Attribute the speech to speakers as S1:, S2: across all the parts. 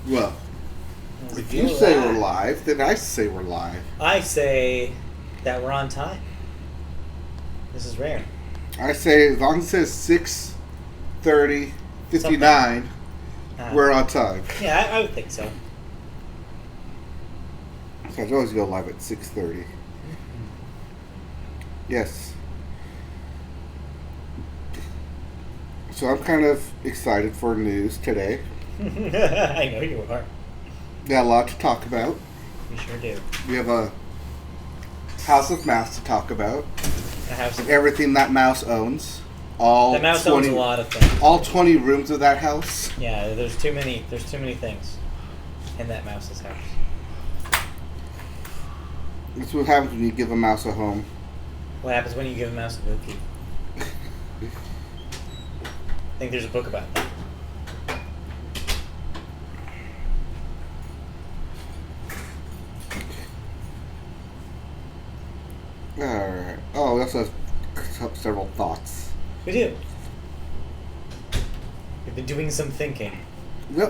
S1: Well, if you say we're live, then I say we're live.
S2: I say that we're on time. This is rare.
S1: I say as long as it says 6:30, 59, we're on time.
S2: Yeah, I would think so.
S1: So I always go live at 6:30. Yes. So I'm kind of excited for news today.
S2: I know you are.
S1: Got a lot to talk about.
S2: We sure do.
S1: We have a House of Mouse to talk about.
S2: I have some.
S1: Everything that mouse owns. All
S2: The mouse
S1: 20,
S2: owns a lot of things.
S1: All 20 rooms of that house.
S2: Yeah, there's too many things in that mouse's house.
S1: That's what happens when you give a mouse a home.
S2: What happens when you give a mouse a cookie? I think there's a book about that.
S1: Alright. Oh, we also have several thoughts.
S2: We do. We've been doing some thinking.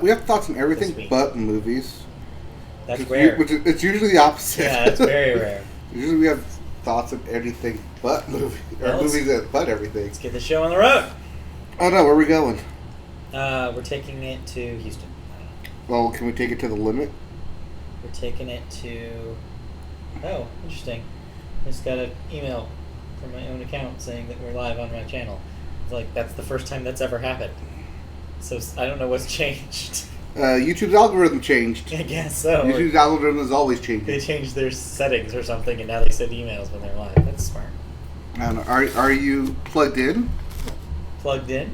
S1: We have thoughts on everything
S2: This week.
S1: but movies.
S2: That's rare.
S1: It's usually the opposite.
S2: Yeah, it's very rare.
S1: Usually we have thoughts on anything but movies. Or
S2: Well,
S1: movies that but everything.
S2: Let's get the show on the road.
S1: Oh no, where are we going?
S2: We're taking it to Houston.
S1: Well, can we take it to the limit?
S2: We're taking it to... Oh, interesting. I just got an email from my own account saying that we're live on my channel. It's like, that's the first time that's ever happened. So I don't know what's changed.
S1: YouTube's algorithm changed.
S2: I guess so.
S1: YouTube's algorithm is always
S2: They
S1: changing.
S2: changed their settings or something, and now they send emails when they're live. That's smart.
S1: I don't know. Are you plugged in?
S2: Plugged in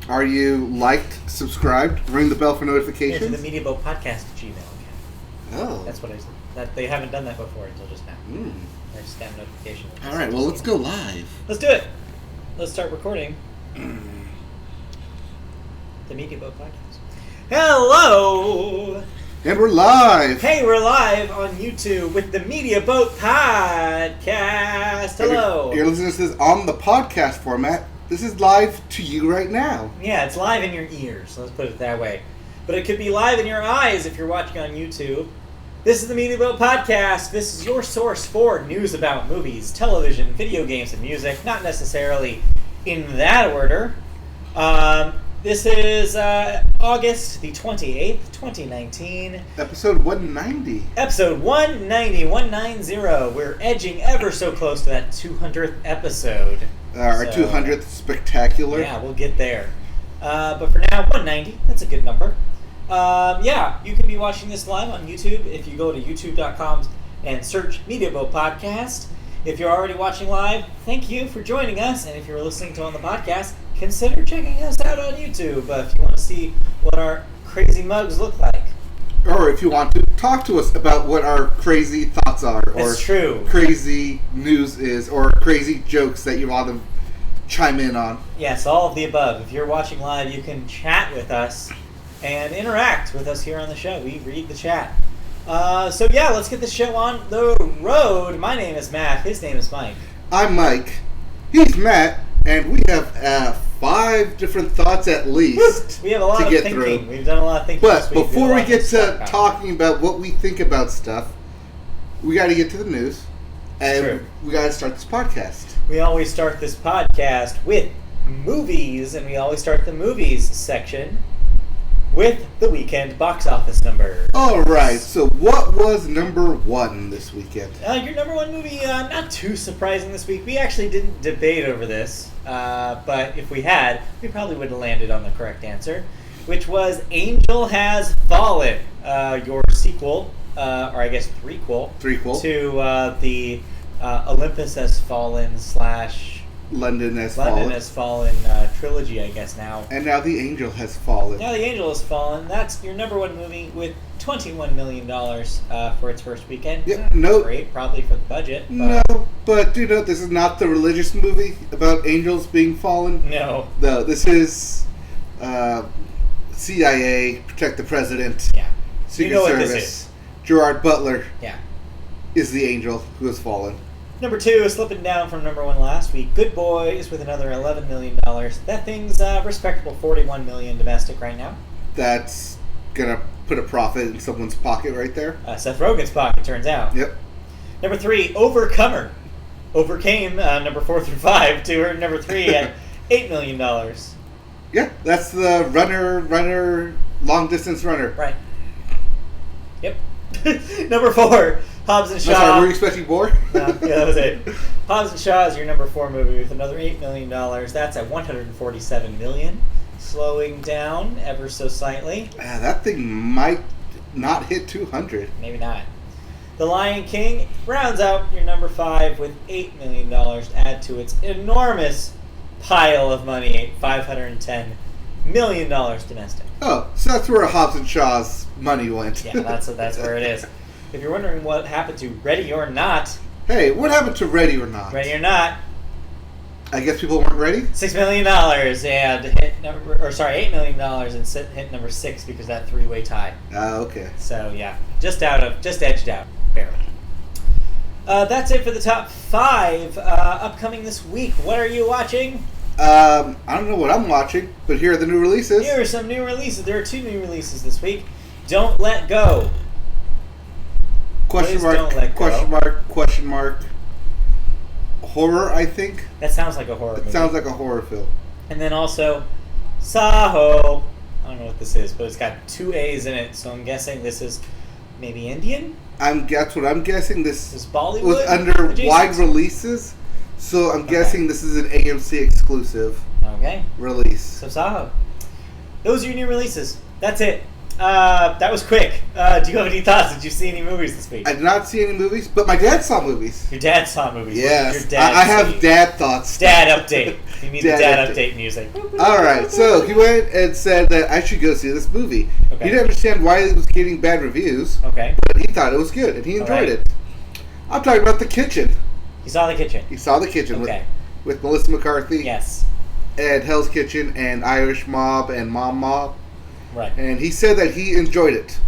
S1: Are you liked, subscribed, ring the bell for
S2: to
S1: notifications?
S2: the Media Boat Podcast Gmail account.
S1: Oh.
S2: That's what I said. That they haven't done that before until just now.
S1: Mm.
S2: I just got a notification.
S1: All right. Well, let's go live.
S2: Let's do it. Let's start recording. The Media Boat Podcast. Hello!
S1: And we're live.
S2: Hey, we're live on YouTube with the Media Boat Podcast. Hello!
S1: If you're listening to this on the podcast format, this is live to you right now.
S2: Yeah, it's live in your ears. Let's put it that way. But it could be live in your eyes if you're watching on YouTube. This is the Media Boat Podcast. This is your source for news about movies, television, video games, and music. Not necessarily in that order. This is August the 28th, 2019.
S1: Episode 190.
S2: Episode 190. We're edging ever so close to that 200th episode.
S1: Our
S2: So,
S1: 200th spectacular.
S2: Yeah, we'll get there. But for now, 190. That's a good number. Yeah, you can be watching this live on YouTube if you go to youtube.com and search Media Boat Podcast. If you're already watching live, thank you for joining us. And if you're listening to on the podcast, consider checking us out on YouTube if you want to see what our crazy mugs look like.
S1: Or if you want to talk to us about what our crazy thoughts are, or
S2: It's true.
S1: crazy news is, or crazy jokes that you want to chime in on.
S2: Yes, all of the above. If you're watching live, you can chat with us and interact with us here on the show. We read the chat. So yeah, let's get the show on the road. My name is Matt. His name is Mike.
S1: I'm Mike. He's Matt, and we have 5 different thoughts at least
S2: We have a lot
S1: to
S2: of
S1: get
S2: thinking.
S1: through.
S2: We've done a lot of thinking this
S1: But
S2: week.
S1: before we get to
S2: talk
S1: talking about what we think about stuff, we got to get to the news, and
S2: True.
S1: we got to start this podcast.
S2: we always start this podcast with movies, and we always start the movies section with the weekend box office number.
S1: All right. So, what was number 1 this weekend?
S2: Your number one movie, not too surprising this week. We actually didn't debate over this, but if we had, we probably would have landed on the correct answer, which was Angel Has Fallen, your sequel, or I guess threequel, to the Olympus Has Fallen /
S1: London Has
S2: Fallen trilogy, I guess now.
S1: And now the angel has fallen.
S2: Now the Angel Has Fallen. That's your number one movie with $21 million for its first weekend.
S1: Yep, no.
S2: Great, probably for the budget.
S1: No, but do you know this is not the religious movie about angels being fallen?
S2: No.
S1: No, this is CIA, protect the president,
S2: Yeah.
S1: Secret
S2: You know what
S1: Service.
S2: this is.
S1: Gerard Butler
S2: Yeah.
S1: is the angel who has fallen.
S2: Number 2, slipping down from number 1 last week. Good Boys with another $11 million. That thing's respectable $41 million domestic right now.
S1: That's gonna put a profit in someone's pocket right there.
S2: Seth Rogen's pocket, turns out.
S1: Yep.
S2: Number 3, Overcomer. Overcame number 4 through 5 to her number 3 at $8 million.
S1: Yeah, that's the runner, long distance runner.
S2: Right. Yep. Number 4, Hobbs and Shaw.
S1: Sorry, were you expecting more?
S2: No, yeah, that was it. Hobbs and Shaw is your number 4 movie with another $8 million. That's at $147 million. Slowing down ever so slightly.
S1: That thing might not hit 200.
S2: Maybe not. The Lion King rounds out your number 5 with $8 million to add to its enormous pile of money, $510 million domestic.
S1: Oh, so that's where Hobbs and Shaw's money went.
S2: Yeah, that's where it is. If you're wondering what happened to Ready or Not,
S1: Hey, what happened to Ready or Not?
S2: Ready or Not,
S1: I guess people weren't ready?
S2: $6 million and hit $8 million and hit number 6 because of that 3-way tie.
S1: Okay.
S2: So yeah, just edged out, barely. That's it for the top 5 upcoming this week. What are you watching?
S1: I don't know what I'm watching, but here are the new releases.
S2: Here are some new releases. There are 2 new releases this week. Don't Let Go.
S1: Question
S2: What is
S1: mark,
S2: Don't Let Go?
S1: question mark, question mark. Horror, I think.
S2: That sounds like a horror movie.
S1: It sounds like a horror film.
S2: And then also, Saho. I don't know what this is, but it's got 2 A's in it, so I'm guessing this is maybe Indian?
S1: That's what I'm guessing.
S2: This
S1: This
S2: is Bollywood?
S1: was under
S2: adjacent?
S1: wide releases, so I'm guessing this is an AMC exclusive
S2: Okay.
S1: release.
S2: So Saho. Those are your new releases. That's it. That was quick. Do you have any thoughts? Did you see any movies this week?
S1: I did not see any movies, but my dad saw movies.
S2: Your dad saw movies.
S1: Yes,
S2: Your dad
S1: I have
S2: see?
S1: dad thoughts.
S2: Dad update. You need the
S1: Dad
S2: dad
S1: update.
S2: update music.
S1: All right, so he went and said that I should go see this movie.
S2: Okay.
S1: He didn't understand why it was getting bad reviews,
S2: Okay.
S1: but he thought it was good and he enjoyed
S2: right.
S1: it. I'm talking about The Kitchen.
S2: You saw The Kitchen.
S1: He saw The Kitchen
S2: Okay.
S1: with Melissa McCarthy
S2: Yes.
S1: and Hell's Kitchen and Irish Mob and Mom Mob.
S2: Right.
S1: And he said that he enjoyed it.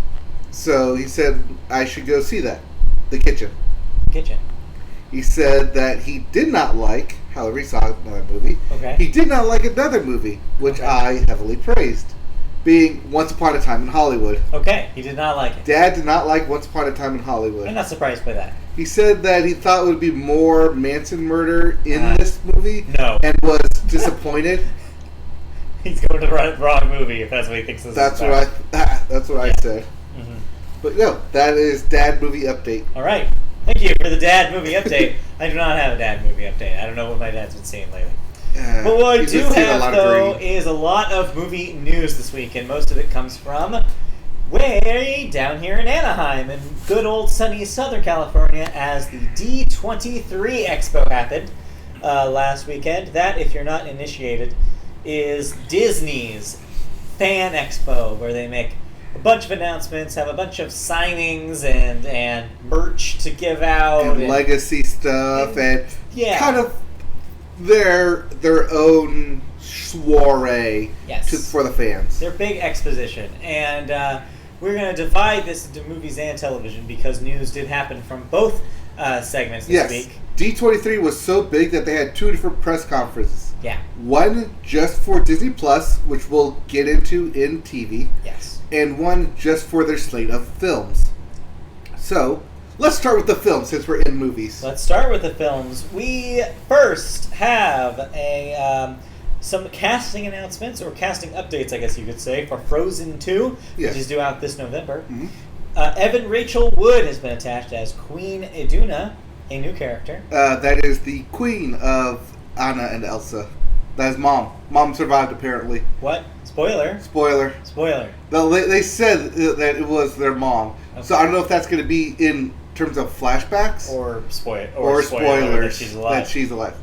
S1: So he said I should go see that. The Kitchen.
S2: Kitchen.
S1: He said that he did not like, however he saw another movie,
S2: Okay.
S1: he did not like another movie, which
S2: Okay.
S1: I heavily praised, being Once Upon a Time in Hollywood.
S2: Okay. He did not like it.
S1: Dad did not like Once Upon a Time in
S2: I'm
S1: Hollywood.
S2: not surprised by that.
S1: He said that he thought it would be more Manson murder in this movie
S2: No.
S1: and was disappointed.
S2: He's going to the wrong movie if that's what he thinks this
S1: That's
S2: is
S1: what
S2: about.
S1: that's what I
S2: Yeah.
S1: said.
S2: Mhm.
S1: But no, that is Dad movie update.
S2: All right. Thank you for the dad movie update. I do not have a dad movie update. I don't know what my dad's been seeing lately. But what I
S1: He's
S2: do
S1: been seeing a
S2: have,
S1: lot of
S2: though,
S1: green.
S2: is a lot of movie news this week, and most of it comes from way down here in Anaheim and good old sunny Southern California as the D23 Expo happened last weekend. That, if you're not initiated, is Disney's Fan Expo, where they make a bunch of announcements, have a bunch of signings and merch to give out.
S1: And legacy stuff and
S2: yeah.
S1: kind of their own soiree
S2: Yes.
S1: for the fans.
S2: Their big exposition. And we're going to divide this into movies and television because news did happen from both segments this
S1: Yes.
S2: week.
S1: D23 was so big that they had 2 different press conferences.
S2: Yeah.
S1: One just for Disney Plus, which we'll get into in TV,
S2: Yes.
S1: and one just for their slate of films. So, let's start with the film since we're in movies.
S2: Let's start with the films. We first have a some casting announcements, or casting updates, I guess you could say, for Frozen 2,
S1: Yes.
S2: which is due out this November.
S1: Mhm.
S2: Evan Rachel Wood has been attached as Queen Iduna, a new character.
S1: That is the queen of Anna and Elsa. That is Mom. Mom survived, apparently.
S2: What? Spoiler.
S1: Spoiler.
S2: Spoiler.
S1: No, they said that it was their mom.
S2: Okay.
S1: So I don't know if that's going to be in terms of flashbacks
S2: Or spoiler
S1: spoilers
S2: that she's alive.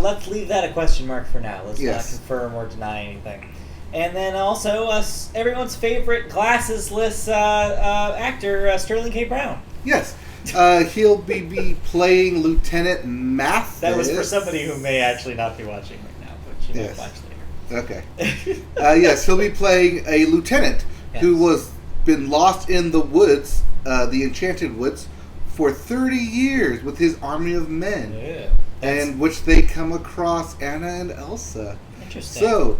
S2: Let's leave that a question mark for now. Let's
S1: Yes.
S2: not confirm or deny anything. And then also, everyone's favorite glassesless actor, Sterling K. Brown.
S1: Yes. He'll be playing Lieutenant Mathis.
S2: That was for somebody who may actually not be watching right now, but you may
S1: Yes.
S2: watch
S1: Okay.
S2: later.
S1: Yes, he'll be playing a lieutenant who
S2: Yes.
S1: was been lost in the woods, the Enchanted Woods, for 30 years with his army of men,
S2: Yeah. That's
S1: and which they come across Anna and Elsa.
S2: interesting.
S1: So,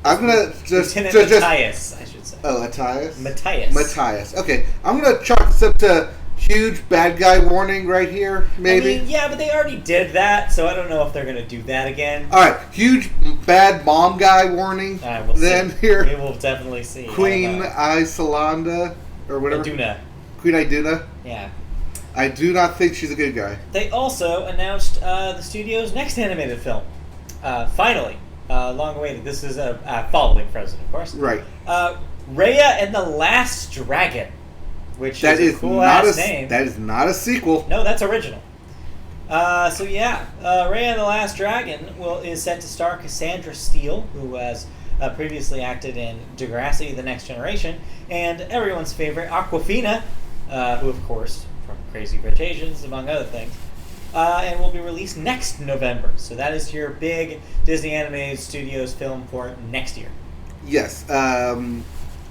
S1: I'm gonna just
S2: Lieutenant
S1: just
S2: Matthias, I should say.
S1: Oh, Matthias?
S2: Matthias.
S1: Okay, I'm going to chalk this up to huge bad guy warning right here, maybe?
S2: I mean, yeah, but they already did that, so I don't know if they're going to do that again.
S1: Alright, huge bad mom guy warning.
S2: We'll
S1: then
S2: see.
S1: here.
S2: We will definitely see.
S1: Queen Isolanda, or whatever.
S2: Iduna.
S1: Queen Iduna.
S2: Yeah.
S1: I do not think she's a good guy.
S2: They also announced the studio's next animated film. Finally. Long awaited. This is following Frozen, of course.
S1: Right.
S2: Raya and the Last Dragon, which is a cool-ass name.
S1: That is not a sequel.
S2: No, that's original. Raya and the Last Dragon is set to star Cassandra Steele, who has previously acted in Degrassi: The Next Generation, and everyone's favorite Awkwafina, who, of course, from Crazy Rich Asians, among other things, and will be released next November. So that is your big Disney Animated Studios film for next year.
S1: Yes.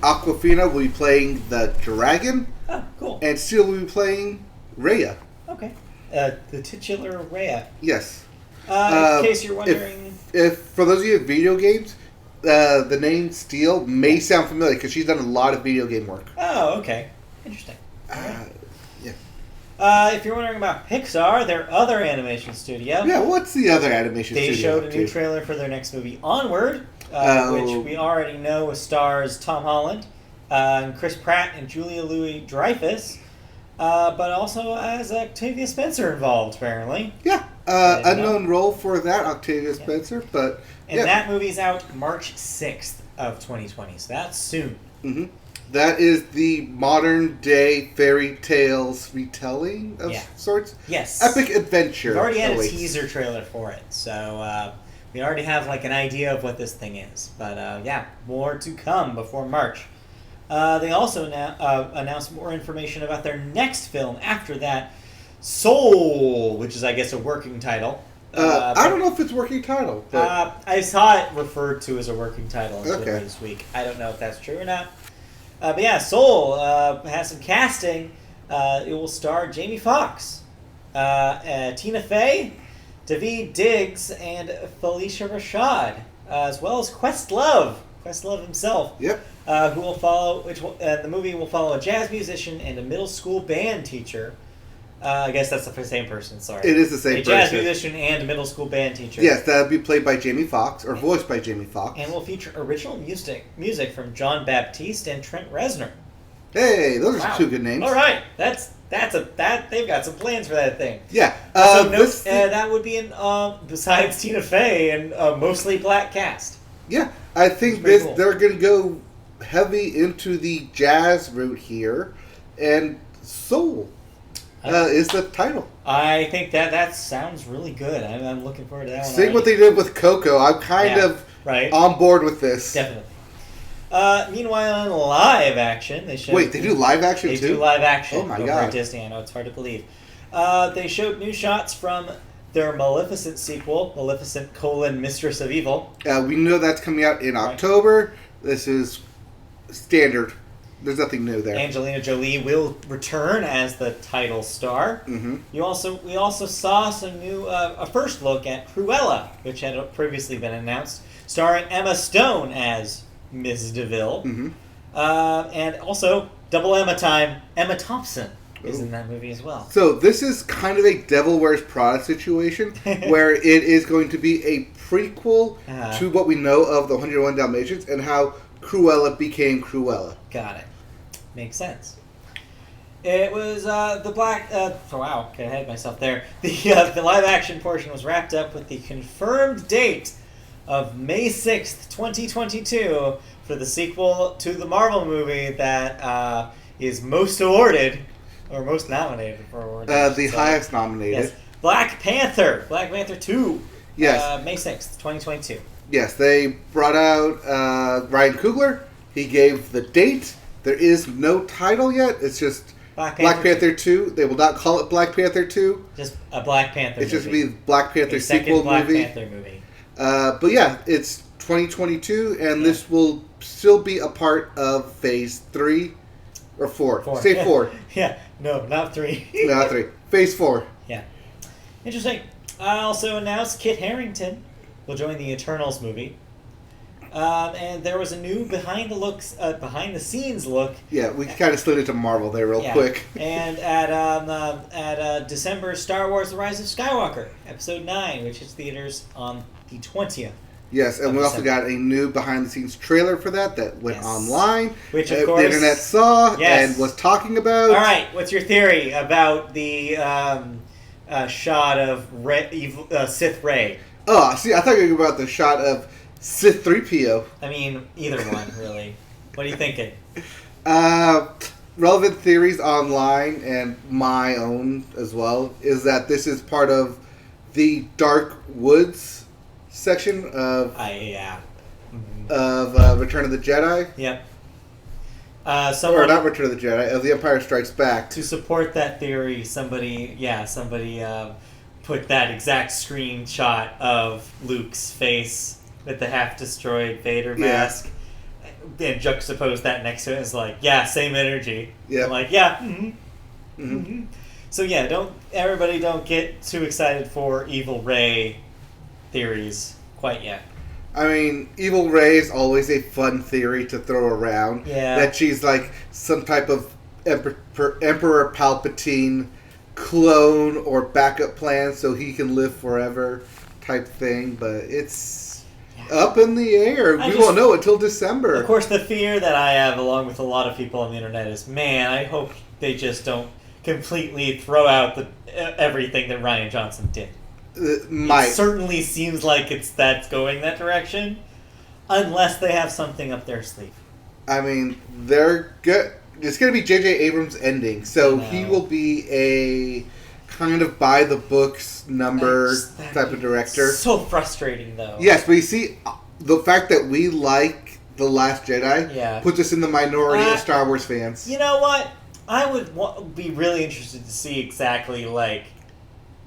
S1: Awkwafina will be playing the dragon.
S2: Oh, cool.
S1: And Steele will be playing Raya.
S2: Okay. The titular Raya.
S1: Yes.
S2: In case you're wondering...
S1: If for those of you with video games, the name Steele may sound familiar because she's done a lot of video game work.
S2: Oh, okay. Interesting.
S1: Yeah.
S2: If you're wondering about Pixar, their other animation studio...
S1: Yeah, what's the other animation studio?
S2: They showed a new trailer for their next movie, Onward, which we already know stars Tom Holland, and Chris Pratt and Julia Louis-Dreyfus, but also has Octavia Spencer involved, apparently.
S1: Yeah, unknown role for that, Octavia Spencer, but...
S2: And that movie's out March 6th of 2020, so that's soon.
S1: Mm-hmm. That is the modern-day fairy tales retelling of sorts?
S2: Yes.
S1: Epic adventure.
S2: We've already had a teaser trailer for it, so we already have an idea of what this thing is. But more to come before March. They also announced more information about their next film after that, Soul, which is, I guess, a working title.
S1: I don't know if it's a working title. But...
S2: I saw it referred to as a working title on Twitter this week. I don't know if that's true or not. Soul has some casting. It will star Jamie Foxx, Tina Fey, Daveed Diggs, and Felicia Rashad, as well as Questlove himself.
S1: Yep.
S2: Who will follow? The movie will follow a jazz musician and a middle school band teacher. I guess that's the same person, sorry.
S1: It is the same person.
S2: A jazz musician and a middle school band teacher.
S1: Yes, that would be played by Jamie Foxx, or voiced by Jamie Foxx.
S2: And will feature original music from John Baptiste and Trent Reznor.
S1: Hey, those are two good names.
S2: All right, they've got some plans for that thing.
S1: Yeah.
S2: That would be besides Tina Fey and mostly black cast.
S1: Yeah, I think
S2: cool.
S1: They're going to go heavy into the jazz route here, and soul. Is the title.
S2: I think that sounds really good. I'm looking forward to that one.
S1: Seeing what they did with Coco, I'm kind of on board with this.
S2: Definitely. Meanwhile, in live action, they showed...
S1: Wait, they do live action too?
S2: They do live action.
S1: Oh my
S2: God. Over at Disney. I know, it's hard to believe. They showed new shots from their Maleficent sequel, Maleficent: Mistress of Evil.
S1: We know that's coming out in October. This is standard. There's nothing new there.
S2: Angelina Jolie will return as the title star.
S1: Mm-hmm.
S2: We also saw some new a first look at Cruella, which had previously been announced, starring Emma Stone as Ms. DeVille, and also double Emma time. Emma Thompson is in that movie as well.
S1: So this is kind of a Devil Wears Prada situation, where it is going to be a prequel to what we know of the 101 Dalmatians and how Cruella became Cruella.
S2: Got it. Makes sense. It was the black... wow, got ahead of myself there. The live-action portion was wrapped up with the confirmed date of May 6th, 2022 for the sequel to the Marvel movie that is most awarded, or most nominated for awards.
S1: The highest nominated.
S2: Yes. Black Panther 2.
S1: Yes.
S2: May 6th, 2022.
S1: Yes, they brought out Ryan Coogler. He gave the date. There is no title yet. It's just Black Panther 2. They will not call it Black Panther 2.
S2: Just a Black Panther
S1: movie. It's just
S2: movie.
S1: be Black Panther sequel
S2: Black
S1: movie.
S2: Panther movie.
S1: But yeah, it's 2022, and this will still be a part of Phase 3 or 4. Say 4.
S2: Yeah, no, not 3.
S1: No, not 3. Phase 4.
S2: Yeah. Interesting. I also announced Kit Harington will join the Eternals movie. And there was a new behind the scenes look.
S1: Yeah, we kind of slid into Marvel there real quick.
S2: And at December, Star Wars: The Rise of Skywalker, Episode 9, which hits theaters on the 20th.
S1: Yes, and we also got a new behind-the-scenes trailer for that went online,
S2: which of course
S1: the internet saw and was talking about.
S2: All right, what's your theory about the shot of Sith Rey?
S1: Oh, see, I thought you were about the shot of Sith 3PO.
S2: I mean, either one, really. What are you thinking?
S1: Relevant theories online and my own as well is that this is part of the Dark Woods section of Return of the Jedi.
S2: Yep.
S1: Or not Return of the Jedi, of The Empire Strikes Back.
S2: To support that theory, somebody put that exact screenshot of Luke's face with the half-destroyed Vader mask and juxtaposed that next to it. It's like, same energy.
S1: Yeah.
S2: I'm like, So everybody don't get too excited for Evil Rey theories quite yet.
S1: I mean, Evil Rey is always a fun theory to throw around.
S2: Yeah.
S1: That she's like some type of Emperor Palpatine clone or backup plan so he can live forever type thing. But it's up in the air. We won't know until December.
S2: Of course, the fear that I have, along with a lot of people on the internet, is, man, I hope they just don't completely throw out everything that Rian Johnson did. It certainly seems like that's going that direction, unless they have something up their sleeve.
S1: I mean, they're good. It's going to be J.J. Abrams' ending, so he will be a kind of by the books number type of director.
S2: So frustrating, though.
S1: Yes, but you see, the fact that we like The Last Jedi puts us in the minority of Star Wars fans.
S2: You know what? I would be really interested to see exactly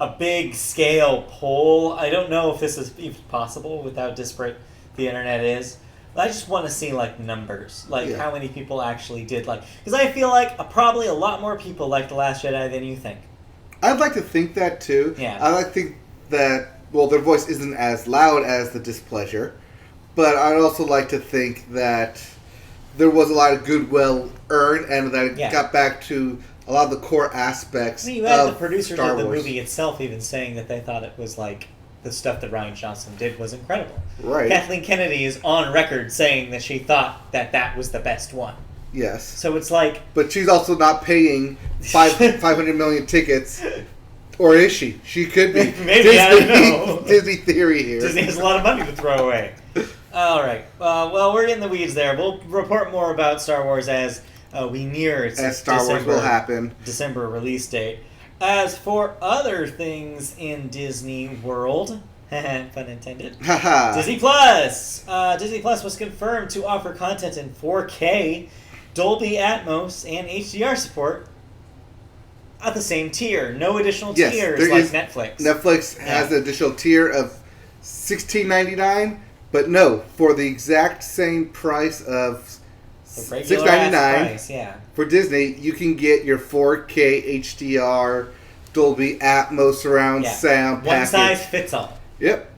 S2: a big scale poll. I don't know if this is even possible with how disparate the internet is. But I just want to see numbers, how many people actually did because I feel like probably a lot more people like The Last Jedi than you think.
S1: I'd like to think that too.
S2: Yeah.
S1: I like to think that their voice isn't as loud as the displeasure, but I'd also like to think that there was a lot of goodwill earned and that it got back to a lot of the core aspects.
S2: You had the producers of the movie itself even saying that they thought it was the stuff that Rian Johnson did was incredible.
S1: Right.
S2: Kathleen Kennedy is on record saying that she thought that was the best one.
S1: Yes.
S2: So it's
S1: But she's also not paying 500 million tickets. Or is she? She could be.
S2: Maybe,
S1: Disney,
S2: I don't know.
S1: Disney theory here.
S2: Disney has a lot of money to throw away. All right. Well, we're in the weeds there. We'll report more about Star Wars as we near its
S1: Star Wars will happen.
S2: December release date. As for other things in Disney World, pun intended, Disney Plus. Disney Plus was confirmed to offer content in 4K, Dolby Atmos, and HDR support at the same tier. No additional tiers like Netflix.
S1: Netflix has an additional tier of $16.99, but no, for the exact same price of $6.99 for Disney, you can get your 4K HDR Dolby Atmos surround sound package.
S2: One size fits all.
S1: Yep.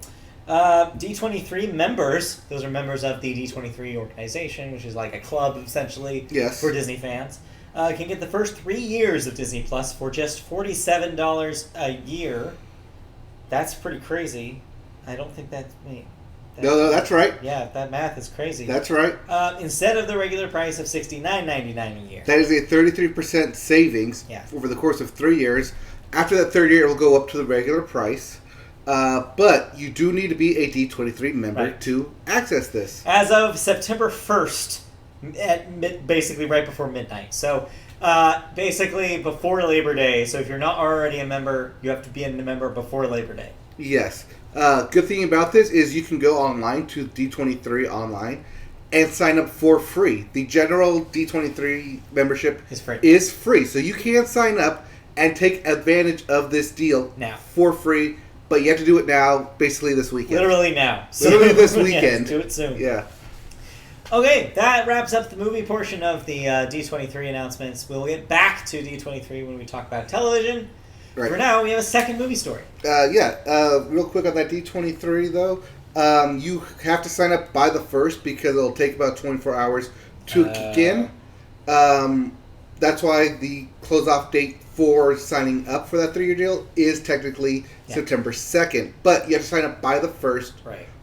S2: D23 members, those are members of the D23 organization, which is like a club essentially for Disney fans, can get the first 3 years of Disney Plus for just $47 a year. That's pretty crazy. I don't think that's me.
S1: No, that's right.
S2: Yeah, that math is crazy.
S1: That's right.
S2: Instead of the regular price of $69.99 a year.
S1: That is a 33% savings over the course of 3 years. After that third year, it will go up to the regular price. But you do need to be a D23 member to access this.
S2: As of September 1st, basically right before midnight. So basically before Labor Day. So if you're not already a member, you have to be a member before Labor Day.
S1: Yes. Good thing about this is you can go online to D23 online and sign up for free. The general D23 membership is free. So you can sign up and take advantage of this deal
S2: now
S1: for free. But you have to do it now, basically this weekend.
S2: Literally now.
S1: Literally this weekend.
S2: Do it soon.
S1: Yeah.
S2: Okay, that wraps up the movie portion of the D23 announcements. We'll get back to D23 when we talk about television. Right. For now, we have a second movie story.
S1: Real quick on that D23, though. You have to sign up by the 1st because it'll take about 24 hours to kick in. That's why the close-off date for signing up for that 3-year deal is technically September 2nd. But you have to sign up by the 1st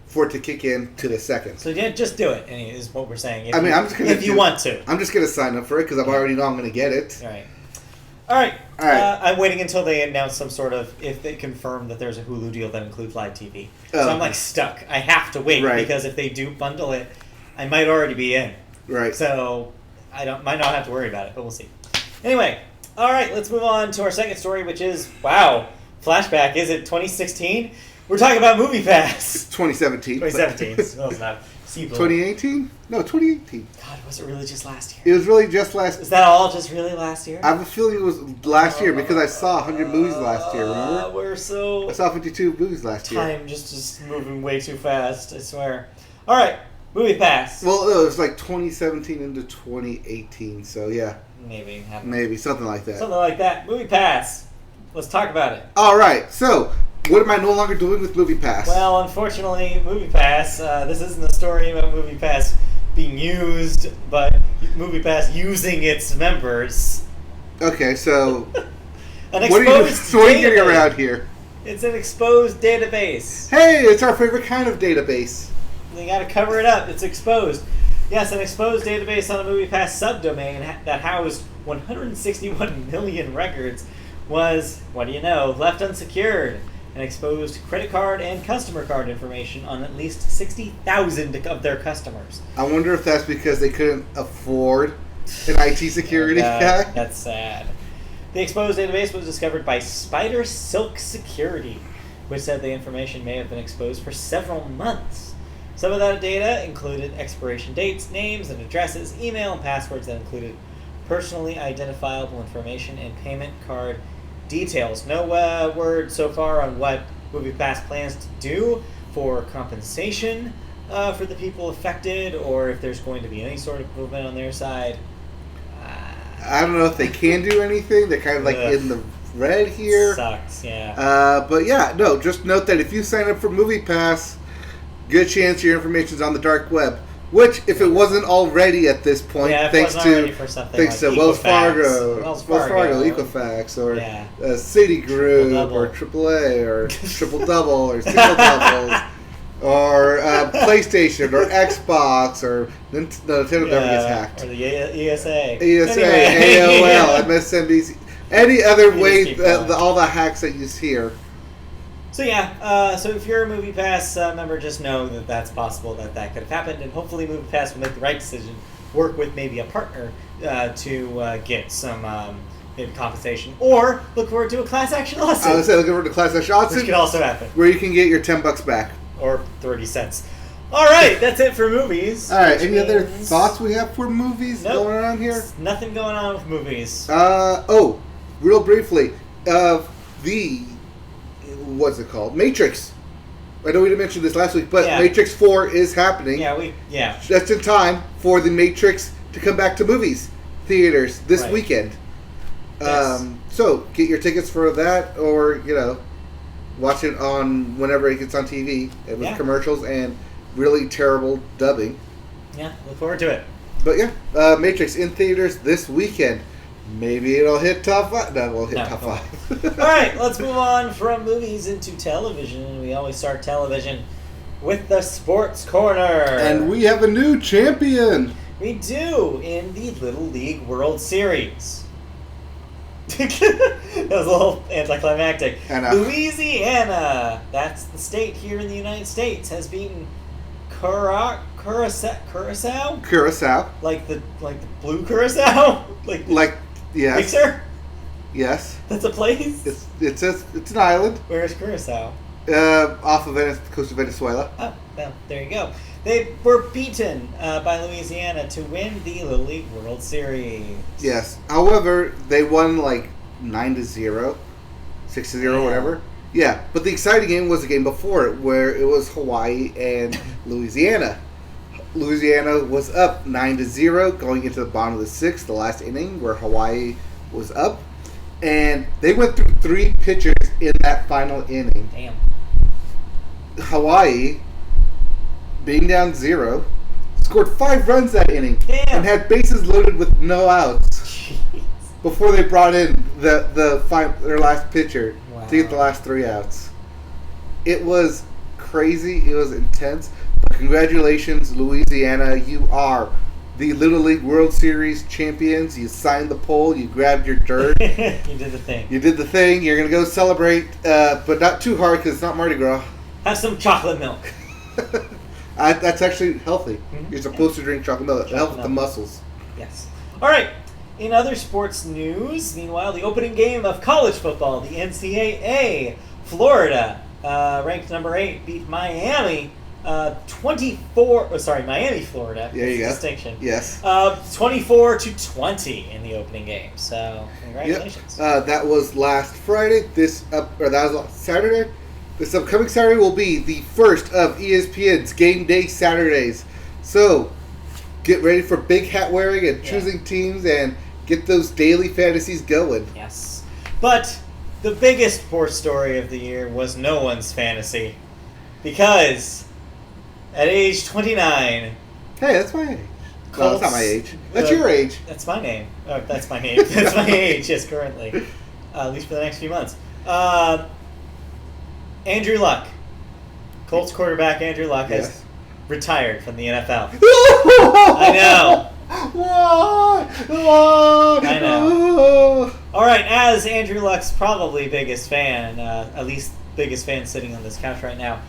S1: for it to kick in to the 2nd.
S2: So yeah, just do it, is what we're saying.
S1: If
S2: you want to.
S1: I'm just going to sign up for it because I already know I'm going to get it.
S2: All right. I'm waiting until they announce some sort of, if they confirm that there's a Hulu deal that includes live TV. So I'm stuck. I have to wait because if they do bundle it, I might already be in.
S1: Right.
S2: So might not have to worry about it, but we'll see. Anyway, all right, let's move on to our second story, which is, flashback, is it 2016? We're talking about MoviePass.
S1: It's 2017.
S2: 2017. No, it's not.
S1: 2018? No, 2018.
S2: God, was it really just last year?
S1: It was really just last year.
S2: Is that all just really last year?
S1: I have a feeling it was last year because I saw 100 movies last year, remember? I saw 52 movies last year.
S2: Time just moving way too fast, I swear. All right, MoviePass.
S1: Well, it was like 2017 into 2018, so yeah. Maybe, something like that.
S2: Something like that. MoviePass. Let's talk about it.
S1: All right, so what am I no longer doing with MoviePass?
S2: Well, unfortunately, MoviePass, this isn't a story about MoviePass being used, but MoviePass using its members.
S1: Okay, so
S2: what are you
S1: getting around here?
S2: It's an exposed database.
S1: Hey, it's our favorite kind of database.
S2: They got to cover it up. It's exposed. Yes, an exposed database on a MoviePass subdomain that housed 161 million records was, what do you know, left unsecured and exposed credit card and customer card information on at least 60,000 of their customers.
S1: I wonder if that's because they couldn't afford an IT security guy.
S2: That's sad. The exposed database was discovered by Spider Silk Security, which said the information may have been exposed for several months. Some of that data included expiration dates, names and addresses, email and passwords that included personally identifiable information and payment card details. No word so far on what MoviePass plans to do for compensation for the people affected, or if there's going to be any sort of movement on their side.
S1: I don't know if they can do anything. They're kind of like in the red here.
S2: Sucks, yeah.
S1: But yeah, no, just note that if you sign up for MoviePass, good chance your information's on the dark web. Which, if it wasn't already at this point, thanks to Wells Fargo, Equifax, or Citigroup, or AAA, or Triple Double, or Single Doubles, or PlayStation, or Xbox, or Nintendo never gets hacked.
S2: Or the ESA.
S1: AOL, MSNBC, any other way, all the hacks that you hear.
S2: So yeah, so if you're a MoviePass member, just know that that's possible that could have happened, and hopefully MoviePass will make the right decision, work with maybe a partner to get some maybe compensation, or look forward to a class action lawsuit.
S1: I would say look forward to class action lawsuit,
S2: which could also happen,
S1: where you can get your $10 back
S2: or 30 cents. All right, that's it for movies.
S1: All right, any other thoughts we have for movies going around here?
S2: Nothing going on with movies.
S1: Real briefly, what's it called? Matrix. I know we didn't mention this last week, but Matrix 4 is happening. Just in time for the Matrix to come back to movies theaters this weekend. Yes. So get your tickets for that, or watch it on whenever it gets on TV with commercials and really terrible dubbing.
S2: Yeah, look forward to it.
S1: But Matrix in theaters this weekend. Maybe it'll hit top 5. No, we'll hit top 5.
S2: All right, let's move on from movies into television. We always start television with the Sports Corner.
S1: And we have a new champion.
S2: We do, in the Little League World Series. That was a little anticlimactic. Louisiana, that's the state here in the United States, has beaten Curacao?
S1: Curacao.
S2: Like the blue Curacao?
S1: Yes.
S2: Mixer?
S1: Yes.
S2: That's a place?
S1: It's an island.
S2: Where is Curacao?
S1: Off of the coast of Venezuela.
S2: Oh, well, there you go. They were beaten by Louisiana to win the Little League World Series.
S1: Yes. However, they won 9-0, 6-0, whatever. Yeah, but the exciting game was the game before it, where it was Hawaii and Louisiana. Louisiana was up 9-0 going into the bottom of the 6th, the last inning, where Hawaii was up. And they went through 3 pitchers in that final inning.
S2: Damn.
S1: Hawaii being down 0, scored 5 runs that inning,
S2: and
S1: had bases loaded with no outs.
S2: Jeez.
S1: Before they brought in their last pitcher to get the last 3 outs. It was crazy. It was intense. But congratulations, Louisiana. You are the Little League World Series champions. You signed the pole. You grabbed your dirt.
S2: You did the thing.
S1: You did the thing. You're going to go celebrate, but not too hard because it's not Mardi Gras.
S2: Have some chocolate milk.
S1: That's actually healthy.
S2: Mm-hmm.
S1: You're supposed to drink chocolate milk. It helps with the muscles.
S2: Yes. All right. In other sports news, meanwhile, the opening game of college football, the NCAA, Florida, ranked number 8, beat Miami, Miami, Florida.
S1: There you go.
S2: Distinction.
S1: Yes.
S2: 24-20 in the opening game. So, congratulations.
S1: Yep. That was last Friday. That was last Saturday. This upcoming Saturday will be the first of ESPN's Game Day Saturdays. So, get ready for big hat wearing and choosing teams and get those daily fantasies going.
S2: Yes. But the biggest sports story of the year was no one's fantasy. Because at age 29...
S1: Hey, that's my age.
S2: Colts,
S1: no, that's not my age. That's your age.
S2: That's my name. Oh, that's my name. That's my age, yes, currently. At least for the next few months. Andrew Luck. Colts quarterback Andrew Luck has retired from the NFL. I know.
S1: Why?
S2: I know. All right, as Andrew Luck's probably biggest fan, at least biggest fan sitting on this couch right now,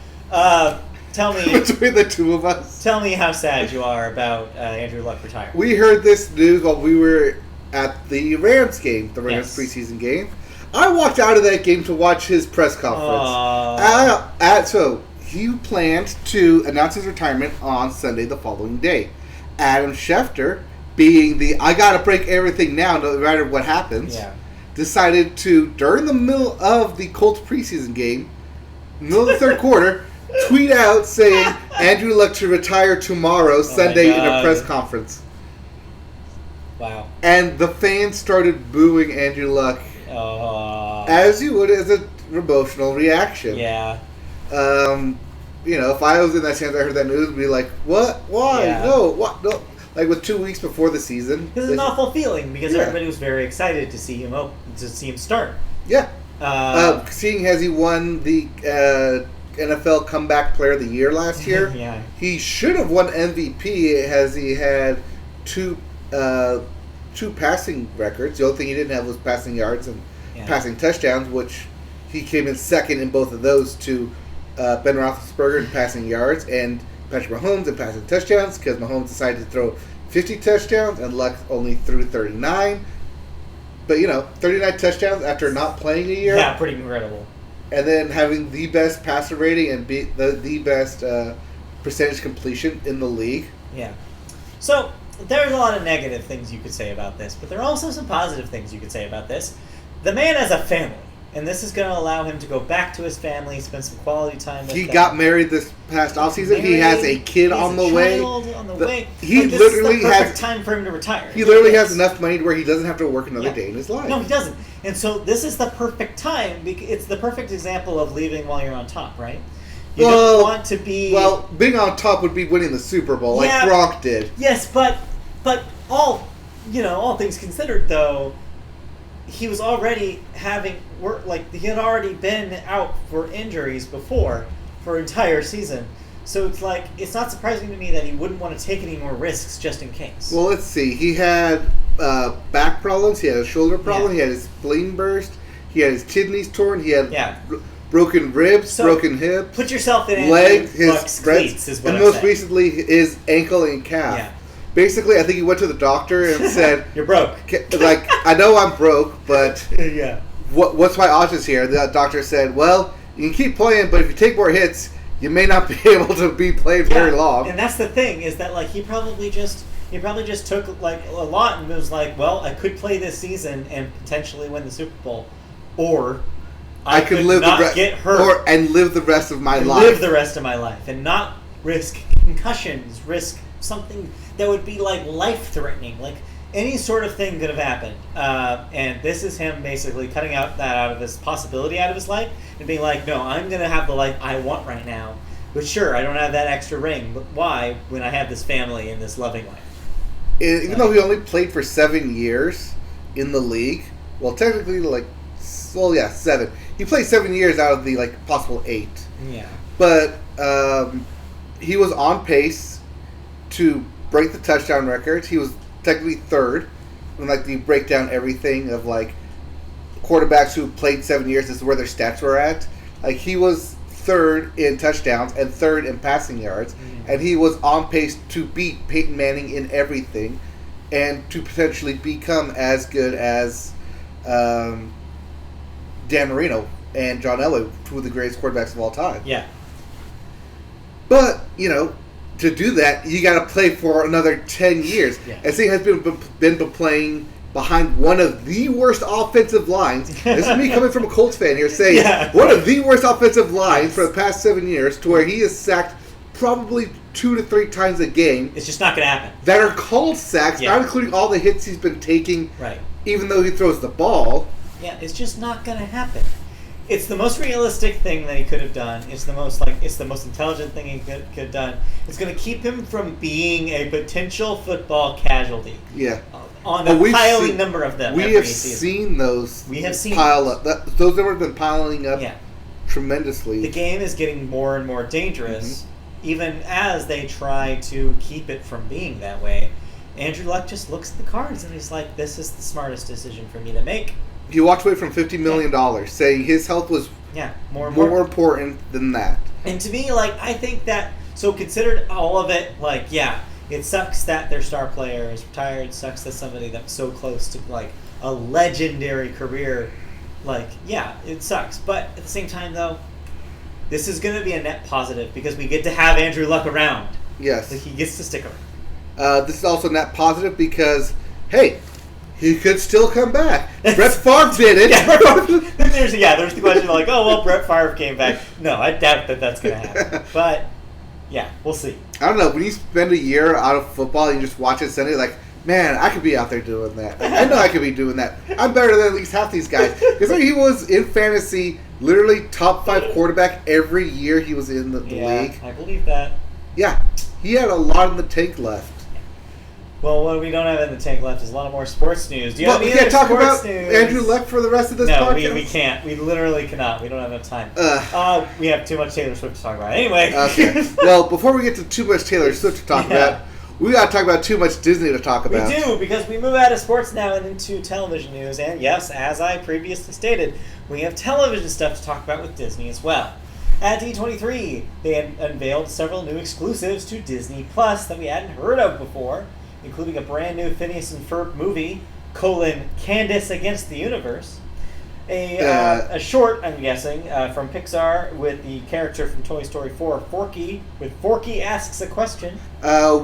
S2: tell me...
S1: Between the two of us.
S2: Tell me how sad you are about Andrew Luck retiring.
S1: We heard this news while we were at the Rams game, the Rams preseason game. I walked out of that game to watch his press conference. So he planned to announce his retirement on Sunday the following day. Adam Schefter, being the I gotta break everything now no matter what happens, decided to, during the middle of the Colts preseason game, middle of the third quarter, tweet out saying Andrew Luck to retire tomorrow, Sunday, in a press conference.
S2: Wow. And
S1: the fans started booing Andrew Luck. As you would as an emotional reaction.
S2: Yeah.
S1: If I was in that chance, I heard that news, I'd be like, what? Why? Yeah. No, what? No. Like with 2 weeks before the season.
S2: This is an awful feeling because everybody was very excited to see him start.
S1: Yeah. Seeing as he won the NFL Comeback Player of the Year last year, he should have won MVP as he had two passing records. The only thing he didn't have was passing yards and passing touchdowns, which he came in second in both of those to Ben Roethlisberger in passing yards and Patrick Mahomes in passing touchdowns, because Mahomes decided to throw 50 touchdowns and Luck only threw 39. But 39 touchdowns after not playing a year.
S2: Yeah, pretty incredible.
S1: And then having the best passer rating and the best percentage completion in the league.
S2: Yeah. So there's a lot of negative things you could say about this, but there are also some positive things you could say about this. The man has a family, and this is going to allow him to go back to his family, spend some quality time with them.
S1: He got married this past offseason. He has a kid on the way.
S2: He literally has time for him to retire.
S1: He literally has enough money where he doesn't have to work another day in his life.
S2: No, he doesn't. And so this is the perfect time. It's the perfect example of leaving while you're on top, right? You don't want to be...
S1: Well, being on top would be winning the Super Bowl, like Gronk did.
S2: Yes, but all things considered, though, he was already having work. Like, he had already been out for injuries before for an entire season. So it's like, it's not surprising to me that he wouldn't want to take any more risks just in case.
S1: Well, let's see. He had back problems. He had a shoulder problem. He had his spleen burst. He had his kidneys torn. He had broken ribs, broken hip.
S2: Put yourself in
S1: leg, his
S2: cleats is what
S1: and most recently his ankle and calf.
S2: Yeah.
S1: Basically, I think he went to the doctor and said,
S2: "You're broke."
S1: Like, I know I'm broke, but
S2: yeah.
S1: What's my options here? The doctor said, "Well, you can keep playing, but if you take more hits, you may not be able to be played very long."
S2: And that's the thing, is that like he probably just took like a lot and was like, "Well, I could play this season and potentially win the Super Bowl, or I could get hurt
S1: and live the rest of my life.
S2: Live the rest of my life and not risk concussions, risk something that would be like life-threatening. Like any sort of thing could have happened. And this is him basically cutting out of his possibility out of his life and being like, no, I'm going to have the life I want right now. But sure, I don't have that extra ring. But why when I have this family and this loving life?
S1: Even though he only played for 7 years in the league, well, technically, 7. He played 7 years out of the possible 8.
S2: Yeah.
S1: But he was on pace to break the touchdown record. He was technically third when you break down everything of quarterbacks who played 7 years. This is where their stats were at. He was third in touchdowns and third in passing yards, and he was on pace to beat Peyton Manning in everything, and to potentially become as good as Dan Marino and John Elway, two of the greatest quarterbacks of all time.
S2: Yeah.
S1: But to do that, you got to play for another 10 years.
S2: Yeah.
S1: And Singh has been playing behind one of the worst offensive lines. This is me coming from a Colts fan here saying one of the worst offensive lines for the past 7 years, to where he is sacked probably 2 to 3 times a game.
S2: It's just not going to happen.
S1: That are called sacks, not including all the hits he's been taking, even though he throws the ball.
S2: Yeah, it's just not going to happen. It's the most realistic thing that he could have done. It's the most intelligent thing he could have done. It's going to keep him from being a potential football casualty.
S1: Yeah.
S2: On a piling number of them.
S1: We have seen those.
S2: We have seen
S1: pile up. Those numbers have been piling up tremendously.
S2: The game is getting more and more dangerous, even as they try to keep it from being that way. Andrew Luck just looks at the cards and he's like, "This is the smartest decision for me to make."
S1: He walked away from $50 million, saying his health was more important than that.
S2: And to me, I think that, so considered all of it, it sucks that their star player is retired. It sucks that somebody that's so close to, a legendary career, it sucks. But at the same time, though, this is going to be a net positive because we get to have Andrew Luck around.
S1: Yes.
S2: He gets to stick around.
S1: This is also net positive because, hey, he could still come back. Brett Favre did it.
S2: There's the question Brett Favre came back. No, I doubt that that's going to happen. But, yeah, we'll see.
S1: I don't know. When you spend a year out of football and you just watch it Sunday, man, I could be out there doing that. I know I could be doing that. I'm better than at least half these guys. Because he was, in fantasy, literally top 5 quarterback every year he was in the league.
S2: I believe that.
S1: Yeah. He had a lot in the tank left.
S2: Well, what we don't have in the tank left is a lot of more sports news. Do you have any
S1: we can't talk about
S2: news?
S1: Andrew Luck for the rest of this podcast?
S2: No, we can't. We literally cannot. We don't have enough time. We have too much Taylor Swift to talk about. Anyway.
S1: Okay. Well, before we get to too much Taylor Swift to talk about, we got to talk about too much Disney to talk about.
S2: We do, because we move out of sports now and into television news. And yes, as I previously stated, we have television stuff to talk about with Disney as well. At D23, they unveiled several new exclusives to Disney Plus that we hadn't heard of before, including a brand new Phineas and Ferb movie, Candace Against the Universe. A short, I'm guessing, from Pixar with the character from Toy Story 4, Forky, with Forky Asks a Question.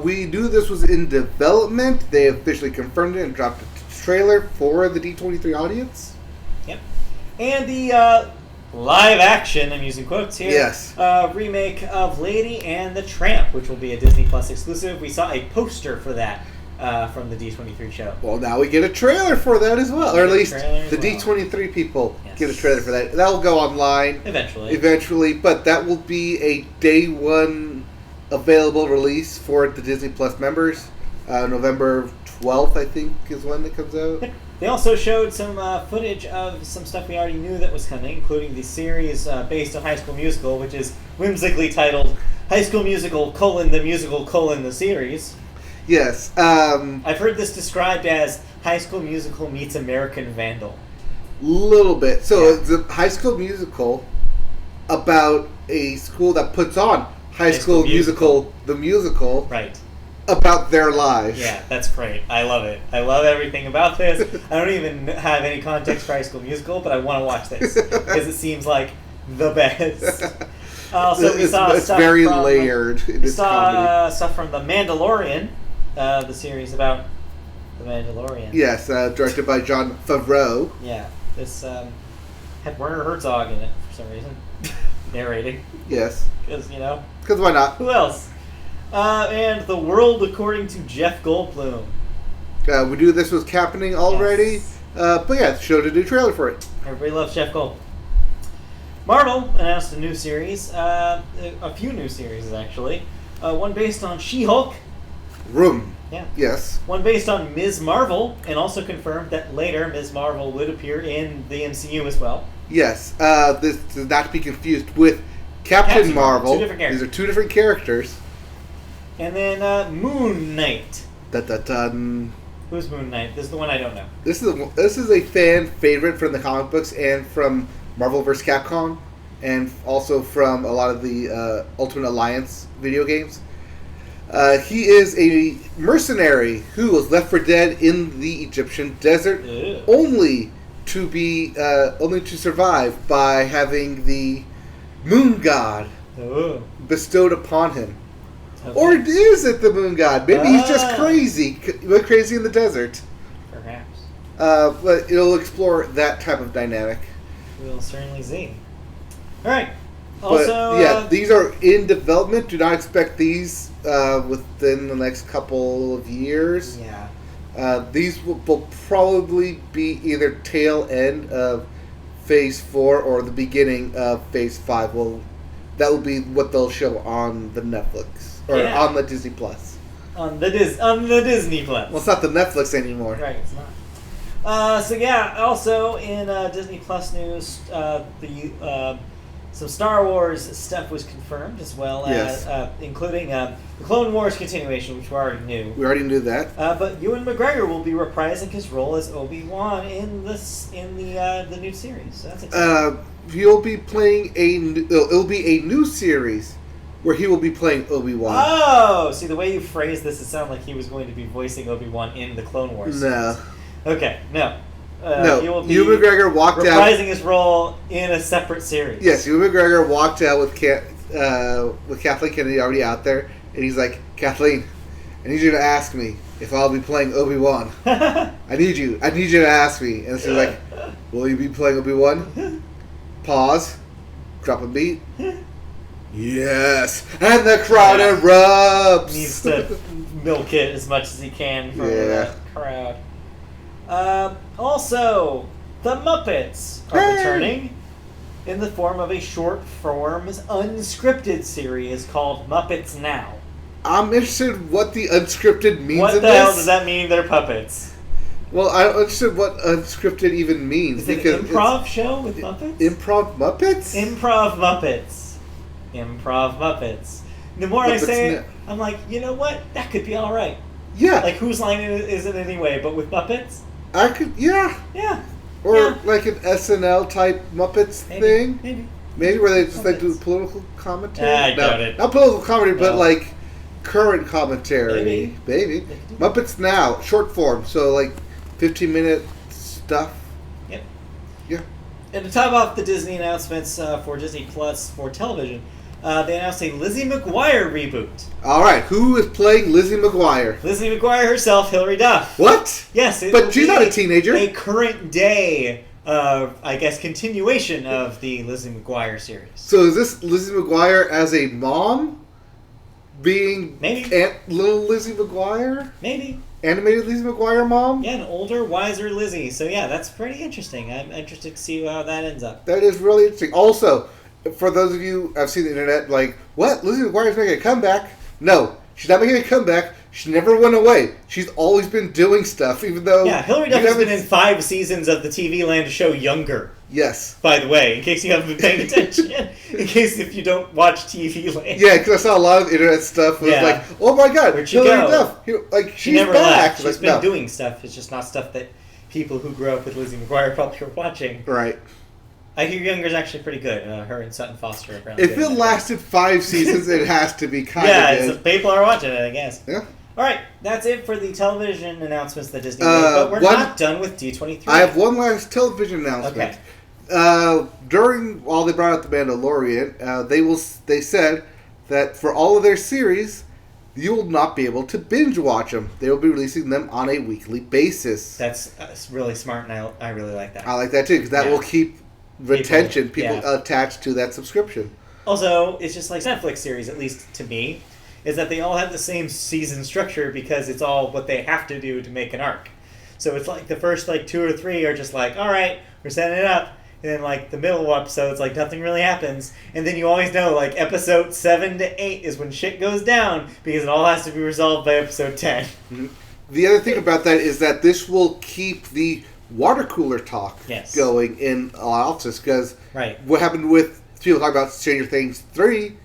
S1: We knew this was in development. They officially confirmed it and dropped a trailer for the D23 audience.
S2: Yep. And the live action, I'm using quotes here, remake of Lady and the Tramp, which will be a Disney Plus exclusive. We saw a poster for that from the D23 show.
S1: Well, now we get a trailer for that as well. Or at least the D23 people get a trailer for that. That'll go online. Eventually. But that will be a day one available release for the Disney Plus members. November 12th, I think, is when it comes out.
S2: They also showed some footage of some stuff we already knew that was coming, including the series based on High School Musical, which is whimsically titled High School Musical: the Musical: the series.
S1: Yes.
S2: I've heard this described as High School Musical meets American Vandal.
S1: Little bit. So it's a High School Musical about a school that puts on High School Musical, the musical.
S2: Right.
S1: About their lives.
S2: Yeah, that's great. I love it. I love everything about this. I don't even have any context for High School Musical, but I want to watch this because it seems like the best. Also, we saw
S1: it's
S2: stuff
S1: very
S2: from,
S1: layered.
S2: We saw stuff from The Mandalorian, the series about The Mandalorian.
S1: Yes, directed by Jon Favreau.
S2: Yeah, this had Werner Herzog in it for some reason, narrating.
S1: Yes.
S2: Because,
S1: Because why not?
S2: Who else? And The World According to Jeff Goldblum.
S1: We knew this was happening already. Yes. But yeah, showed a new trailer for it.
S2: Everybody loves Jeff Goldblum. Marvel announced a new series, a few new series actually. One based on She-Hulk.
S1: Room.
S2: Yeah.
S1: Yes.
S2: One based on Ms. Marvel, and also confirmed that later Ms. Marvel would appear in the MCU as well.
S1: Yes. This is not to be confused with Captain Marvel.
S2: 2 different characters.
S1: These are 2 different characters.
S2: And then Moon Knight.
S1: Dun.
S2: Who's Moon Knight? This is the one I don't know.
S1: This is a fan favorite from the comic books and from Marvel vs. Capcom, and also from a lot of the Ultimate Alliance video games. He is a mercenary who was left for dead in the Egyptian desert, only to survive by having the moon god bestowed upon him. Okay. Or is it the moon god? Maybe he's just crazy in the desert.
S2: Perhaps.
S1: But it'll explore that type of dynamic.
S2: We'll certainly see. All right. Also,
S1: but, these are in development. Do not expect these within the next couple of years.
S2: Yeah.
S1: These will probably be either tail end of Phase 4 or the beginning of Phase 5. That will be what they'll show on the Netflix or on the Disney Plus.
S2: On the Disney Plus.
S1: Well, it's not the Netflix anymore.
S2: Right, it's not. Also in Disney Plus news, some Star Wars stuff was confirmed, as well as including the Clone Wars continuation, which we already knew.
S1: We already knew that.
S2: But Ewan McGregor will be reprising his role as Obi-Wan in the new series. So that's exciting.
S1: He'll be playing it'll be a new series where he will be playing Obi-Wan.
S2: Oh, see the way you phrased this, it sounded like he was going to be voicing Obi-Wan in the Clone Wars series.
S1: No.
S2: Okay, no.
S1: No,
S2: he will be
S1: Ewan McGregor walked out
S2: reprising his role in a separate series.
S1: Yes, Ewan McGregor walked out with Kathleen Kennedy already out there, and he's like, Kathleen, I need you to ask me if I'll be playing Obi-Wan. I need you to ask me. And she's like, will you be playing Obi-Wan? Pause. Drop a beat. Yes, and the crowd erupts.
S2: Needs to milk it as much as he can from the crowd. Also, the Muppets are returning in the form of a short-form, unscripted series called Muppets Now.
S1: I'm interested in what the unscripted means.
S2: What the hell does that mean? They're puppets.
S1: Well, I'm interested what unscripted even means.
S2: Is it an improv show with Muppets?
S1: Improv Muppets?
S2: Improv Muppets. Improv Muppets. The more I say it, I'm like, you know what? That could be all right.
S1: Yeah.
S2: Like, Whose Line Is It Anyway, but with Muppets?
S1: I could, yeah.
S2: Yeah.
S1: Or like an SNL type Muppets thing. Maybe where they just do political commentary.
S2: I doubt it.
S1: Not political comedy, but like current commentary. Maybe. Muppets Now, short form, so like 15-minute stuff.
S2: Yep.
S1: Yeah.
S2: And to top off the Disney announcements for Disney Plus for television, they announced a Lizzie McGuire reboot.
S1: All right, who is playing Lizzie McGuire?
S2: Lizzie McGuire herself, Hilary Duff.
S1: What?
S2: Yes,
S1: but she's not a teenager.
S2: A current day I guess, continuation of the Lizzie McGuire series.
S1: So is this Lizzie McGuire as a mom? Being little Lizzie McGuire?
S2: Maybe.
S1: Animated Lizzie McGuire mom?
S2: Yeah, an older, wiser Lizzie. So yeah, that's pretty interesting. I'm interested to see how that ends up.
S1: That is really interesting. Also, for those of you I've seen the internet, like, what? Lizzie McGuire's making a comeback? No, she's not making a comeback. She never went away. She's always been doing stuff, even though...
S2: Yeah, Hilary Duff has been in 5 seasons of the TV Land show Younger.
S1: Yes.
S2: By the way, in case you haven't been paying attention. In case if you don't watch TV Land.
S1: Yeah, because I saw a lot of internet stuff was like, oh my god,
S2: where'd she Hilary
S1: Duff. Like,
S2: she never left. She's
S1: like,
S2: been doing stuff. It's just not stuff that people who grew up with Lizzie McGuire probably were watching.
S1: Right.
S2: I hear Younger's actually pretty good. Her and Sutton Foster apparently.
S1: If it lasted 5 seasons, it has to be kind of good.
S2: Yeah, people are watching it, I guess.
S1: Yeah.
S2: All right, that's it for the television announcements that Disney made, but we're not done with D23.
S1: I have one last television announcement.
S2: Okay.
S1: While they brought out The Mandalorian, they said that for all of their series, you will not be able to binge watch them. They will be releasing them on a weekly basis.
S2: That's really smart, and I really like that.
S1: I like that too, because that will keep retention, people attached to that subscription.
S2: Also, it's just like Netflix series, at least to me, is that they all have the same season structure because it's all what they have to do to make an arc. So it's like the first 2 or 3 are just like, all right, we're setting it up. and then like the middle episodes, like nothing really happens, and then you always know like episode 7 to 8 is when shit goes down because it all has to be resolved by episode 10.
S1: Mm-hmm. The other thing about that is that this will keep the water cooler talk going in Office, because what happened with people talking about Stranger Things 3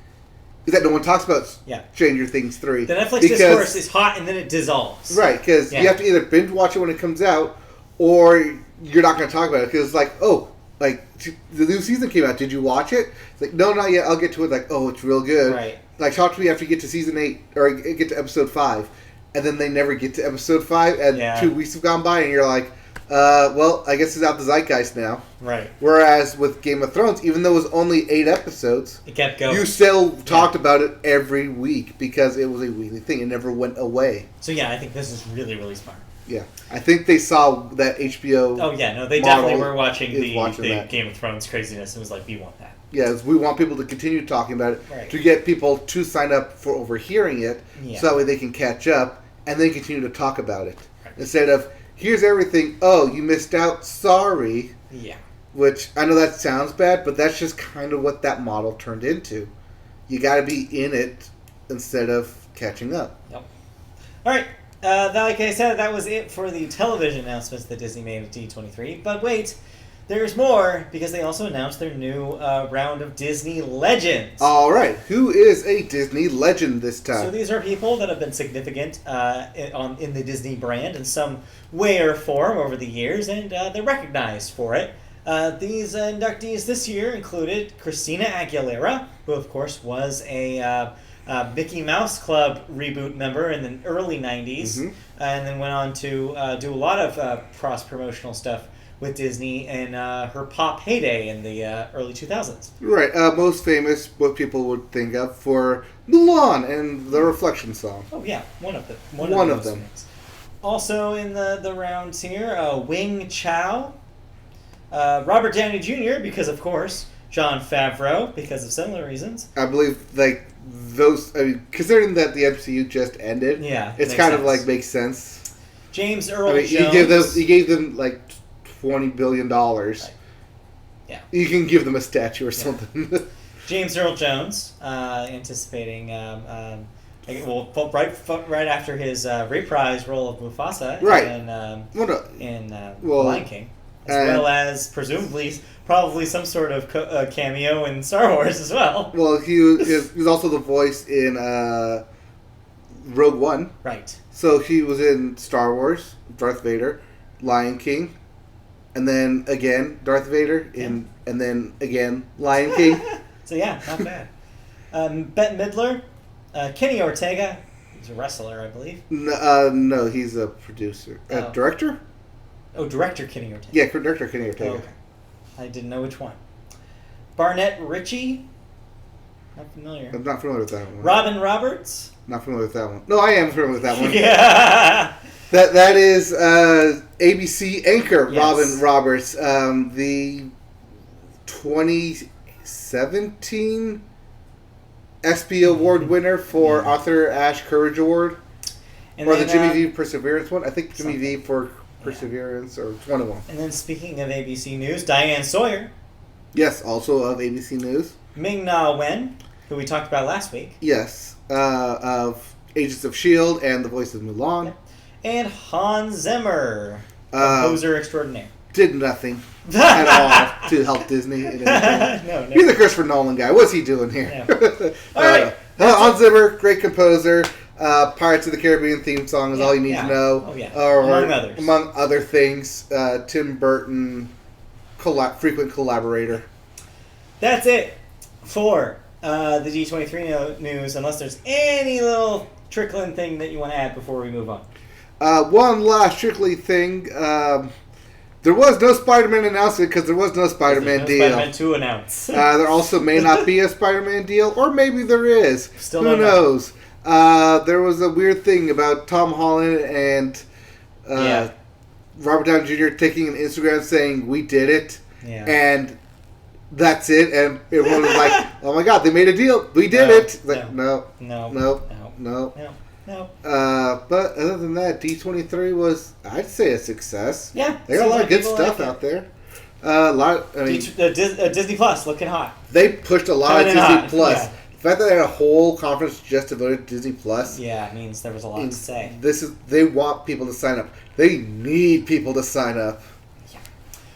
S1: is that no one talks about Stranger Things 3.
S2: The Netflix discourse is hot and then it dissolves.
S1: Right, because you have to either binge watch it when it comes out, or you're not going to talk about it, because it's like, oh, like, the new season came out, did you watch it? It's like, no, not yet, I'll get to it. Like, oh, it's real good.
S2: Right.
S1: Like, talk to me after you get to season 8, or get to episode 5. And then they never get to episode 5, and 2 weeks have gone by, and you're like, well, I guess it's out the zeitgeist now.
S2: Right.
S1: Whereas with Game of Thrones, even though it was only 8 episodes,
S2: it kept going.
S1: You still talked about it every week because it was a weekly thing. It never went away.
S2: So yeah, I think this is really, really smart.
S1: Yeah, I think they saw that HBO.
S2: Oh yeah, no, they definitely were watching the Game of Thrones craziness and was like, we want that.
S1: Yes, we want people to continue talking about it to get people to sign up for overhearing it, so that way they can catch up and then continue to talk about it instead of here's everything. Oh, you missed out. Sorry.
S2: Yeah.
S1: Which I know that sounds bad, but that's just kind of what that model turned into. You got to be in it instead of catching up.
S2: Yep. All right. Like I said, that was it for the television announcements that Disney made at D23. But wait, there's more, because they also announced their new round of Disney Legends.
S1: All right. Who is a Disney legend this time?
S2: So these are people that have been significant in the Disney brand in some way or form over the years, and they're recognized for it. These inductees this year included Christina Aguilera, who of course was a Mickey Mouse Club reboot member in the early 90s, and then went on to do a lot of cross-promotional stuff with Disney in her pop heyday in the early 2000s.
S1: Right. Most famous, what people would think of for Mulan and the Reflection song.
S2: Oh, yeah. One of them. Things. Also in the rounds here, Wing Chow, Robert Downey Jr., because of course, Jon Favreau, because of similar reasons.
S1: I believe, like, those, considering that the MCU just ended, it's kind of like makes sense.
S2: James Earl Jones.
S1: You gave them like $20 billion.
S2: Right. Yeah.
S1: You can give them a statue or something.
S2: James Earl Jones, anticipating, right after his reprise role of Mufasa in Lion King. As well as, presumably, probably some sort of cameo in Star Wars as well.
S1: Well, he was also the voice in Rogue One.
S2: Right.
S1: So he was in Star Wars, Darth Vader, Lion King, and then again Darth Vader, and then again Lion King.
S2: So yeah, not bad. Bette Midler, Kenny Ortega, he's a wrestler, I believe.
S1: No, he's a producer. Director?
S2: Oh, director Kenny Ortega.
S1: Yeah, director Kenny Ortega.
S2: Okay. I didn't know which one. Barnett Ritchie. Not familiar.
S1: I'm not familiar with that one.
S2: Robin Roberts.
S1: Not familiar with that one. No, I am familiar with that one.
S2: Yeah.
S1: That is ABC anchor Robin Roberts, the 2017 ESPY Award winner for Arthur Ashe Courage Award, and or then, the Jimmy V Perseverance one. I think Jimmy V for Perseverance, or one of them.
S2: And then speaking of ABC News, Diane Sawyer.
S1: Yes, also of ABC News.
S2: Ming-Na Wen, who we talked about last week.
S1: Yes, of Agents of S.H.I.E.L.D. and the voice of Mulan.
S2: And Hans Zimmer, composer extraordinaire.
S1: Did nothing at all to help Disney in anything.
S2: No.
S1: He's the Christopher Nolan guy. What's he doing here?
S2: Yeah. All right.
S1: Hans Zimmer, great composer. Pirates of the Caribbean theme song is all you need to know.
S2: Oh, yeah.
S1: Among others. Among other things. Tim Burton, frequent collaborator.
S2: That's it for the D23 news, unless there's any little trickling thing that you want to add before we move on.
S1: One last trickly thing. There was no Spider-Man announcement because there was no Spider-Man deal.
S2: Spider-Man 2 announced.
S1: There also may not be a Spider-Man deal, or maybe there is.
S2: Still
S1: Who knows? There was a weird thing about Tom Holland and Robert Downey Jr. taking an Instagram saying, "We did it," and that's it. And everyone was like, "Oh my God, they made a deal! We did it!" Like, no. But other than that, D23 was, I'd say, a success.
S2: Yeah.
S1: They got a lot of good stuff out there. A lot. I mean,
S2: Disney Plus looking hot.
S1: They pushed a lot of Disney Plus.
S2: Yeah.
S1: The fact that they had a whole conference just devoted to Disney Plus.
S2: Yeah, it means there was a lot to say.
S1: They want people to sign up. They need people to sign up. Yeah.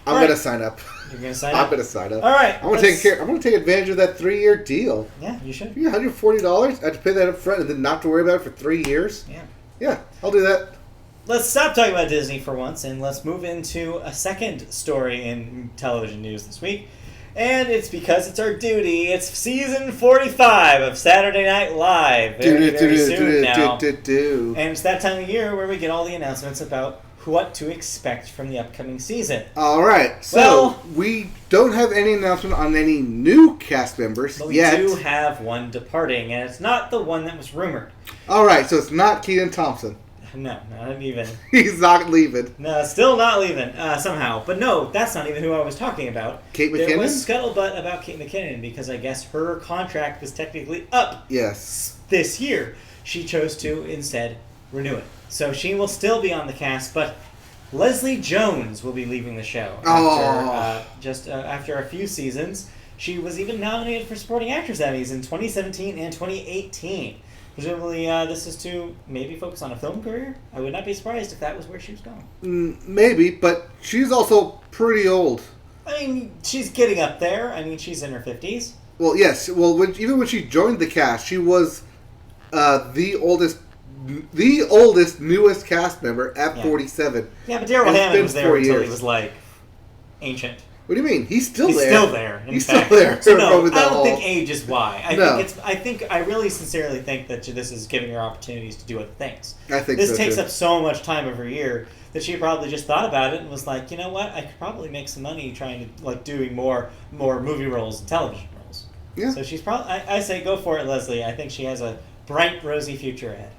S1: I'm gonna sign up.
S2: You're gonna sign up.
S1: I'm gonna sign up.
S2: All right.
S1: I'm gonna take advantage of that 3-year deal.
S2: Yeah, you should.
S1: Yeah, $140. I have to pay that up front and then not to worry about it for 3 years.
S2: Yeah.
S1: Yeah, I'll do that.
S2: Let's stop talking about Disney for once and let's move into a second story in television news this week. And it's because it's our duty. It's season 45 of Saturday Night Live. Very soon now. And it's that time of year where we get all the announcements about what to expect from the upcoming season.
S1: All right. So we don't have any announcement on any new cast members
S2: but
S1: yet.
S2: We do have one departing, and it's not the one that was rumored.
S1: All right. So it's not Kenan Thompson.
S2: No, not even.
S1: He's not leaving.
S2: No, still not leaving, somehow. But no, that's not even who I was talking about.
S1: Kate McKinnon?
S2: There was scuttlebutt about Kate McKinnon because I guess her contract was technically up this year. She chose to instead renew it. So she will still be on the cast, but Leslie Jones will be leaving the show after a few seasons. She was even nominated for Supporting Actress Emmys in 2017 and 2018. Presumably, this is to maybe focus on a film career. I would not be surprised if that was where she was going.
S1: Maybe, but she's also pretty old.
S2: I mean, she's getting up there. I mean, she's in her 50s.
S1: Well, yes. Well, even when she joined the cast, she was the oldest, newest cast member at 47.
S2: Yeah, but Daryl Hammond was there until he was like ancient.
S1: What do you mean? He's still there.
S2: He's still there.
S1: He's still there.
S2: So no, I don't think age is why. I really sincerely think that this is giving her opportunities to do other things.
S1: I think
S2: this takes up so much time of her year that she probably just thought about it and was like, you know what? I could probably make some money trying to doing more movie roles and television roles.
S1: Yeah.
S2: So she's probably. I say go for it, Leslie. I think she has a bright, rosy future ahead.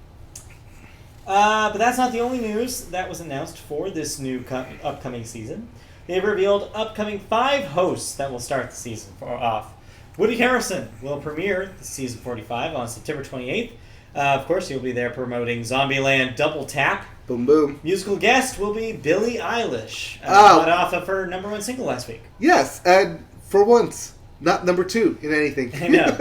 S2: But that's not the only news that was announced for this new upcoming season. They've revealed upcoming 5 hosts that will start the season off. Woody Harrelson will premiere season 45 on September 28th. Of course, he'll be there promoting Zombieland Double Tap.
S1: Boom, boom.
S2: Musical guest will be Billie Eilish, hot off of her #1 single last week.
S1: Yes, and for once, not number 2 in anything.
S2: I know.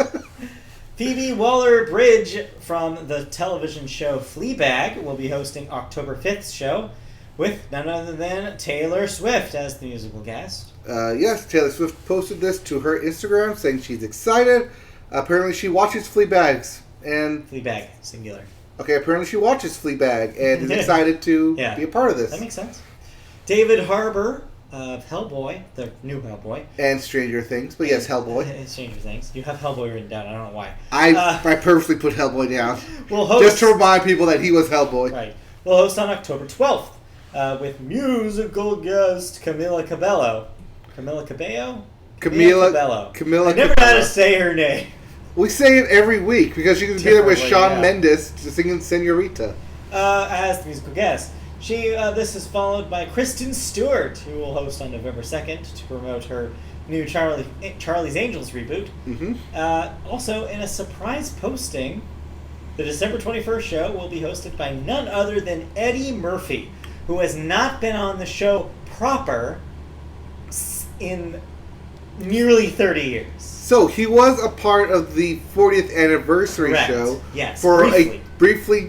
S2: Phoebe Waller-Bridge from the television show Fleabag will be hosting October 5th's show, with none other than Taylor Swift as the musical guest.
S1: Yes, Taylor Swift posted this to her Instagram saying she's excited. Apparently she watches Fleabag,
S2: singular.
S1: Okay, apparently she watches Fleabag and is excited to be a part of this.
S2: That makes sense. David Harbour of Hellboy, the new Hellboy.
S1: And Stranger Things, but yes, Hellboy.
S2: Stranger Things. You have Hellboy written down, I don't know why.
S1: I purposely put Hellboy down.
S2: We'll host,
S1: just to remind people that he was Hellboy.
S2: Right. We'll host on October 12th. With musical guest Camila Cabello. Camila Cabello?
S1: Camila
S2: I never know how to say her name.
S1: We say it every week because you can be there with Shawn Mendes singing Senorita.
S2: As the musical guest. This is followed by Kristen Stewart, who will host on November 2nd to promote her new Charlie's Angels reboot.
S1: Mm-hmm.
S2: Also, in a surprise posting, the December 21st show will be hosted by none other than Eddie Murphy, who has not been on the show proper in nearly 30 years.
S1: So he was a part of the 40th anniversary show.
S2: Yes,
S1: for a briefly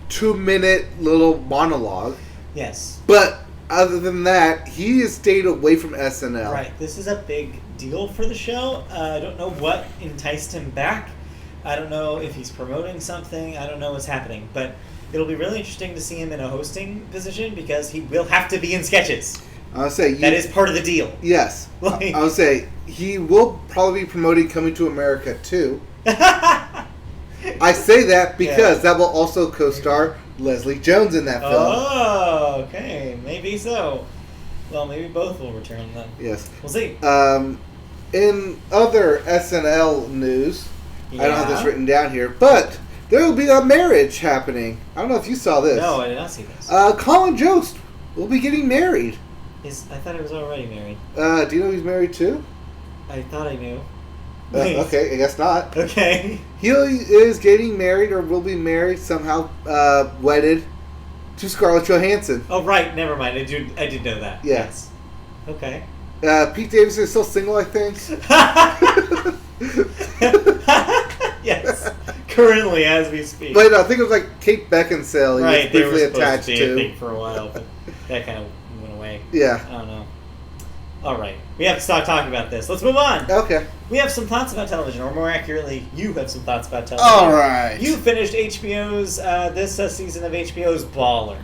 S1: 2-minute little monologue.
S2: Yes.
S1: But other than that, he has stayed away from SNL.
S2: Right. This is a big deal for the show. I don't know what enticed him back. I don't know if he's promoting something. I don't know what's happening. But it'll be really interesting to see him in a hosting position because he will have to be in sketches.
S1: I'll say
S2: that is part of the deal.
S1: Yes. I'll say he will probably be promoting Coming to America too. I say that because that will also co-star Leslie Jones in that film.
S2: Oh, okay. Maybe so. Well, maybe both will return then.
S1: Yes.
S2: We'll see.
S1: In other SNL news, I don't have this written down here, but there will be a marriage happening. I don't know if you saw this.
S2: No, I did not see this.
S1: Colin Jost will be getting married.
S2: I thought he was already married.
S1: Do you know he's married too?
S2: I thought I knew.
S1: Okay, I guess not.
S2: Okay.
S1: He is getting married or will be married somehow, wedded to Scarlett Johansson.
S2: Oh, right. Never mind. I did know that.
S1: Yes.
S2: Okay.
S1: Pete Davidson is still single, I think.
S2: Yes, currently as we speak.
S1: But I think it was like Kate Beckinsale.
S2: Right,
S1: was briefly
S2: they were
S1: attached
S2: supposed to be a thing for a while, but that kind of went away.
S1: Yeah.
S2: I don't know. All right, we have to start talking about this. Let's move on.
S1: Okay.
S2: We have some thoughts about television, or more accurately, you have some thoughts about television.
S1: All right.
S2: You finished HBO's this season of HBO's Ballers.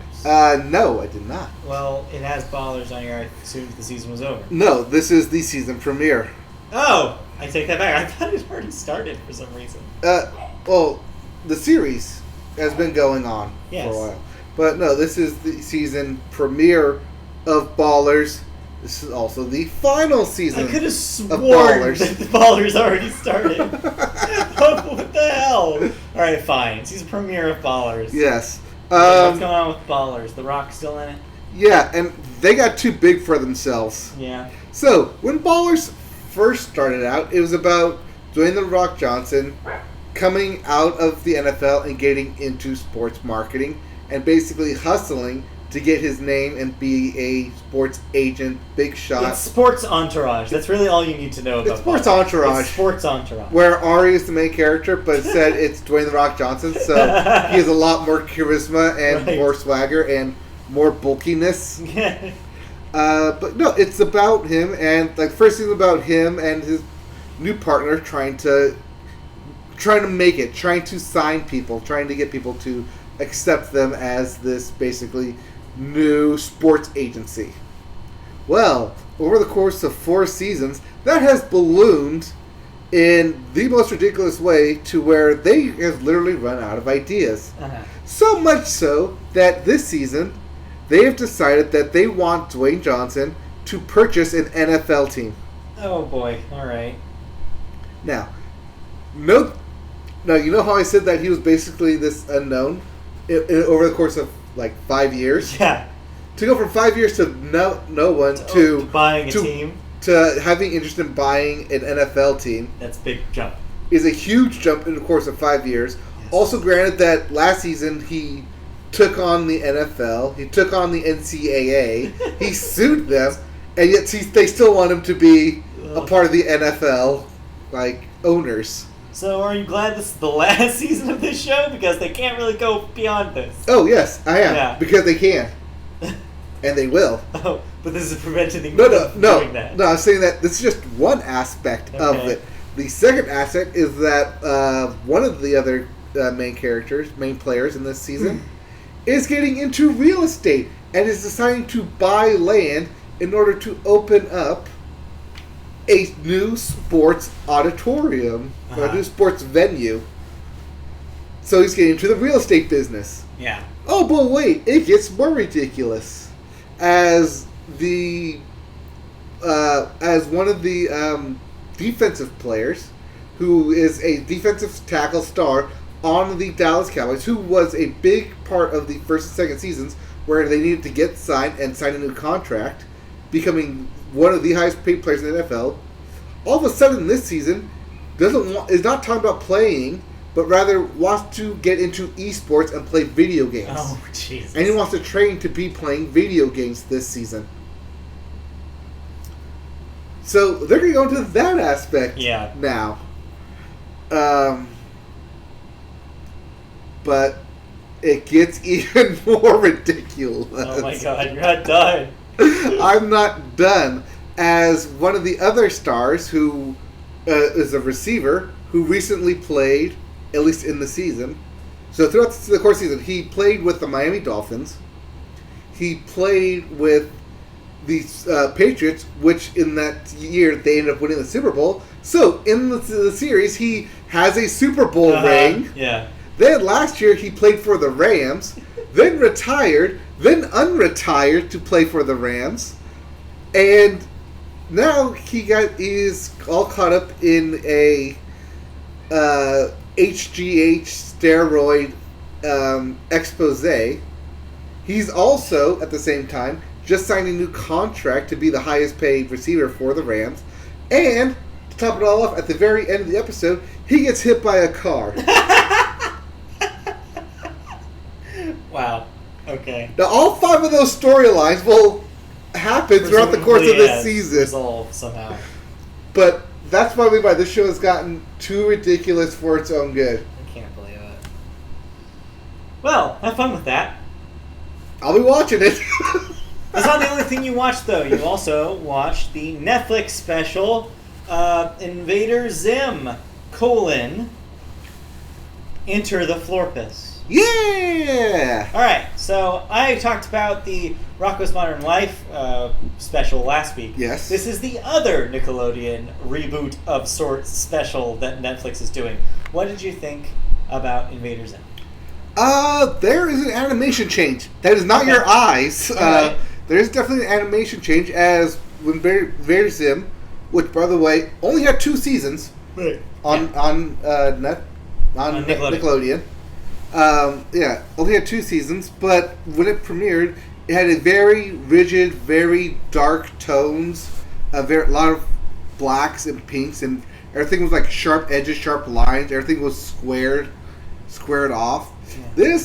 S1: No, I did not.
S2: Well, it has Ballers on here. I assumed the season was over.
S1: No, this is the season premiere.
S2: Oh, I take that back. I thought it already started for some reason.
S1: Well, the series has been going on
S2: Yes.
S1: for a while. But no, this is the season premiere of Ballers. This is also the final season.
S2: I could have sworn
S1: Ballers.
S2: that the Ballers already started. What the hell? All right, fine. Season premiere of Ballers.
S1: Yes.
S2: What's going on with Ballers? The Rock still in it?
S1: Yeah, and they got too big for themselves.
S2: Yeah.
S1: So, when Ballers first started out, it was about Dwayne "The Rock" Johnson coming out of the NFL and getting into sports marketing and basically hustling to get his name and be a sports agent, big shot.
S2: It's Sports Entourage. That's really all you need to know about
S1: It's Sports
S2: Ballers.
S1: Entourage.
S2: It's Sports Entourage.
S1: Where Ari is the main character, but instead it's Dwayne "The Rock" Johnson, so he has a lot more charisma and
S2: Right.
S1: more swagger and more bulkiness. But no, it's about him, and like first season about him and his new partner trying to make it, trying to sign people, trying to get people to accept them as this basically new sports agency. Well, over the course of 4 seasons, that has ballooned in the most ridiculous way to where they have literally run out of ideas.
S2: Uh-huh.
S1: So much so that this season, they have decided that they want Dwayne Johnson to purchase an NFL team.
S2: Oh boy! All right.
S1: Now, you know how I said that he was basically this unknown over the course of like 5 years?
S2: Yeah.
S1: To go from 5 years to no one to
S2: buying a team.
S1: To having interest in buying an NFL team.
S2: That's a big jump.
S1: Is a huge jump in the course of 5 years.
S2: Yes.
S1: Also, granted that last season he took on the NFL, he took on the NCAA, he sued them, and yet they still want him to be a part of the NFL, like, owners.
S2: So are you glad this is the last season of this show? Because they can't really go beyond this.
S1: Oh, yes, I am.
S2: Yeah.
S1: Because they can. And they will.
S2: Oh, but this is preventing them
S1: No,
S2: from doing that.
S1: I'm saying that this is just one aspect of
S2: Okay.
S1: it. The second aspect is that one of the other main players in this season, is getting into real estate and is deciding to buy land in order to open up a new sports auditorium, or a new sports venue. So he's getting into the real estate business.
S2: Yeah.
S1: Oh, but wait, it gets more ridiculous. As one of the defensive players, who is a defensive tackle star on the Dallas Cowboys, who was a big part of the first and second seasons, where they needed to get signed and sign a new contract, becoming one of the highest paid players in the NFL. All of a sudden, this season is not talking about playing, but rather wants to get into esports and play video games.
S2: Oh, Jesus.
S1: And he wants to train to be playing video games this season. So they're going to go into that aspect now. But it gets even more ridiculous.
S2: Oh my God, you're not done.
S1: I'm not done. As one of the other stars who is a receiver who recently played, at least in the season. So throughout the course of the season, he played with the Miami Dolphins. He played with the Patriots, which in that year they ended up winning the Super Bowl. So in the series, he has a Super Bowl ring.
S2: Yeah.
S1: Then last year he played for the Rams, then retired, then unretired to play for the Rams, and now is all caught up in a HGH steroid expose. He's also, at the same time, just signed a new contract to be the highest paid receiver for the Rams. And, to top it all off, at the very end of the episode, he gets hit by a car.
S2: Wow. Okay.
S1: Now, all 5 of those storylines will happen throughout the course of this season.
S2: Resolve somehow.
S1: But that's probably why this show has gotten too ridiculous for its own good.
S2: I can't believe it. Well, have fun with that.
S1: I'll be watching it.
S2: That's not the only thing you watched, though. You also watched the Netflix special, Invader Zim, Enter the Florpus.
S1: Yeah!
S2: Alright, so I talked about the Rocko's Modern Life special last week.
S1: Yes.
S2: This is the other Nickelodeon reboot of sorts special that Netflix is doing. What did you think about Invader Zim?
S1: There is an animation change. That is not your eyes.
S2: Right.
S1: There is definitely an animation change as when Invader Zim, which by the way only had 2 seasons on Nickelodeon. Only had 2 seasons, but when it premiered, it had a very rigid, very dark tones, a lot of blacks and pinks, and everything was like sharp edges, sharp lines. Everything was squared off. Yeah.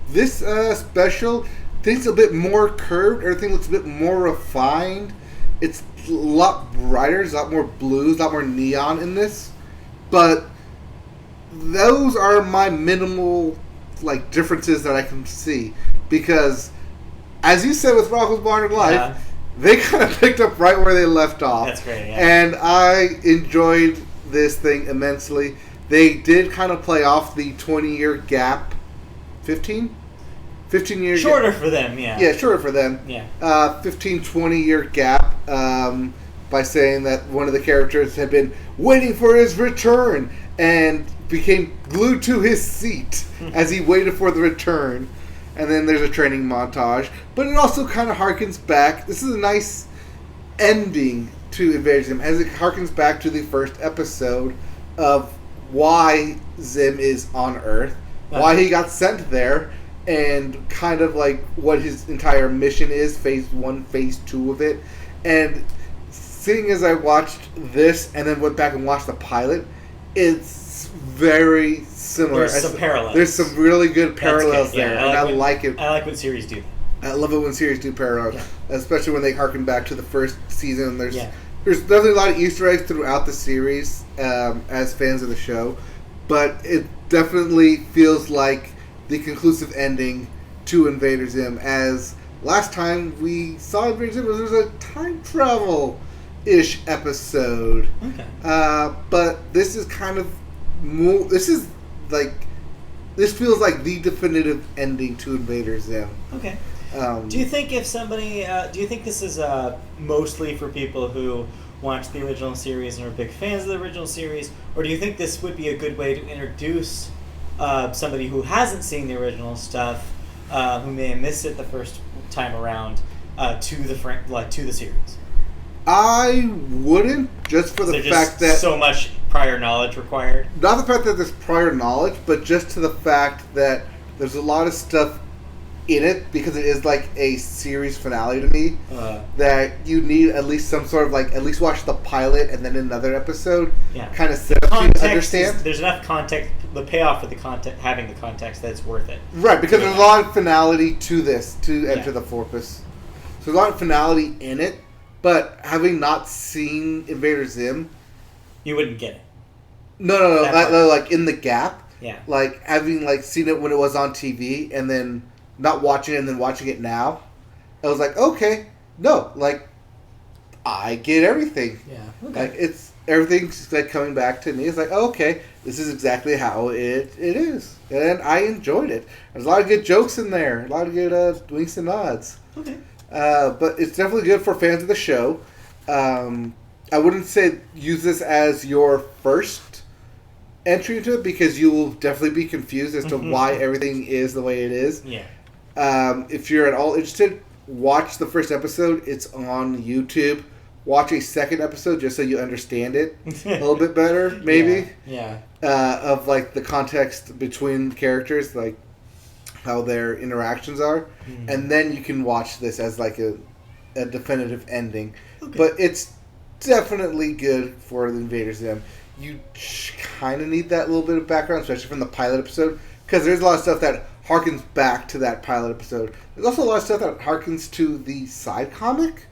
S1: This special, things a bit more curved. Everything looks a bit more refined. It's a lot brighter. There's a lot more blues, a lot more neon in this, but those are my minimal differences that I can see, because as you said with Rocko's Modern Life, they kind of picked up right where they left off.
S2: That's great, yeah.
S1: And I enjoyed this thing immensely. They did kind of play off the 20-year gap. 15 years
S2: shorter for them, yeah.
S1: Yeah, shorter for them.
S2: Yeah.
S1: 20-year gap by saying that one of the characters had been waiting for his return and became glued to his seat as he waited for the return. And then there's a training montage. But it also kind of harkens back. This is a nice ending to Invader Zim, as it harkens back to the first episode of why Zim is on Earth, why he got sent there, and kind of what his entire mission is, phase 1, phase 2 of it. And seeing as I watched this and then went back and watched the pilot, it's very similar.
S2: There's some parallels.
S1: There's some really good parallels there,
S2: yeah,
S1: and I like it.
S2: I like when series do that.
S1: I love it when series do parallels, especially when they harken back to the first season. There's definitely a lot of Easter eggs throughout the series as fans of the show, but it definitely feels like the conclusive ending to Invader Zim. As last time we saw Invader Zim, there was a time travel-ish episode.
S2: Okay.
S1: But this is kind of more. This feels like the definitive ending to Invader Zim.
S2: Okay. Do you think do you think this is mostly for people who watch the original series and are big fans of the original series, or do you think this would be a good way to introduce somebody who hasn't seen the original stuff, who may have missed it the first time around, to the series?
S1: I wouldn't, just for the fact that
S2: so much prior knowledge required.
S1: Not the fact that there's prior knowledge, but just to the fact that there's a lot of stuff in it, because it is like a series finale to me, that you need at least some sort of at least watch the pilot and then another episode, kind of set up to understand.
S2: There's enough context, the payoff for the context, having the context, that it's worth it.
S1: Right, because there's a lot of finality to this, to Enter the Florpus. So there's a lot of finality in it, but having not seen Invader Zim,
S2: you wouldn't get it.
S1: No, in the gap.
S2: Yeah.
S1: Having seen it when it was on TV and then not watching it and then watching it now, I was like, okay, no, I get everything.
S2: Yeah. Okay.
S1: Everything's coming back to me. It's okay, this is exactly how it is, and I enjoyed it. There's a lot of good jokes in there, a lot of good winks and nods.
S2: Okay.
S1: But it's definitely good for fans of the show. I wouldn't say use this as your first entry into it, because you will definitely be confused as to why everything is the way it is.
S2: Yeah.
S1: If you're at all interested, watch the first episode. It's on YouTube. Watch a second episode just so you understand it a little bit better, maybe.
S2: Yeah.
S1: Of the context between characters, how their interactions are, and then you can watch this as a definitive ending. Okay. But it's definitely good for the Invader Zim. You kind of need that little bit of background, especially from the pilot episode, because there's a lot of stuff that harkens back to that pilot episode. There's also a lot of stuff that harkens to the side comic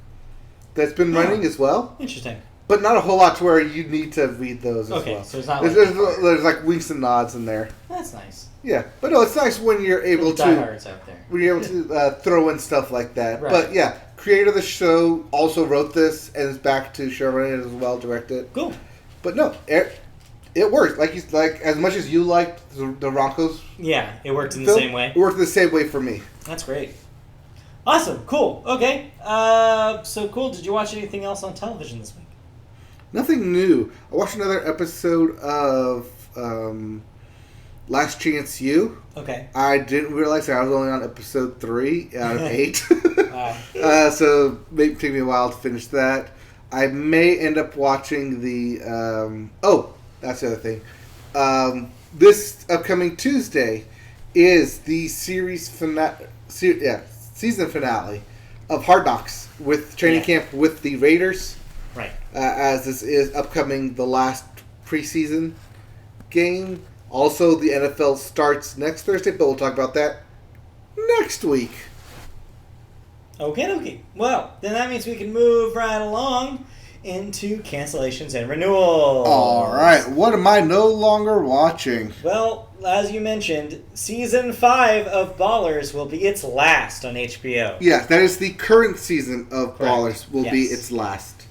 S1: that's been running as well.
S2: Interesting.
S1: But not a whole lot to where you need to read those as well.
S2: So it's not
S1: there's like winks and nods in there.
S2: That's nice.
S1: Yeah, but no, it's nice when you're able to
S2: diehards out there.
S1: when you're able to throw in stuff like that.
S2: Right.
S1: But yeah, creator of the show also wrote this and is back to showrunning it as well, directed.
S2: Cool.
S1: But no, it works. Like as much as you liked the Roncos.
S2: Yeah, it worked in the same way.
S1: It worked the same way for me.
S2: That's great. Awesome. Cool. Okay. So cool. Did you watch anything else on television this week?
S1: Nothing new. I watched another episode of Last Chance U.
S2: Okay.
S1: I didn't realize that I was only on episode 3 out of 8.
S2: Wow.
S1: So it may take me a while to finish that. I may end up watching the... that's the other thing. This upcoming Tuesday is the season finale of Hard Knocks with training camp with the Raiders.
S2: Right.
S1: As this is upcoming the last preseason game. Also, the NFL starts next Thursday, but we'll talk about that next week.
S2: Okay. Well, then that means we can move right along into cancellations and renewals.
S1: All right. What am I no longer watching?
S2: Well, as you mentioned, Season 5 of Ballers will be its last on HBO.
S1: Yeah, that is the current season of
S2: Correct.
S1: Ballers will be its last.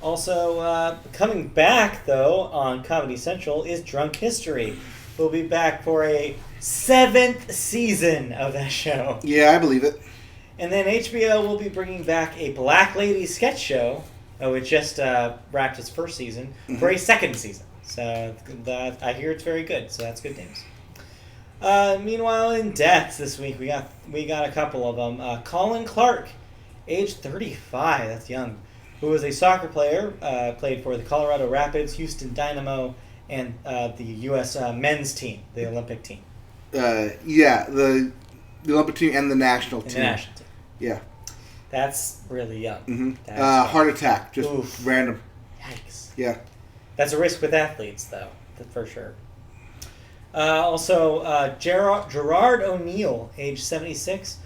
S2: Also, coming back, though, on Comedy Central is Drunk History. We'll be back for a 7th season of that show.
S1: Yeah, I believe it.
S2: And then HBO will be bringing back a Black Lady sketch show, which just wrapped its first season, for a 2nd season. So I hear it's very good, so that's good news. Meanwhile, in deaths this week, we got a couple of them. Colin Clark, age 35, that's young, who was a soccer player, played for the Colorado Rapids, Houston Dynamo, and the U.S. men's team, the Olympic team.
S1: The Olympic team and the national team.
S2: The national team.
S1: Yeah.
S2: That's really young.
S1: Mm-hmm. Heart attack, just random.
S2: Yikes.
S1: Yeah.
S2: That's a risk with athletes, though, for sure. Also, Gerard O'Neill, age 76.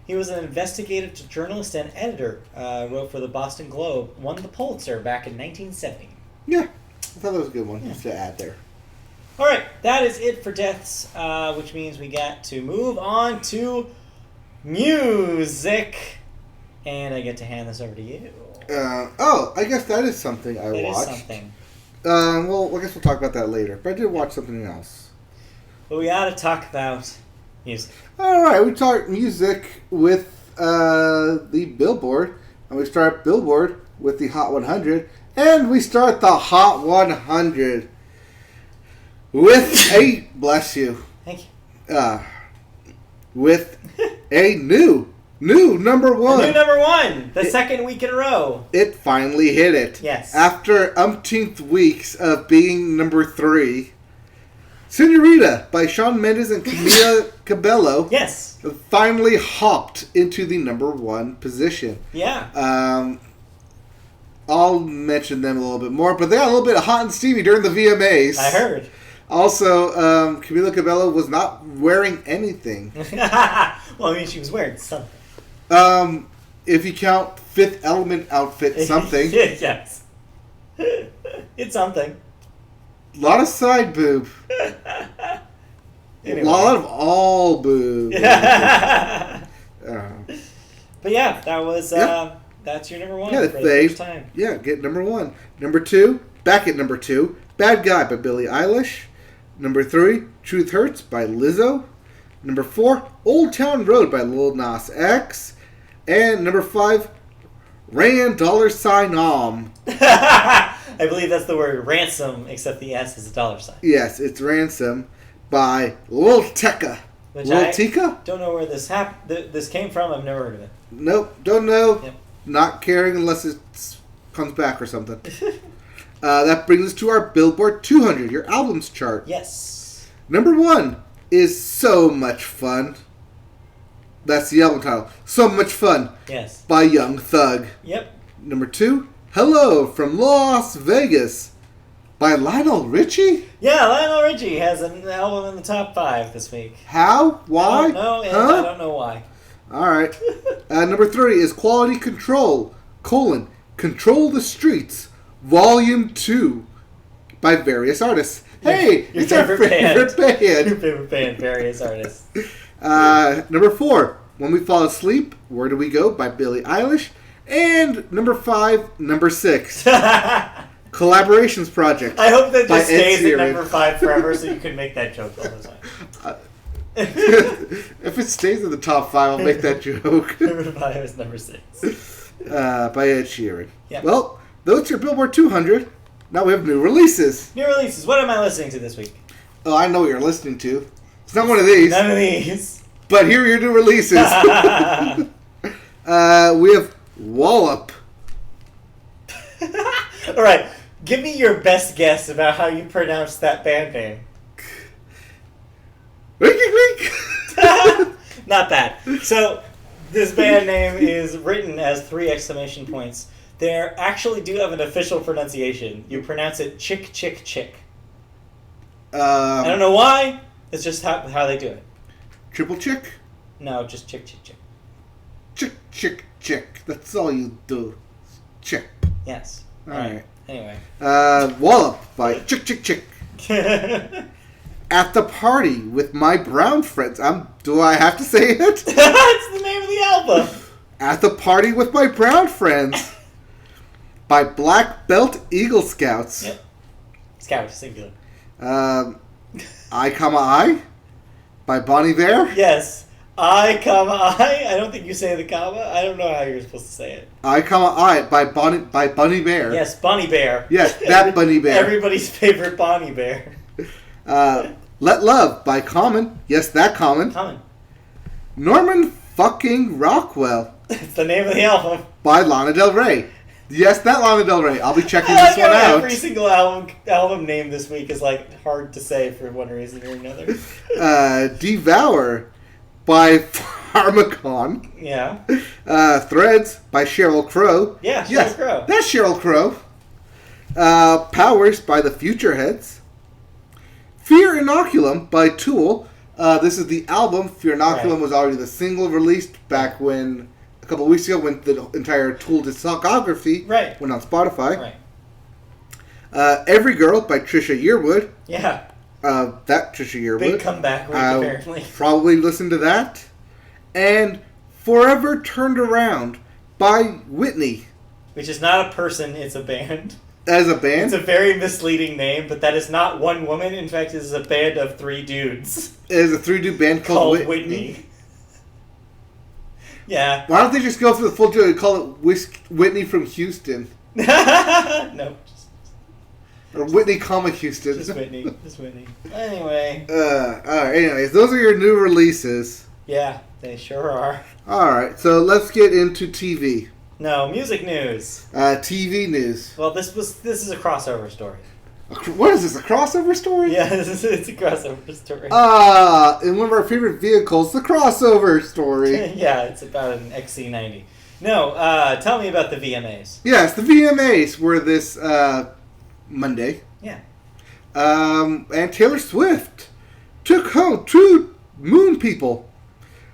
S2: He was an investigative journalist and editor. Wrote for the Boston Globe. Won the Pulitzer back in 1970.
S1: Yeah. I thought that was a good one just to add there.
S2: All right. That is it for deaths, which means we got to move on to music. And I get to hand this over to you.
S1: I guess that is something I watched.
S2: That is something.
S1: Well, I guess we'll talk about that later. But I did watch something else.
S2: But we ought to talk about music.
S1: All right, we start music with the Billboard, and we start Billboard with the Hot 100, and we start the Hot 100 with a bless you.
S2: Thank you.
S1: With a new number one.
S2: New number one, the second week in a row.
S1: It finally hit it.
S2: Yes.
S1: After umpteenth weeks of being number 3. Senorita by Shawn Mendes and Camila Cabello.
S2: Yes.
S1: Finally hopped into the number 1 position.
S2: Yeah.
S1: I'll mention them a little bit more, but they got a little bit hot and steamy during the VMAs.
S2: I heard.
S1: Also, Camila Cabello was not wearing anything.
S2: Well, I mean, she was wearing something.
S1: If you count Fifth Element outfit, something.
S2: Yes. It's something.
S1: A lot of side boob.
S2: Anyway.
S1: A lot of all boob.
S2: But yeah, that was that's your number one for the first time.
S1: Yeah, get number 1. Number 2, back at number 2, Bad Guy by Billie Eilish. Number 3, Truth Hurts by Lizzo. Number 4, Old Town Road by Lil Nas X. And number 5, Ran $Om.
S2: I believe that's the word ransom, except the S is a $sign.
S1: Yes, it's Ransom by Lil Tecca. Lil Tika?
S2: Don't know where this came from. I've never heard of it.
S1: Nope, don't know.
S2: Yep.
S1: Not caring unless it comes back or something. That brings us to our Billboard 200, your albums chart.
S2: Yes.
S1: Number 1 is So Much Fun. That's the album title. So Much Fun.
S2: Yes.
S1: By Young Thug.
S2: Yep.
S1: Number 2, Hello from Las Vegas by Lionel Richie?
S2: Yeah, Lionel Richie has an album in the top 5 this week.
S1: How? Why?
S2: I don't know, and I don't know why.
S1: All right. Number 3 is Quality Control, Control the Streets, Volume 2, by various artists. Hey,
S2: your
S1: it's our favorite band.
S2: Your favorite band, various artists.
S1: Number 4, When We Fall Asleep, Where Do We Go, by Billie Eilish. And number 5, number 6, Collaborations Project.
S2: I hope that just stays at number 5 forever so you can make that joke all the time.
S1: If it stays in the top 5, I'll make that joke.
S2: Number 5 is number 6.
S1: By Ed Sheeran.
S2: Yep.
S1: Well, those are Billboard 200. Now we have new releases.
S2: New releases. What am I listening to this week?
S1: Oh, I know what you're listening to. It's not one of these.
S2: None of these.
S1: But here are your new releases. We have Wallop.
S2: All right. Give me your best guess about how you pronounce that band name. Not that. So, this band name is written as 3 exclamation points. They actually do have an official pronunciation. You pronounce it chick, chick, chick. I don't know why. It's just how they do it.
S1: Triple chick?
S2: No, just chick, chick, chick.
S1: Chick, chick, chick. That's all you do. Chick.
S2: Yes.
S1: All right.
S2: Anyway.
S1: Wallop by Chick, chick, chick. At the Party with My Brown Friends. Do I have to say it?
S2: That's the name of the album.
S1: At the Party with My Brown Friends. By Black Belt Eagle Scouts.
S2: Yep. Scout, singular.
S1: I, I, by Bonnie Bear.
S2: Yes. I. I don't think you say the comma. I don't know how you're supposed to say it.
S1: I, by Bunny Bear.
S2: Yes, Bonnie Bear.
S1: Yes, that Bunny Bear.
S2: Everybody's favorite Bonnie Bear.
S1: Let Love by Common. Yes, that Common.
S2: Common.
S1: Norman fucking Rockwell.
S2: It's the name of the album.
S1: By Lana Del Rey. Yes, that Lana Del Rey. I'll be checking this one out.
S2: Every single album name this week is like hard to say for one reason or another.
S1: Devour by Pharmacon.
S2: Yeah.
S1: Threads by Sheryl Crow.
S2: Yeah, Sheryl
S1: yes,
S2: Crow.
S1: That's Sheryl Crow. Powers by the Futureheads. Fear Inoculum by Tool. This is the album. Fear Inoculum was already the single released back when, a couple of weeks ago, when the entire Tool discography went on Spotify.
S2: Right.
S1: Every Girl by Trisha Yearwood.
S2: Yeah.
S1: That Trisha Yearwood.
S2: Big comeback week, apparently.
S1: Probably listen to that. And Forever Turned Around by Whitney.
S2: Which is not a person, it's a band.
S1: As a band?
S2: It's a very misleading name, but that is not one woman. In fact, it is a band of 3 dudes.
S1: It is a 3-dude band called
S2: Whitney. Yeah.
S1: Why don't they just go through the full deal and call it Whitney from Houston?
S2: No.
S1: Or Whitney, Houston.
S2: Just Whitney. Anyway.
S1: Alright, anyways, those are your new releases.
S2: Yeah, they sure are.
S1: Alright, so let's get into TV.
S2: No, music news.
S1: TV news.
S2: Well, this is a crossover story.
S1: What is this, a crossover story?
S2: Yeah, it's a crossover story.
S1: In one of our favorite vehicles, the crossover story.
S2: Yeah, it's about an XC90. No, tell me about the VMAs.
S1: Yes, the VMAs were this Monday.
S2: Yeah.
S1: And Taylor Swift took home 2 Moon People.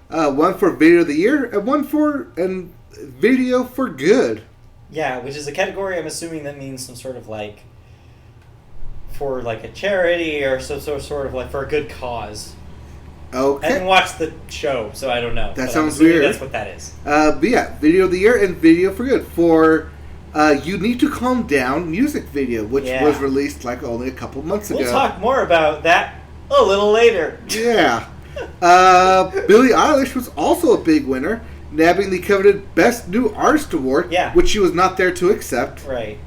S1: One for Video of the Year and one for Video for Good.
S2: Yeah, which is a category I'm assuming that means some sort of like for like a charity or some sort of like for a good cause.
S1: Okay.
S2: I haven't watched the show, so I don't know.
S1: That sounds weird.
S2: That's what that is.
S1: But yeah, Video of the Year and Video for Good for You Need to Calm Down music video, which was released like only a couple months ago.
S2: We'll talk more about that a little later.
S1: Yeah. Billie Eilish was also a big winner, nabbing the coveted Best New Artist Award, which she was not there to accept.
S2: Right.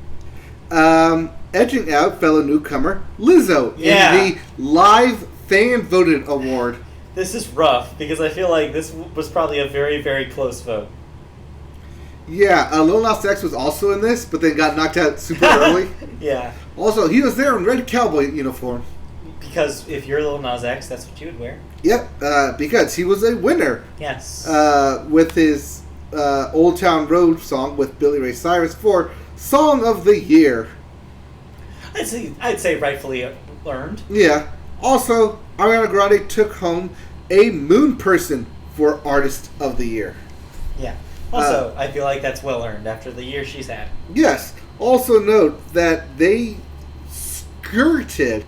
S1: Edging out fellow newcomer Lizzo in the Live Fan Voted Award.
S2: This is rough, because I feel like this was probably a very, very close vote.
S1: Yeah, Lil Nas X was also in this, but then got knocked out super early.
S2: Yeah.
S1: Also, he was there in red cowboy uniform.
S2: Because if you're Lil Nas X, that's what you would wear.
S1: Yep, because he was a winner.
S2: Yes.
S1: With his Old Town Road song with Billy Ray Cyrus for Song of the Year.
S2: I'd say rightfully earned.
S1: Yeah. Also, Ariana Grande took home a Moon Person for Artist of the Year.
S2: Yeah. Also, I feel like that's well earned after the year she's had.
S1: Yes. Also note that they skirted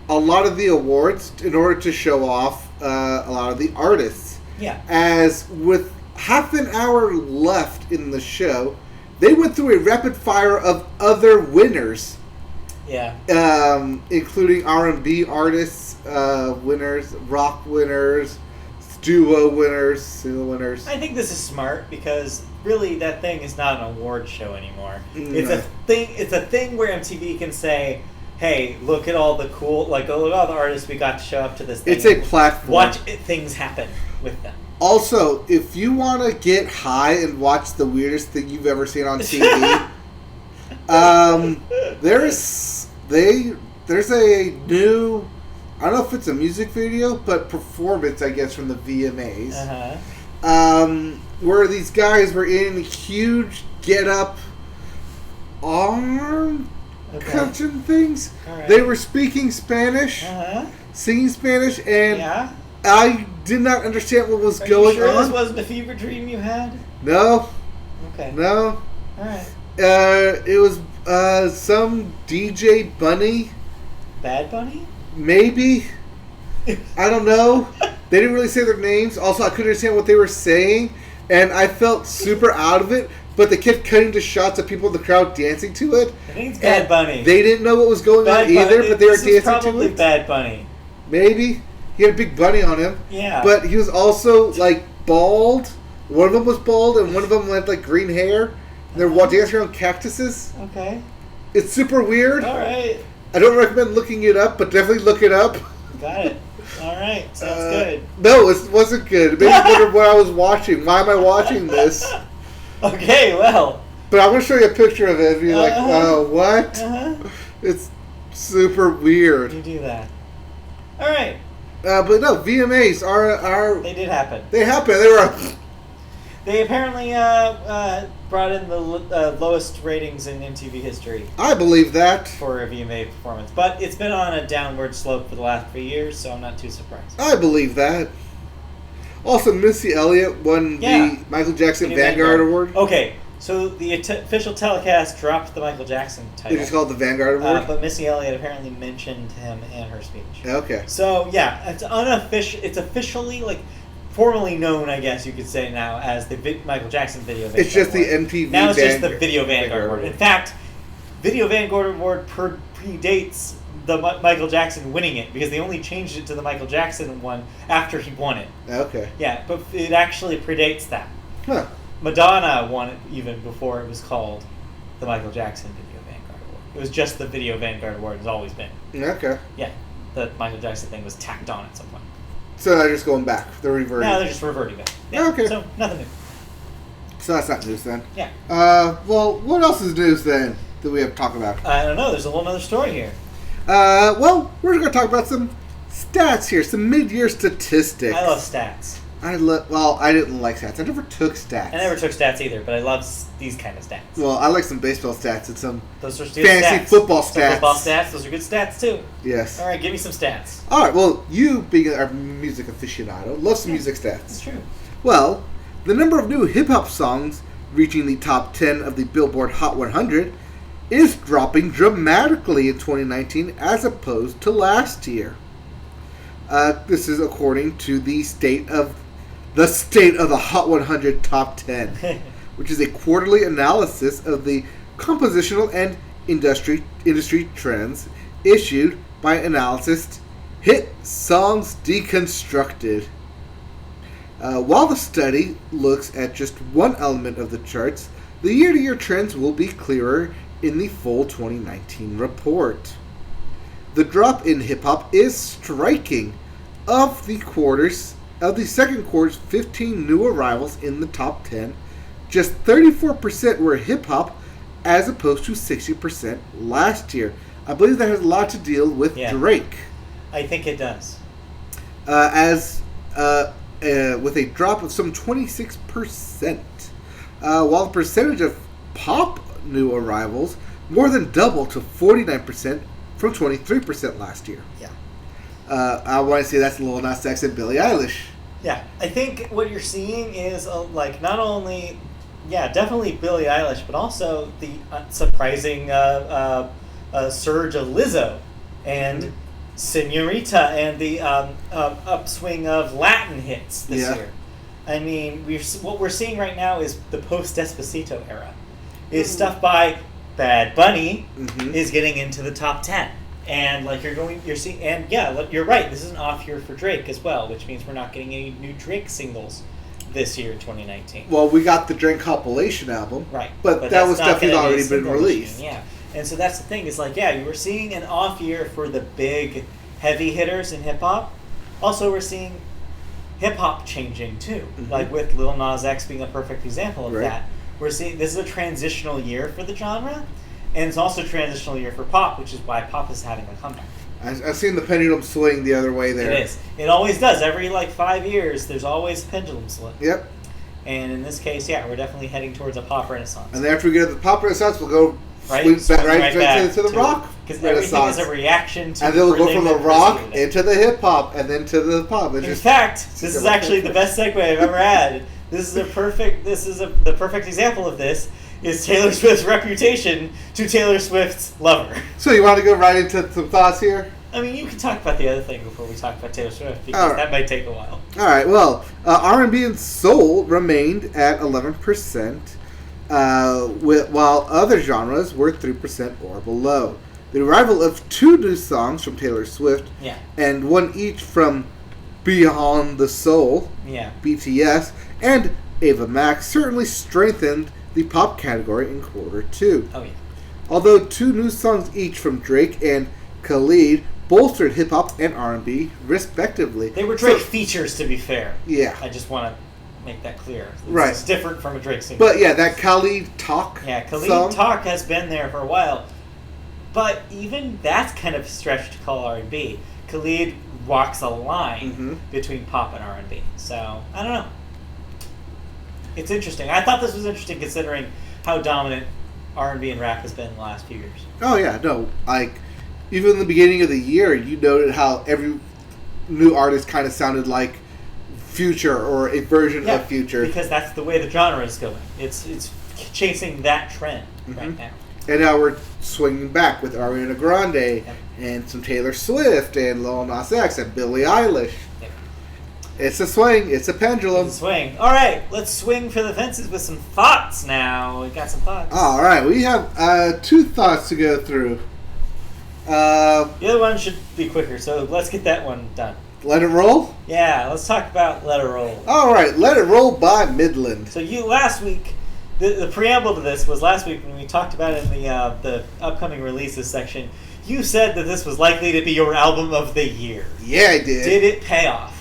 S1: a lot of the awards in order to show off a lot of the artists.
S2: Yeah.
S1: As with half an hour left in the show, they went through a rapid fire of other winners.
S2: Yeah.
S1: Including R&B artists, winners, rock winners, duo winners, single winners.
S2: I think this is smart because really that thing is not an award show anymore.
S1: No.
S2: It's a thing where MTV can say, "Hey, look at all the cool, look at all the artists we got to show up to this thing."
S1: It's a platform.
S2: Watch things happen with them.
S1: Also, if you want to get high and watch the weirdest thing you've ever seen on TV, there's a new, I don't know if it's a music video, but performance, I guess, from the VMAs. Where these guys were in huge get-up arm cushion things.
S2: Right.
S1: They were speaking Spanish, singing Spanish, and I did not understand what was going on.
S2: This wasn't a fever dream you had?
S1: No.
S2: Okay.
S1: No.
S2: Alright.
S1: It was some DJ Bunny.
S2: Bad Bunny?
S1: Maybe. I don't know. They didn't really say their names. Also, I couldn't understand what they were saying, and I felt super out of it. But they kept cutting to shots of people in the crowd dancing to it.
S2: I think it's Bad Bunny.
S1: They didn't know what was going on either, but they were dancing to it.
S2: Probably Bad Bunny.
S1: Maybe. He had a big bunny on him.
S2: Yeah.
S1: But he was also, like, bald. One of them was bald, and one of them had, like, green hair. And they were dancing around cactuses.
S2: Okay.
S1: It's super weird.
S2: All right.
S1: I don't recommend looking it up, but definitely look it up.
S2: Got it. All right. Sounds good.
S1: No, it wasn't good. It made me wonder what I was watching. Why am I watching this?
S2: Okay, well.
S1: But I'm going to show you a picture of it and be like, oh, what? It's super weird.
S2: You do that. All right.
S1: But no, VMAs are...
S2: They did happen.
S1: They happened. They were...
S2: They apparently brought in the lowest ratings in MTV history.
S1: I believe that.
S2: For a VMA performance. But it's been on a downward slope for the last few years, so I'm not too surprised.
S1: I believe that. Also, Missy Elliott won the Michael Jackson Vanguard Award.
S2: Okay, so the official telecast dropped the Michael Jackson title.
S1: They just called it the Vanguard Award?
S2: But Missy Elliott apparently mentioned him in her speech.
S1: Okay.
S2: So, yeah, it's unofficial. It's officially, like, formally known, I guess you could say now, as the Michael Jackson Video Vanguard
S1: It's just
S2: Award.
S1: the MTV
S2: Now it's just the Video Vanguard Award. In fact, Video Vanguard Award predates the Michael Jackson winning it, because they only changed it to the Michael Jackson one after he won it.
S1: Okay.
S2: Yeah, but it actually predates that.
S1: Huh.
S2: Madonna won it even before it was called the Michael Jackson Video Vanguard Award. It was just the Video Vanguard Award. It's always been.
S1: Okay.
S2: Yeah, the Michael Jackson thing was tacked on at some point.
S1: So they're just going back. They're reverting.
S2: No, they're just reverting back. Yeah,
S1: okay.
S2: So, nothing new.
S1: So that's not news then.
S2: Yeah.
S1: Well, what else is news then that we have to talk about?
S2: I don't know. There's a whole other story here.
S1: Well, we're going to talk about some stats here, some mid-year statistics.
S2: I love stats.
S1: Well, I didn't like stats. I never took stats.
S2: I never took stats either, but I love these kind of stats.
S1: Well, I like some baseball stats and some
S2: those are
S1: fantasy
S2: stats.
S1: football stats.
S2: Some football stats, those are good stats too.
S1: Yes.
S2: All right, give me some stats.
S1: All right, well, you being a music aficionado, love some music stats.
S2: That's true.
S1: Well, the number of new hip-hop songs reaching the top 10 of the Billboard Hot 100 is dropping dramatically in 2019 as opposed to last year. This is according to the state of the Hot 100 Top 10, which is a quarterly analysis of the compositional and industry trends issued by analyst Hit Songs Deconstructed. While the study looks at just one element of the charts, the year-to-year trends will be clearer in the full 2019 report. The drop in hip-hop is striking. Of the second quarter's 15 new arrivals in the top 10, just 34% were hip-hop as opposed to 60% last year. I believe that has a lot to deal with Drake.
S2: I think it does.
S1: With a drop of some 26%. While the percentage of pop new arrivals, more than double to 49% from 23% last year.
S2: Yeah.
S1: I want to say that's Lil Nas X and Billie Eilish.
S2: Yeah, I think what you're seeing is like not only, definitely Billie Eilish, but also the surprising surge of Lizzo and Senorita and the upswing of Latin hits this year. I mean, what we're seeing right now is the post-Despacito era. Is stuff by Bad Bunny is getting into the top 10. And like you're seeing, and you're right. This is an off year for Drake as well, which means we're not getting any new Drake singles this year, 2019.
S1: Well, we got the Drake compilation album,
S2: right?
S1: But that was definitely already been released.
S2: Yeah, and so that's the thing. Is like, you were seeing an off year for the big heavy hitters in hip hop. Also, we're seeing hip hop changing too, like with Lil Nas X being a perfect example of that. We're seeing this is a transitional year for the genre. And it's also a transitional year for pop, which is why pop is having a comeback.
S1: I've seen the pendulum swing the other way there.
S2: It is. It always does. Every 5 years, there's always a pendulum swing.
S1: Yep.
S2: And in this case, we're definitely heading towards a pop renaissance.
S1: And then after we get to the pop renaissance, we'll go
S2: back
S1: to the rock
S2: because everything is a reaction to.
S1: And then we'll go from the rock into the hip hop and then to the pop.
S2: In fact, this is actually the best segue I've ever had. This is the perfect example of this. Is Taylor Swift's reputation to Taylor Swift's lover.
S1: So you want to go right into some thoughts here?
S2: I mean, you can talk about the other thing before we talk about Taylor Swift, because that might take a while.
S1: All right, well, R&B and soul remained at 11%, while other genres were 3% or below. The arrival of 2 new songs from Taylor Swift, and one each from Beyond the Soul, BTS, and Ava Max certainly strengthened the pop category in quarter 2.
S2: Oh, yeah.
S1: Although 2 new songs each from Drake and Khalid bolstered hip-hop and R&B, respectively.
S2: They were Drake features, to be fair.
S1: Yeah.
S2: I just want to make that clear. It's different from a Drake single.
S1: But, that Khalid Talk
S2: Khalid Talk has been there for a while. But even that's kind of stretched to call R&B. Khalid walks a line between pop and R&B. So, I don't know. It's interesting. I thought this was interesting considering how dominant R&B and rap has been in the last few years.
S1: Oh, yeah. No, even in the beginning of the year, you noted how every new artist kind of sounded like Future or a version of Future.
S2: Because that's the way the genre is going. It's chasing that trend right now.
S1: And now we're swinging back with Ariana Grande and some Taylor Swift and Lil Nas X and Billie Eilish. It's a swing. It's a pendulum.
S2: It's a swing. All right, let's swing for the fences with some thoughts now. We got some thoughts.
S1: All right, we have 2 thoughts to go through.
S2: The other one should be quicker, so let's get that one done.
S1: Let It Roll?
S2: Yeah, let's talk about Let It Roll.
S1: All right, Let It Roll by Midland.
S2: So last week, the preamble to this was last week when we talked about it in the upcoming releases section. You said that this was likely to be your album of the year.
S1: Yeah, I did.
S2: Did it pay off?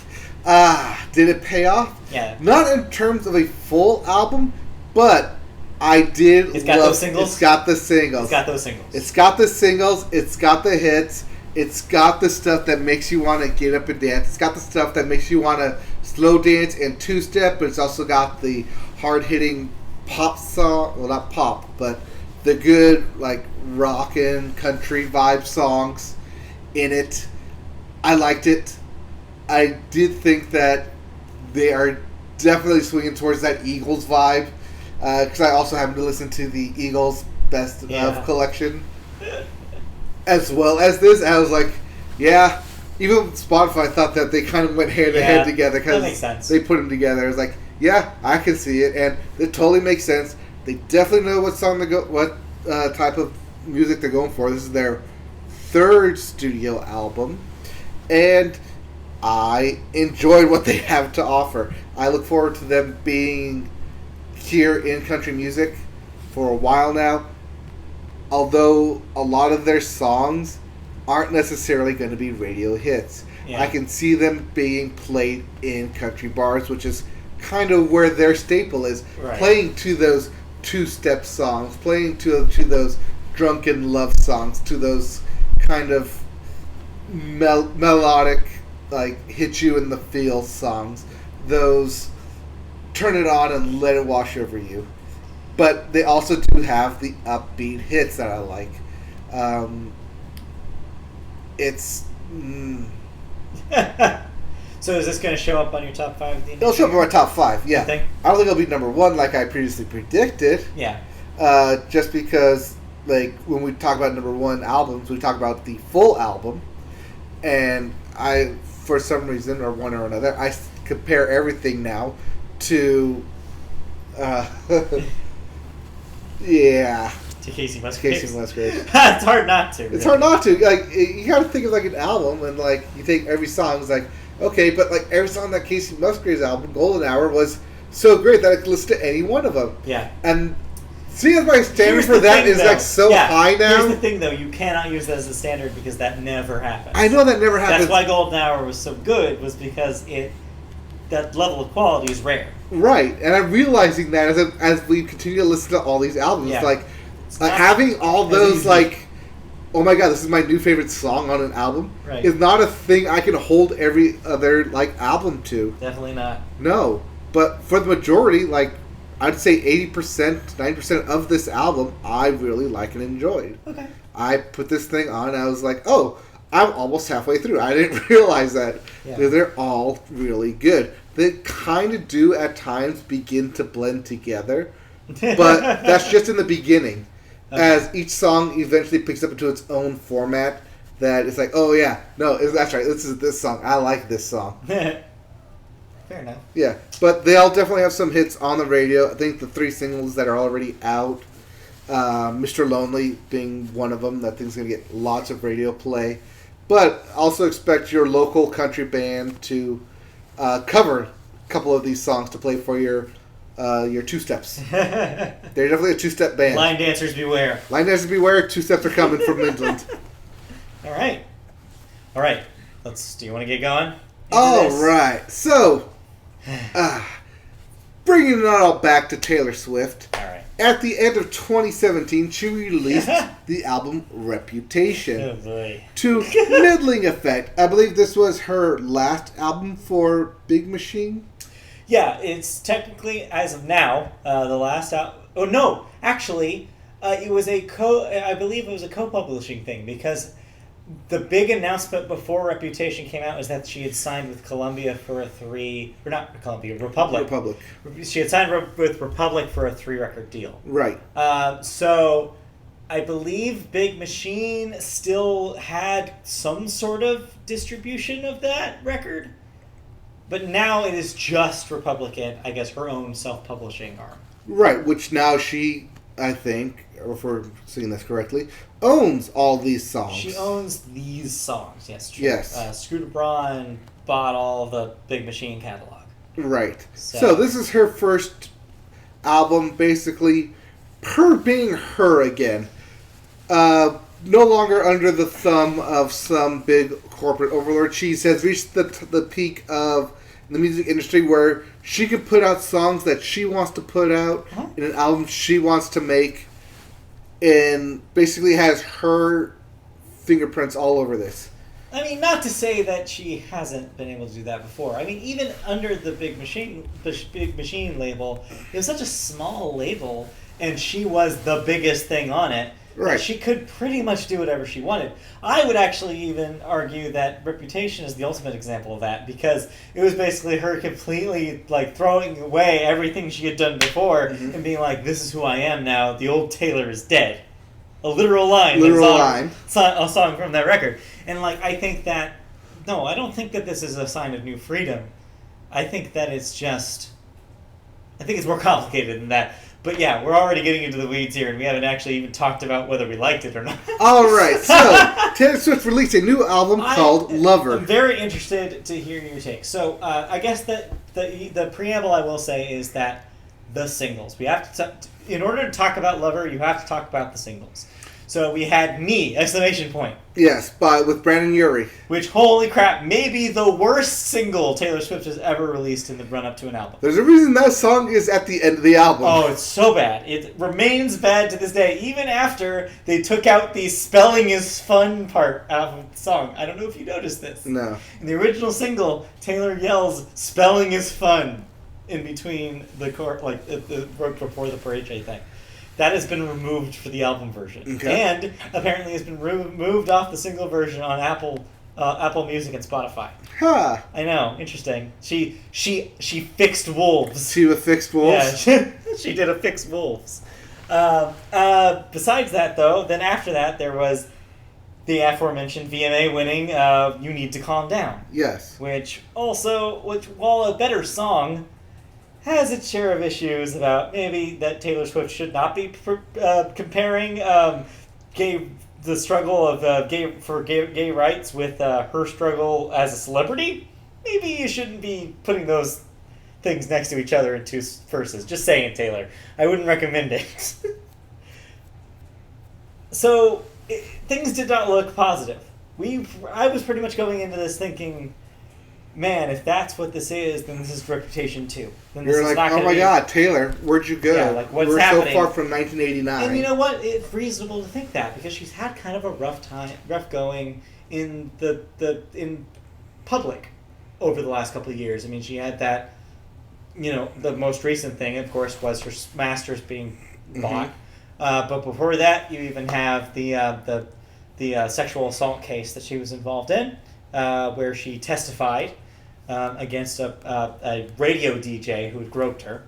S1: Did it pay off?
S2: Yeah.
S1: Not in terms of a full album, but I did.
S2: It's got those singles?
S1: It's got the singles.
S2: It's got those singles.
S1: It's got the singles. It's got the hits. It's got the stuff that makes you want to get up and dance. It's got the stuff that makes you want to slow dance and two-step, but it's also got the hard-hitting pop song. Well, not pop, but the good, rockin' country vibe songs in it. I liked it. I did think that they are definitely swinging towards that Eagles vibe, because I also happened to listen to the Eagles Best of collection, as well as this. I was like, even Spotify thought that they kind of went hand in hand together, because they put them together. I was like, I can see it, and it totally makes sense. They definitely know what type of music they're going for. This is their 3rd studio album, and I enjoyed what they have to offer. I look forward to them being here in country music for a while now. Although a lot of their songs aren't necessarily going to be radio hits. Yeah. I can see them being played in country bars, which is kind of where their staple is. Right. Playing to those two-step songs, playing to those drunken love songs, to those kind of melodic, hit you in the feels songs, those turn it on and let it wash over you. but they also do have the upbeat hits that I like. It's.
S2: So is this going to show up on your top 5?
S1: It'll show up in my top 5. Yeah,
S2: I
S1: don't think it'll be number 1 like I previously predicted.
S2: Yeah.
S1: Just because, like, when we talk about number 1 albums, we talk about the full album, and I, for some reason or one or another, I compare everything now to. Yeah.
S2: To Casey Musgraves.
S1: It's
S2: hard not to.
S1: It's hard not to. Like, you gotta think of like an album, and like you think every song is like okay, but like every song on that Casey Musgraves album, Golden Hour, was so great that I could listen to any one of them.
S2: Yeah.
S1: And seeing as my standard for that is like so high now.
S2: Here's the thing, though: you cannot use that as a standard because that never happens.
S1: I know that never happens.
S2: That's why Golden Hour was so good, was because that level of quality is rare.
S1: Right, and I'm realizing that as we continue to listen to all these albums, like having all those like, oh my god, this is my new favorite song on an album, is not a thing I can hold every other like album to.
S2: Definitely not.
S1: No, but for the majority, like I'd say 80%, 90% of this album, I really like and enjoyed.
S2: Okay.
S1: I put this thing on, and I was like, oh, I'm almost halfway through. I didn't realize that. Yeah. They're all really good. They kind of do at times begin to blend together, but that's just in the beginning. Okay. As each song eventually picks up into its own format, that it's like, oh yeah, no, that's right. This is this song. I like this song.
S2: Fair enough.
S1: Yeah, but they all definitely have some hits on the radio. I think the 3 singles that are already out, Mr. Lonely being one of them. That thing's going to get lots of radio play. But also expect your local country band to cover a couple of these songs to play for your 2-steps. They're definitely a 2-step band.
S2: Line dancers beware.
S1: Line dancers beware. 2-steps are coming from Midland.
S2: All right. Do you want to get going?
S1: All right. So, bringing it all back to Taylor Swift.
S2: All right.
S1: At the end of 2017, she released the album Reputation.
S2: Oh boy.
S1: To middling effect. I believe this was her last album for Big Machine.
S2: Yeah, it's technically, as of now, the last album. Oh no, actually, it was I believe it was a co-publishing thing, because the big announcement before Reputation came out was that she had signed with Columbia for Republic. She had signed with Republic for a 3-record deal.
S1: Right.
S2: So I believe Big Machine still had some sort of distribution of that record, but now it is just Republic and, I guess, her own self-publishing arm. Right,
S1: which now she, I think, if we're seeing this correctly, owns all these songs.
S2: She owns these songs, yes. True.
S1: Yes.
S2: Scooter Braun bought all of the Big Machine catalog.
S1: Right. So this is her first album, basically, her being her again. No longer under the thumb of some big corporate overlord. She has reached the peak of the music industry where she can put out songs that she wants to put out in an album she wants to make, and basically has her fingerprints all over this.
S2: I mean, not to say that she hasn't been able to do that before. I mean, even under the Big Machine label, it was such a small label, and she was the biggest thing on it.
S1: Right.
S2: She could pretty much do whatever she wanted. I would actually even argue that Reputation is the ultimate example of that, because it was basically her completely like throwing away everything she had done before and being like, "This is who I am now. The old Taylor is dead." A literal line. A song from that record. And like, I think that I don't think that this is a sign of new freedom. I think that it's more complicated than that. But yeah, we're already getting into the weeds here, and we haven't actually even talked about whether we liked it or not.
S1: All right, so Taylor Swift released a new album called Lover.
S2: I'm very interested to hear your take. So I guess that the preamble I will say is that the singles. We have to, in order to talk about Lover, you have to talk about the singles. So we had Me! Exclamation point.
S1: Yes, with Brandon Urie.
S2: Which, holy crap, may be the worst single Taylor Swift has ever released in the run-up to an album.
S1: There's a reason that song is at the end of the album.
S2: Oh, it's so bad. It remains bad to this day, even after they took out the spelling is fun part out of the song. I don't know if you noticed this.
S1: No.
S2: In the original single, Taylor yells, "Spelling is fun." in between the before the parade chase thing. That has been removed for the album version, and apparently has been removed off the single version on Apple Music and Spotify.
S1: Huh.
S2: I know, interesting. She fixed wolves.
S1: She was fixed wolves.
S2: Yeah, she did a fixed wolves. Besides that, though, then after that there was the aforementioned VMA winning "You Need to Calm Down."
S1: Yes.
S2: Which while a better song, has its share of issues about maybe that Taylor Swift should not be comparing the struggle of gay rights with her struggle as a celebrity. Maybe you shouldn't be putting those things next to each other in two verses. Just saying, Taylor. I wouldn't recommend it. So things did not look positive. I was pretty much going into this thinking, man, if that's what this is, then this is Reputation 2. Then this
S1: You're like, oh my God, Taylor, where'd you go?
S2: Yeah, like, what's
S1: We're
S2: happening?
S1: so far from 1989.
S2: And you know what? It's reasonable to think that, because she's had kind of a rough going in in public over the last couple of years. I mean, she had that, the most recent thing, of course, was her masters being bought. But before that, you even have the sexual assault case that she was involved in, where she testified against a radio DJ who had groped her.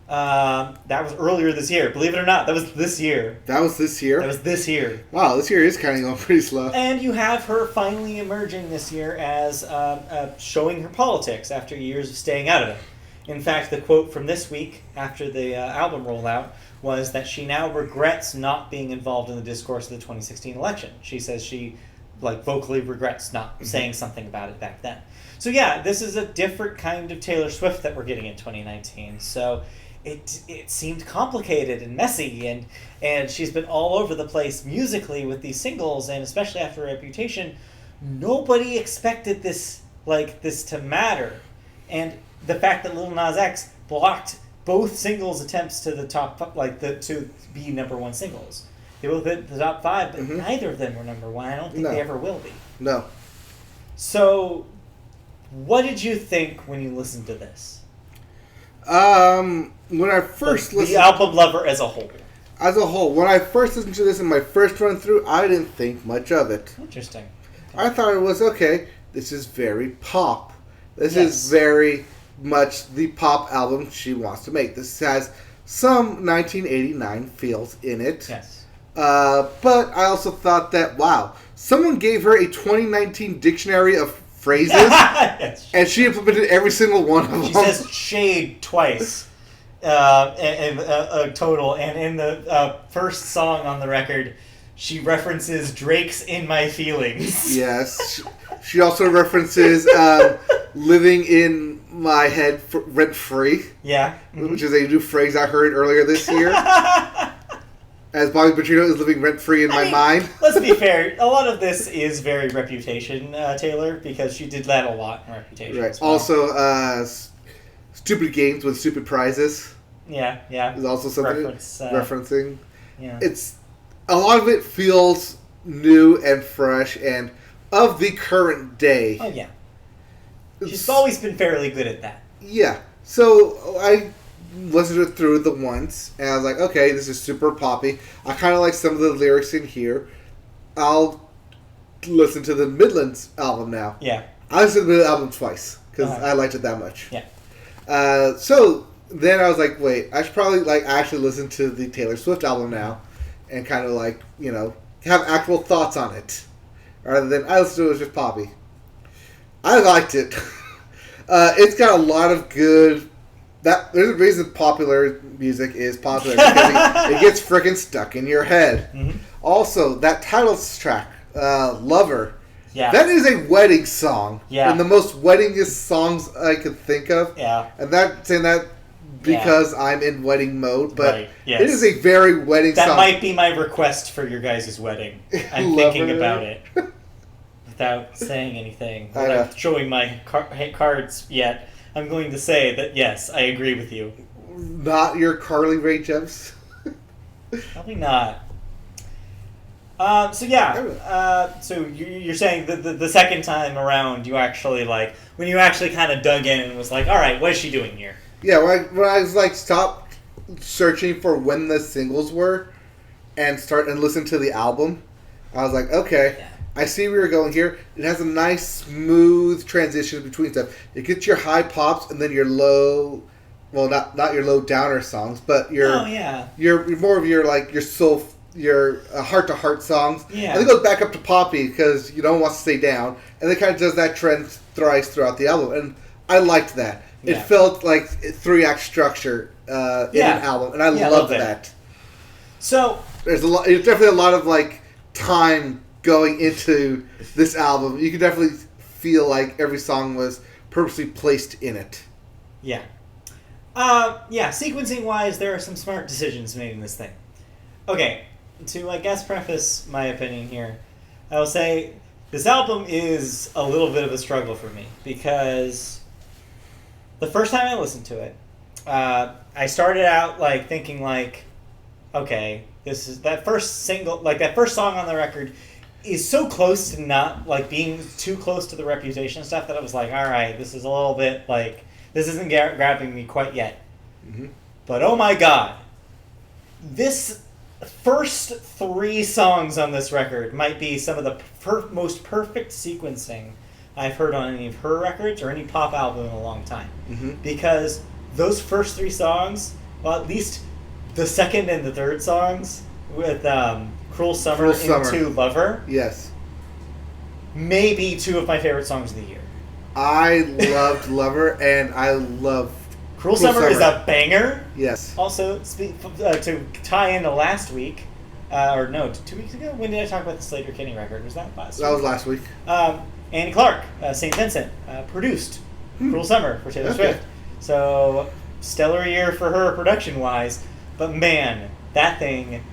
S2: That was earlier this year. Believe it or not, that was this year.
S1: That was this year?
S2: That was this year.
S1: Wow, this year is kind of going pretty slow.
S2: And you have her finally emerging this year as showing her politics after years of staying out of it. In fact, the quote from this week, after the album rollout, was that she now regrets not being involved in the discourse of the 2016 election. She says she vocally regrets not saying something about it back then. So yeah, this is a different kind of Taylor Swift that we're getting in 2019. So it seemed complicated and messy, and she's been all over the place musically with these singles, and especially after Reputation, nobody expected this to matter. And the fact that Lil Nas X blocked both singles' attempts to the top, to be number one singles. They both hit the top 5, but neither of them were number one. I don't think they ever will be.
S1: No.
S2: So, what did you think when you listened to this?
S1: When I first listened...
S2: The album lover as a whole.
S1: As a whole. When I first listened to this in my first run through, I didn't think much of it.
S2: Interesting.
S1: I thought it was, okay, this is very pop. This is very much the pop album she wants to make. This has some 1989 feels in it.
S2: Yes.
S1: But I also thought that, wow, someone gave her a 2019 dictionary of phrases, and she implemented every single one of them.
S2: She says shade twice in total, and in the first song on the record, she references Drake's In My Feelings.
S1: Yes. She also references living in my head rent-free.
S2: Yeah.
S1: Which is a new phrase I heard earlier this year. As Bobby Petrino is living rent-free in my mind.
S2: Let's be fair. A lot of this is very Reputation, Taylor, because she did that a lot in Reputation.
S1: Right.
S2: As well.
S1: Also, stupid games with stupid prizes.
S2: Yeah.
S1: Is also something referencing.
S2: Yeah.
S1: A lot of it feels new and fresh and of the current day.
S2: Oh, yeah. She's always been fairly good at that.
S1: Yeah. So I listened to it through the once, and I was like, okay, this is super poppy. I kind of like some of the lyrics in here. I'll listen to the Midlands album now.
S2: Yeah.
S1: I listened to the album twice, because I liked it that much.
S2: Yeah.
S1: So then I was like, wait, I should probably actually listen to the Taylor Swift album now, and kind of have actual thoughts on it. Rather than, I listened to it as just poppy. I liked it. It's got a lot of good... There's a reason popular music is popular, because it gets freaking stuck in your head.
S2: Mm-hmm.
S1: Also, that title track, Lover,
S2: yeah,
S1: that is a wedding song.
S2: Yeah.
S1: And the most weddingest songs I could think of.
S2: Yeah.
S1: And saying that because I'm in wedding mode, but
S2: right. Yes.
S1: It is a very wedding song.
S2: That might be my request for your guys' wedding. I'm thinking about it. Without saying anything, without showing my cards yet, I'm going to say that, yes, I agree with you.
S1: Not your Carly Rae Jepsen?
S2: Probably not. So you're saying the second time around, you actually, when you actually kind of dug in and was like, all right, what is she doing here?
S1: Yeah, when I was like stopped searching for when the singles were and listen to the album, I was like, okay, I see where you're going here. It has a nice smooth transition between stuff. It gets your high pops and then your low, well, not your low downer songs, but your more of your soul, your heart to heart songs.
S2: Yeah,
S1: and then it goes back up to poppy because you don't want to stay down, and it kind of does that trend thrice throughout the album, and I liked that. It felt like 3-act structure in an album, and I loved that.
S2: So
S1: there's definitely a lot of like time going into this album. You can definitely feel like every song was purposely placed in it.
S2: Yeah. Sequencing wise, there are some smart decisions made in this thing. Okay, to I guess preface my opinion here, I will say this album is a little bit of a struggle for me because the first time I listened to it, I started out like thinking like, okay, this is that first single, like that first song on the record is so close to not like being too close to the Reputation stuff that I was like, all right, this is a little bit like this isn't grabbing me quite yet.
S1: Mm-hmm.
S2: But oh my god, this first 3 songs on this record might be some of the most perfect sequencing I've heard on any of her records or any pop album in a long time.
S1: Mm-hmm.
S2: Because those first 3 songs, well, at least the second and the third songs with Cruel Summer into Lover,
S1: yes,
S2: maybe 2 of my favorite songs of the year.
S1: I loved Lover, and I loved
S2: Cruel Summer is a banger.
S1: Yes.
S2: Also, to tie into last week, 2 weeks ago? When did I talk about the Slater Kinney record? Was that last week?
S1: That was last week.
S2: Annie Clark, St. Vincent, produced Cruel Summer for Taylor Swift. So, stellar year for her production-wise. But man, that thing,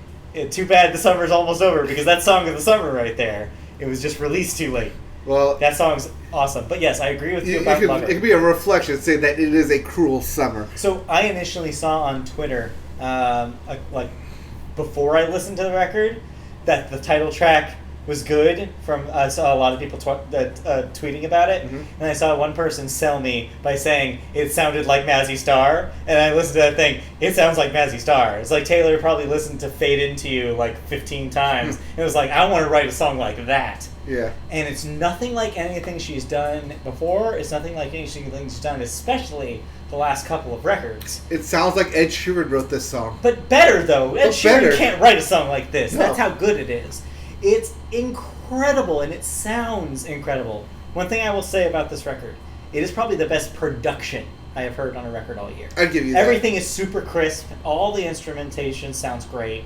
S2: too bad the summer's almost over because that song of the summer right there, it was just released too late.
S1: Well,
S2: that song's awesome. But yes, I agree with you about Lover.
S1: It could be a reflection saying that it is a cruel summer.
S2: So I initially saw on Twitter, before I listened to the record, that the title track was good. I saw a lot of people tweeting about it, and I saw one person sell me by saying it sounded like Mazzy Star, and I listened to that thing. It sounds like Mazzy Star. It's like Taylor probably listened to Fade Into You like 15 times, and it was like, I want to write a song like that.
S1: Yeah.
S2: And it's nothing like anything she's done before. It's nothing like anything she's done, especially the last couple of records.
S1: It sounds like Ed Sheeran wrote this song.
S2: But better, though. Ed Sheeran can't write a song like this. No. That's how good it is. It's incredible, and it sounds incredible. One thing I will say about this record, it is probably the best production I have heard on a record all year.
S1: I'd give you that.
S2: Everything is super crisp. All the instrumentation sounds great.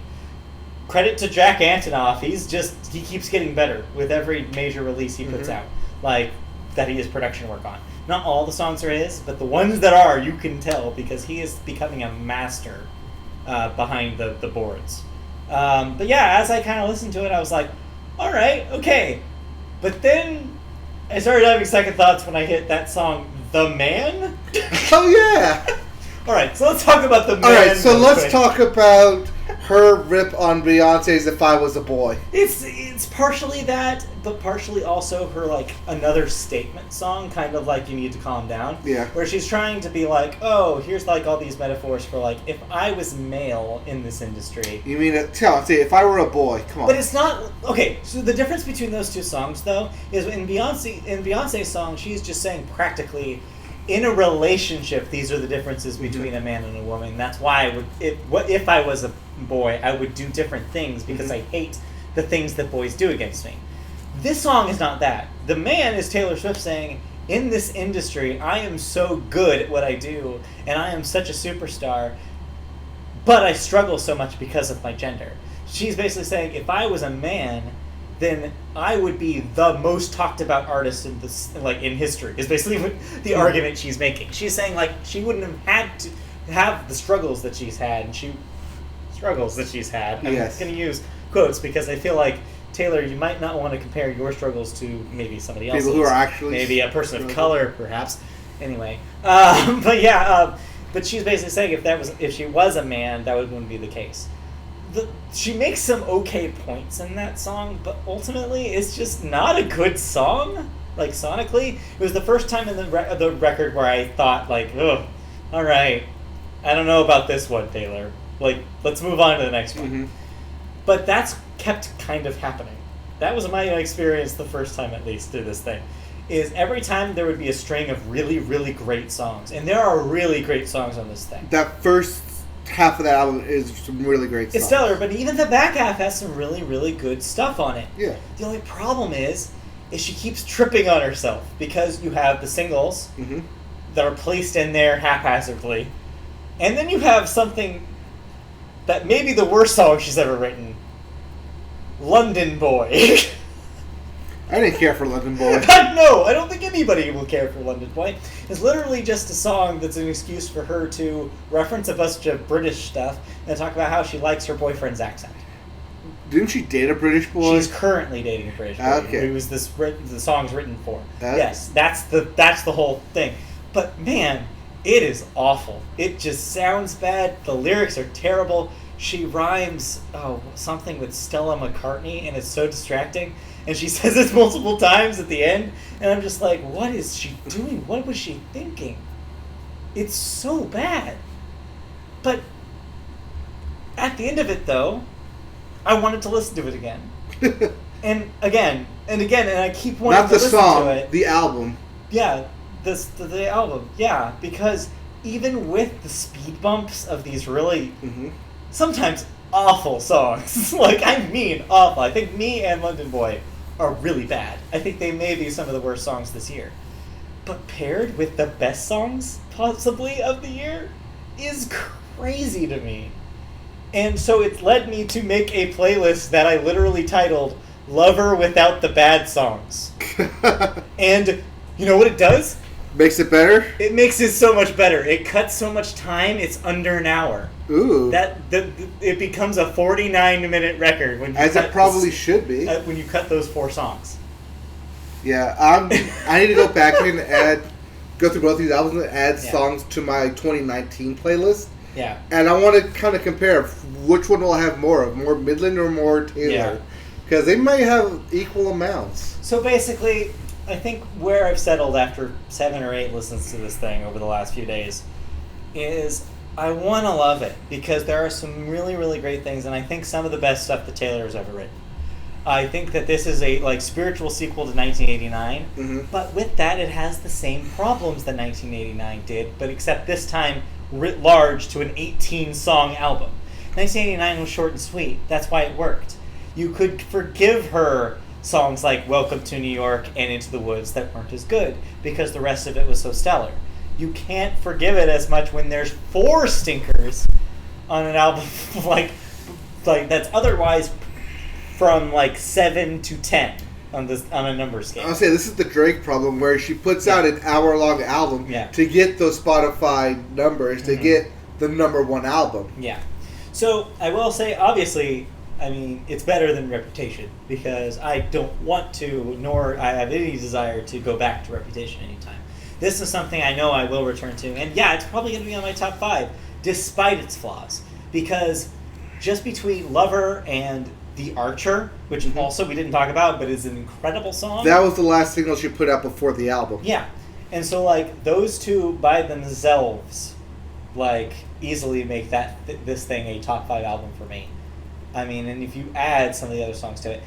S2: Credit to Jack Antonoff. He keeps getting better with every major release he puts out. Like, that he has production work on. Not all the songs are his, but the ones that are, you can tell, because he is becoming a master behind the boards. But yeah, as I kind of listened to it, I was like, all right, okay. But then I started having second thoughts when I hit that song, The Man?
S1: Oh, yeah!
S2: All right, so let's talk about The Man.
S1: All right, so let's talk about her rip on Beyonce's If I Was a Boy.
S2: It's partially that, but partially also her, like, another statement song, kind of like You Need to Calm Down.
S1: Yeah.
S2: Where she's trying to be like, oh, here's, like, all these metaphors for, like, if I was male in this industry.
S1: You mean, if I were a boy, come on.
S2: But it's not, okay, so the difference between those 2 songs, though, is in Beyonce's song, she's just saying practically, in a relationship, these are the differences between a man and a woman. That's why if I was a boy, I would do different things because I hate the things that boys do against me. This song is not that. The Man is Taylor Swift saying, in this industry, I am so good at what I do, and I am such a superstar, but I struggle so much because of my gender. She's basically saying, if I was a man, then I would be the most talked about artist in this, like, in history, is basically the argument she's making. She's saying, like, she wouldn't have had to have the struggles that she's had, and I'm
S1: Yes.
S2: going to use quotes because I feel like, Taylor, you might not want to compare your struggles to maybe somebody else's.
S1: People who are actually...
S2: Maybe a person of color, perhaps. Anyway. But she's basically saying if she was a man, that wouldn't be the case. She makes some okay points in that song, but ultimately it's just not a good song. Like, sonically, it was the first time in the record where I thought, like, ugh, all right, I don't know about this one, Taylor. Like, let's move on to the next one.
S1: Mm-hmm.
S2: But that's kept kind of happening. That was my experience the first time, at least, through this thing. Is every time there would be a string of really, really great songs. And there are really great songs on this thing.
S1: That first half of the album is some really great songs.
S2: It's stellar, but even the back half has some really, really good stuff on it.
S1: Yeah.
S2: The only problem is she keeps tripping on herself. Because you have the singles that are placed in there haphazardly. And then you have something that may be the worst song she's ever written. London Boy.
S1: I didn't care for London Boy.
S2: No, I don't think anybody will care for London Boy. It's literally just a song that's an excuse for her to reference a bunch of British stuff and talk about how she likes her boyfriend's accent.
S1: Didn't she date a British boy?
S2: She's currently dating a British boy.
S1: Okay.
S2: Who was the song's written for. Yes, that's the whole thing. But man, it is awful. It just sounds bad. The lyrics are terrible. She rhymes something with Stella McCartney, and it's so distracting. And she says it multiple times at the end, and I'm just like, what is she doing? What was she thinking? It's so bad. But at the end of it, though, I wanted to listen to it again. and again, and I keep wanting to listen
S1: song,
S2: to it.
S1: the album.
S2: Yeah, the album. Yeah, because even with the speed bumps of these really sometimes awful songs, like I mean awful. I think Me and London Boy are really bad. I think they may be some of the worst songs this year. But paired with the best songs, possibly, of the year, is crazy to me. And so it led me to make a playlist that I literally titled Lover Without the Bad Songs. And you know what it does?
S1: Makes it better?
S2: It makes it so much better. It cuts so much time, it's under an hour.
S1: Ooh.
S2: It becomes a 49-minute record.
S1: As it probably should be.
S2: When you cut those 4 songs.
S1: Yeah, I need to go back and go through both these albums and add songs to my 2019 playlist.
S2: Yeah.
S1: And I want to kind of compare which one will I have more of, more Midland or more Taylor. Because they might have equal amounts.
S2: So basically, I think where I've settled after 7 or 8 listens to this thing over the last few days is I want to love it because there are some really, really great things, and I think some of the best stuff that Taylor has ever written. I think that this is a spiritual sequel to 1989, but with that it has the same problems that 1989 did, but except this time writ large to an 18-song album. 1989 was short and sweet. That's why it worked. You could forgive her songs like Welcome to New York and Into the Woods that weren't as good because the rest of it was so stellar. You can't forgive it as much when there's 4 stinkers on an album like that's otherwise from 7 to 10 on a number scale.
S1: I'll say this is the Drake problem where she puts out an hour-long album to get those Spotify numbers, to get the #1 album.
S2: Yeah. So I will say, obviously, I mean, it's better than Reputation because I don't want to, nor I have any desire to go back to Reputation anytime. This is something I know I will return to, and yeah, it's probably going to be on my top 5, despite its flaws, because just between Lover and The Archer, which also we didn't talk about, but is an incredible song.
S1: That was the last single she put out before the album.
S2: Yeah, and so those two by themselves, easily make this thing a top 5 album for me. I mean, and if you add some of the other songs to it.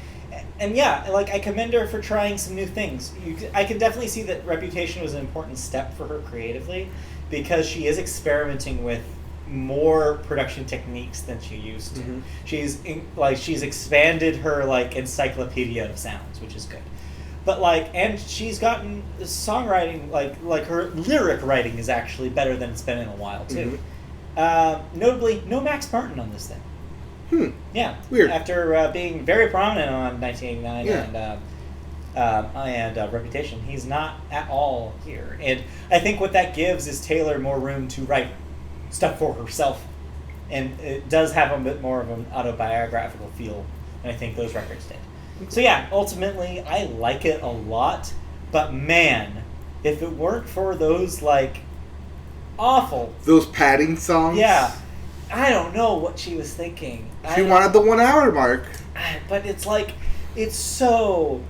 S2: And yeah, I commend her for trying some new things. I can definitely see that Reputation was an important step for her creatively because she is experimenting with more production techniques than she used to. She's expanded her encyclopedia of sounds, which is good. But and she's gotten songwriting, her lyric writing is actually better than it's been in a while too. Notably, no Max Martin on this thing. Yeah.
S1: Weird.
S2: After being very prominent on 1989 and Reputation, he's not at all here. And I think what that gives is Taylor more room to write stuff for herself. And it does have a bit more of an autobiographical feel than I think those records did. So yeah, ultimately, I like it a lot. But man, if it weren't for those, awful...
S1: Those padding songs?
S2: Yeah. I don't know what she was thinking.
S1: She wanted the 1 hour mark.
S2: But it's it's so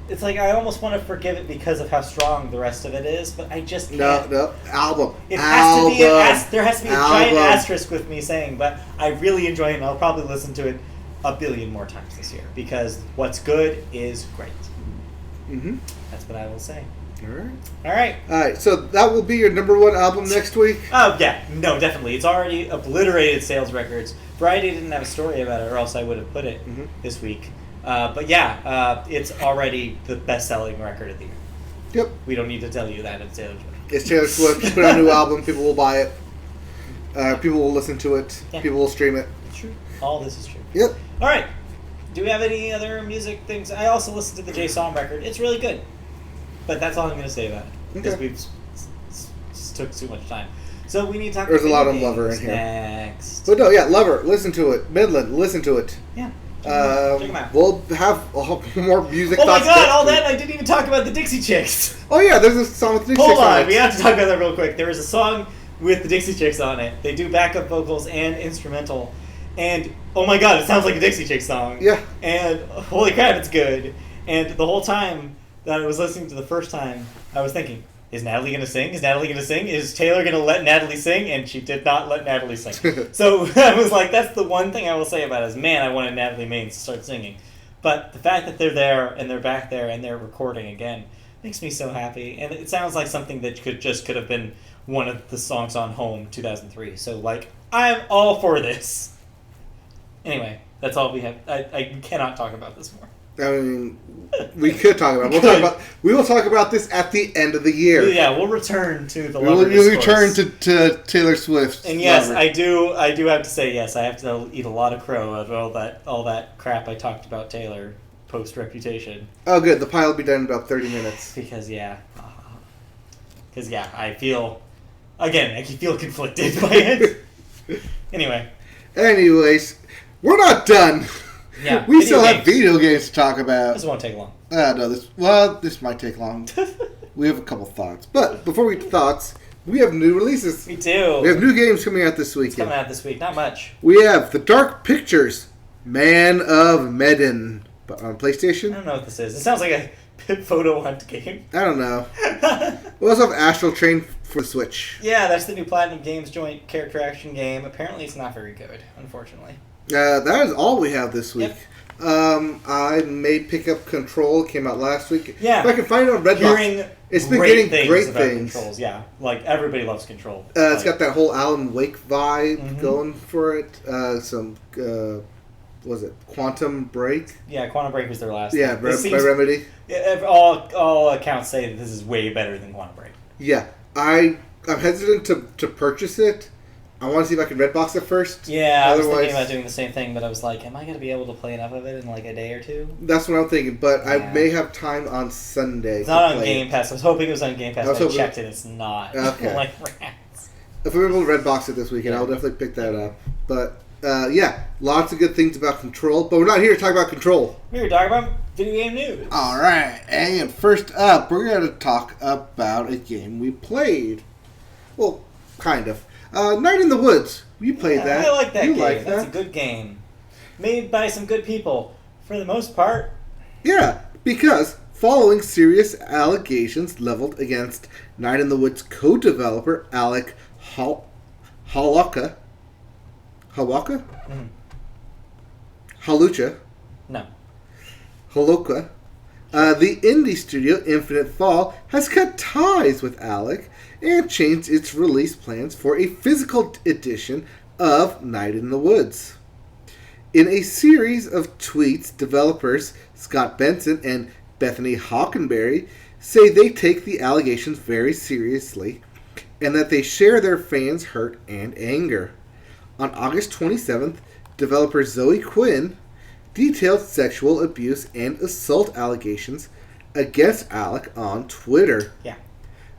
S2: it's like I almost want to forgive it because of how strong the rest of it is, but I just can't.
S1: No, album.
S2: It has to be there has to be a giant asterisk with me saying, but I really enjoy it, and I'll probably listen to it a billion more times this year because what's good is great.
S1: Mm-hmm.
S2: That's what I will say.
S1: All
S2: right.
S1: So that will be your number one album next week?
S2: Oh, yeah. No, definitely. It's already obliterated sales records. Variety didn't have a story about it, or else I would have put it this week. But yeah, it's already the best-selling record of the year.
S1: Yep.
S2: We don't need to tell you that it's Taylor Swift.
S1: It's Taylor Swift. She put out a new album. People will buy it. People will listen to it. Yeah. People will stream it.
S2: It's true. All this is true.
S1: Yep.
S2: All right. Do we have any other music things? I also listened to the Jay Som record. It's really good. But that's all I'm going to say about it. Because we've just took too much time. So we need to talk
S1: There's
S2: about
S1: a lot of Lover in here.
S2: Next.
S1: But no, yeah, Lover. Listen to it. Midland. Listen to it.
S2: Yeah. Check them out.
S1: We'll have more music.
S2: Oh my god, all that! I didn't even talk about the Dixie Chicks.
S1: Oh yeah, there's a song with the Dixie Chicks
S2: on it. We have to talk about that real quick. There is a song with the Dixie Chicks on it. They do backup vocals and instrumental. And oh my god, it sounds like a Dixie Chicks song.
S1: Yeah.
S2: And holy crap, it's good. And the whole time that I was listening to the first time, I was thinking, is Natalie going to sing? Is Natalie going to sing? Is Taylor going to let Natalie sing? And she did not let Natalie sing. So I was like, that's the one thing I will say about it is, man, I wanted Natalie Maines to start singing. But the fact that they're there and they're back there and they're recording again makes me so happy. And it sounds like something that could have been one of the songs on Home 2003. So, like, I'm all for this. Anyway, that's all we have. I cannot talk about this more.
S1: I mean, we could talk about it. We will talk about this at the end of the year.
S2: Yeah, we'll return to the Lover discourse.
S1: We'll return to Taylor Swift.
S2: And yes, Lover. I do have to say, yes, I have to eat a lot of crow of all that crap I talked about Taylor post Reputation.
S1: Oh, good. The pile will be done in about 30 minutes.
S2: Because I feel conflicted by it.
S1: Anyways, we're not done.
S2: Yeah,
S1: we still have video games to talk about.
S2: This won't take long.
S1: No, this might take long. We have a couple thoughts. But before we get to thoughts, we have new releases.
S2: We do.
S1: We have new games coming out this week.
S2: It's coming out this week. Not much. We
S1: have The Dark Pictures, Man of Medan, but on PlayStation.
S2: I don't know what this is. It sounds like a photo hunt game.
S1: I don't know. We also have Astral Chain for the Switch.
S2: Yeah, that's the new Platinum Games joint character action game. Apparently it's not very good, unfortunately.
S1: That is all we have this week. Yep. I may pick up Control. It came out last week.
S2: Yeah.
S1: If I can find it on Redbox. It's been getting great things.
S2: Controls, yeah. Like, everybody loves Control.
S1: It's got that whole Alan Wake vibe going for it. Was it Quantum Break?
S2: Yeah, Quantum Break was their last.
S1: Yeah, by Remedy.
S2: All accounts say that this is way better than Quantum Break.
S1: Yeah. I'm hesitant to purchase it. I want to see if I can Redbox it first.
S2: Yeah, I was thinking about doing the same thing, but I was like, am I going to be able to play enough of it in like a day or two?
S1: That's what I'm thinking, but I may have time on Sunday.
S2: It's not on Game Pass. I was hoping it was on Game Pass, but I checked it. It's not.
S1: Okay.
S2: Like rats.
S1: If we're able to Redbox it this weekend, I'll definitely pick that up. But, lots of good things about Control, but we're not here to talk about Control.
S2: We're here to talk about video game news.
S1: All right, and first up, we're going to talk about a game we played. Well, kind of. Night in the Woods. You played that.
S2: I like that game. That's a good game. Made by some good people, for the most part.
S1: Yeah, because following serious allegations leveled against Night in the Woods co-developer Alec Halucha. Halucha?
S2: No.
S1: Halucha. The indie studio Infinite Fall has cut ties with Alec and changed its release plans for a physical edition of Night in the Woods. In a series of tweets, developers Scott Benson and Bethany Hockenberry say they take the allegations very seriously and that they share their fans' hurt and anger. On August 27th, developer Zoe Quinn detailed sexual abuse and assault allegations against Alec on Twitter.
S2: Yeah.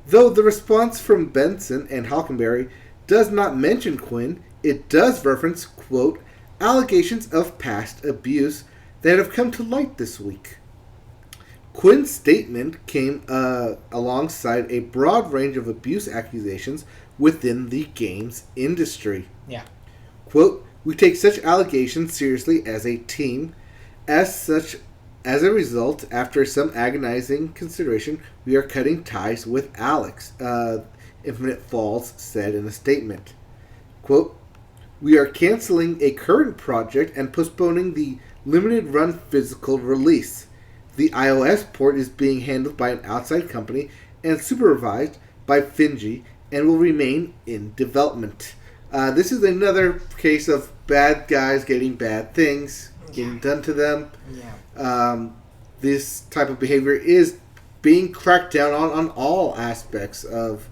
S1: Though the response from Benson and Hockenberry does not mention Quinn, it does reference, quote, allegations of past abuse that have come to light this week. Quinn's statement came alongside a broad range of abuse accusations within the games industry.
S2: Yeah.
S1: Quote, we take such allegations seriously as a team. As such, As a result, after some agonizing consideration, we are cutting ties with Alex, Infinite Falls said in a statement. Quote, we are canceling a current project and postponing the limited run physical release. The iOS port is being handled by an outside company and supervised by Finji and will remain in development. This is another case of bad guys getting bad things getting done to them.
S2: Yeah.
S1: This type of behavior is being cracked down on all aspects of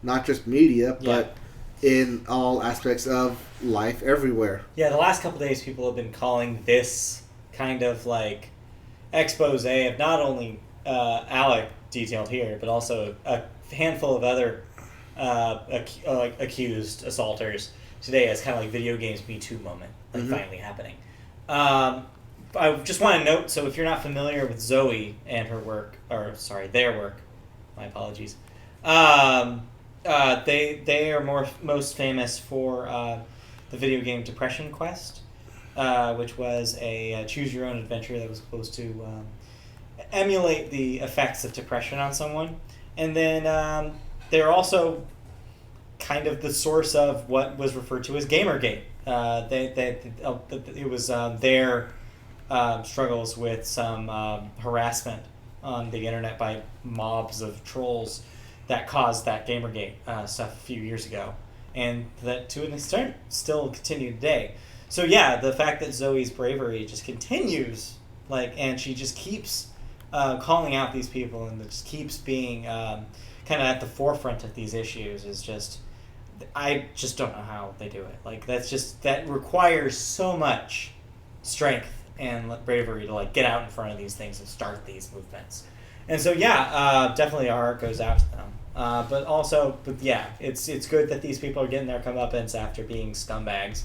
S1: not just media, but in all aspects of life everywhere.
S2: Yeah, the last couple days people have been calling this kind of like expose of not only Alec detailed here, but also a handful of other accused assaulters today as kind of like video games Me Too moment, like finally happening. I just want to note, so if you're not familiar with Zoe and her work, or sorry, their work, my apologies, they are most famous for the video game Depression Quest, which was a choose-your-own-adventure that was supposed to emulate the effects of depression on someone. And then they're also kind of the source of what was referred to as Gamergate. It was their struggles with some harassment on the internet by mobs of trolls that caused that Gamergate stuff a few years ago, and that to an extent still continue today. So yeah, the fact that Zoe's bravery just continues, and she just keeps calling out these people and just keeps being kind of at the forefront of these issues is just, I just don't know how they do it. That requires so much strength and bravery to get out in front of these things and start these movements. And so definitely our heart goes out to them. But it's good that these people are getting their comeuppance after being scumbags.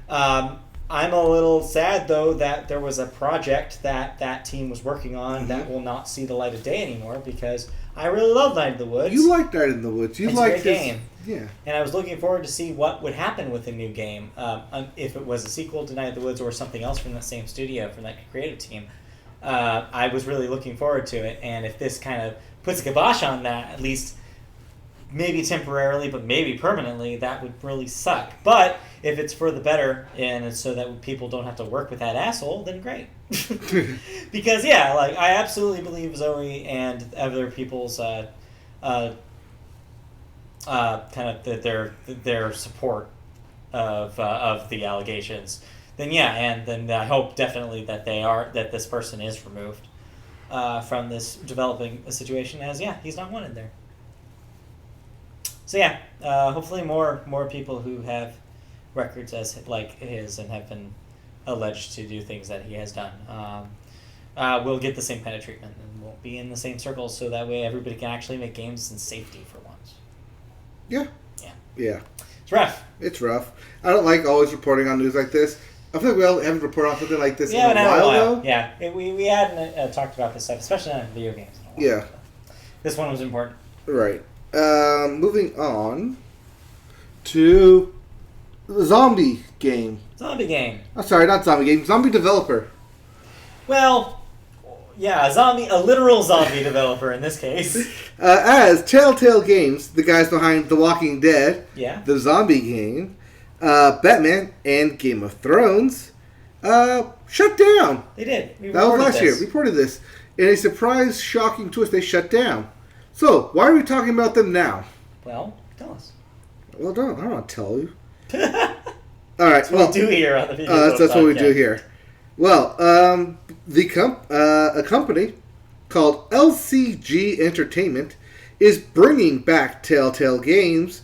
S2: I'm a little sad though that there was a project that team was working on that will not see the light of day anymore, because I really love Night in the Woods.
S1: You like Night in the Woods.
S2: It's a great game.
S1: Yeah.
S2: And I was looking forward to see what would happen with the new game, if it was a sequel to Night in the Woods or something else from that same studio, from that creative team. I was really looking forward to it, and if this kind of puts a kibosh on that, at least maybe temporarily, but maybe permanently, that would really suck. But if it's for the better, and it's so that people don't have to work with that asshole, then great. Because I absolutely believe Zoe and other people's kind of their support of the allegations. Then I hope definitely that this person is removed from this developing situation, as he's not wanted there. So hopefully more people who have records like his and have been alleged to do things that he has done will get the same kind of treatment and won't be in the same circles, so that way everybody can actually make games in safety for once.
S1: Yeah.
S2: It's rough.
S1: It's rough. I don't like always reporting on news like this. I feel like we haven't reported on something like this in a while, though.
S2: Yeah, we hadn't talked about this stuff, especially on video games.
S1: Yeah.
S2: This one was important.
S1: Right. Moving on to the zombie game.
S2: Zombie game.
S1: Oh, sorry, not zombie game. Zombie developer.
S2: Well, a literal zombie developer in this case.
S1: As Telltale Games, the guys behind The Walking Dead,
S2: the
S1: zombie game, Batman, and Game of Thrones, shut down.
S2: They did.
S1: That was last year. We reported this. In a surprise, shocking twist, they shut down. So, why are we talking about them now?
S2: Well, tell us.
S1: Well, I don't want to tell you. All right.
S2: That's what we do here on the video.
S1: That's what we do here. Well, a company called LCG Entertainment is bringing back Telltale Games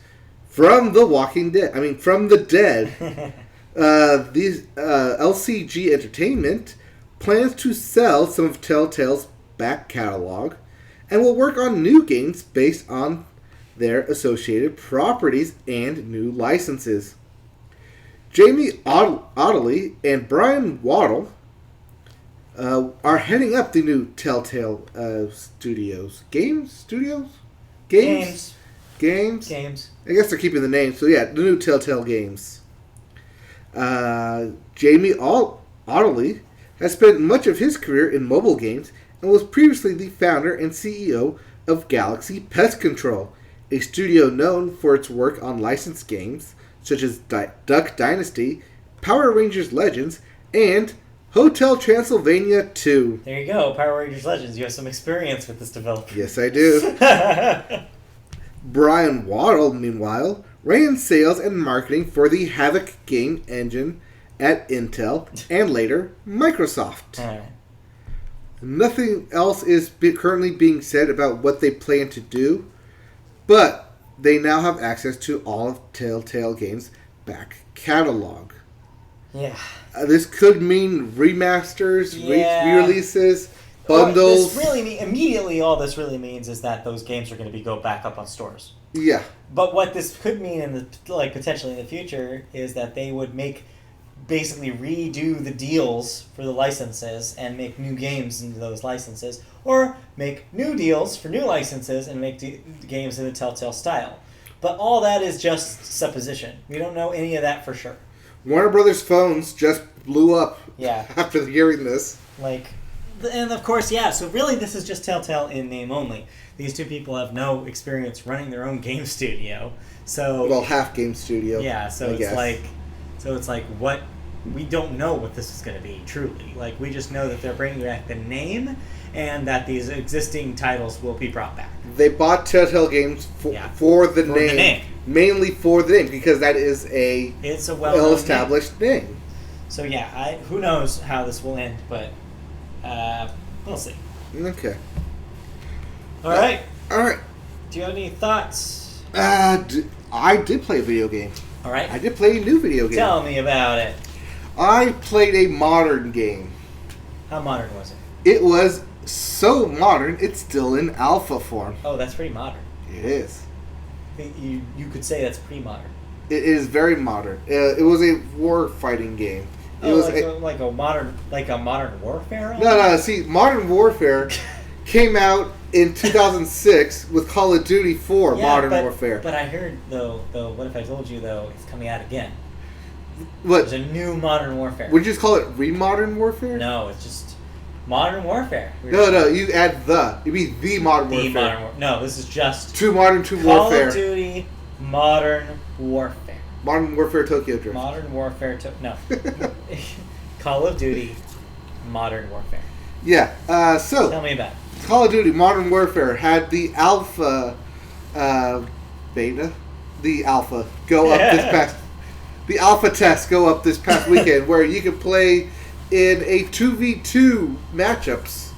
S1: from The Walking Dead. I mean, from the dead. LCG Entertainment plans to sell some of Telltale's back catalog and will work on new games based on their associated properties and new licenses. Jamie Ottley and Brian Waddle are heading up the new Telltale Studios. Games? I guess they're keeping the name. So the new Telltale Games. Jamie Ottley has spent much of his career in mobile games and was previously the founder and CEO of Galaxy Pest Control, a studio known for its work on licensed games such as Duck Dynasty, Power Rangers Legends, and Hotel Transylvania 2.
S2: There you go, Power Rangers Legends. You have some experience with this developer.
S1: Yes, I do. Brian Waddle, meanwhile, ran sales and marketing for the Havok game engine at Intel and later Microsoft. Nothing else is currently being said about what they plan to do, but they now have access to all of Telltale Games' back catalog.
S2: Yeah.
S1: This could mean remasters, re-releases, bundles.
S2: Immediately, all this really means is that those games are going to go back up on stores.
S1: Yeah.
S2: But what this could mean potentially in the future is that they would basically redo the deals for the licenses and make new games into those licenses, or make new deals for new licenses and make games in the Telltale style. But all that is just supposition. We don't know any of that for sure.
S1: Warner Brothers phones just blew up after hearing this.
S2: And of course, so really this is just Telltale in name only. These two people have no experience running their own game studio.
S1: Half game studio.
S2: Yeah, it's like what we don't know what this is going to be truly. We just know that they're bringing back the name and that these existing titles will be brought back.
S1: They bought Telltale Games for the name. Mainly for the name, because that is it's a well-established name.
S2: So who knows how this will end, but we'll see.
S1: Okay.
S2: All right.
S1: Do
S2: you have any thoughts?
S1: I did play a video game.
S2: All right.
S1: I did play a new video game.
S2: Tell me about it.
S1: I played a modern game.
S2: How modern was it?
S1: It was so modern, it's still in alpha form.
S2: Oh, that's pretty modern.
S1: It is.
S2: You could say that's pretty modern.
S1: It is very modern. It was a war fighting game. It was
S2: like a modern warfare?
S1: No. See, Modern Warfare came out in 2006 with Call of Duty 4 Modern Warfare.
S2: But I heard though, what if I told you though it's coming out again?
S1: What?
S2: There's a new Modern Warfare.
S1: Would you just call it Re-Modern Warfare?
S2: No, it's just Modern Warfare.
S1: No, you add the. It'd be the Modern Warfare.
S2: No, this is just
S1: Two Warfare.
S2: Call of Duty Modern Warfare.
S1: Modern Warfare Tokyo Drift.
S2: Modern Warfare no. Call of Duty Modern Warfare.
S1: Yeah. So
S2: tell me about it.
S1: Call of Duty Modern Warfare had the alpha, beta, the alpha go up this past. The alpha tests go up this past weekend, where you can play in a 2v2 matchups.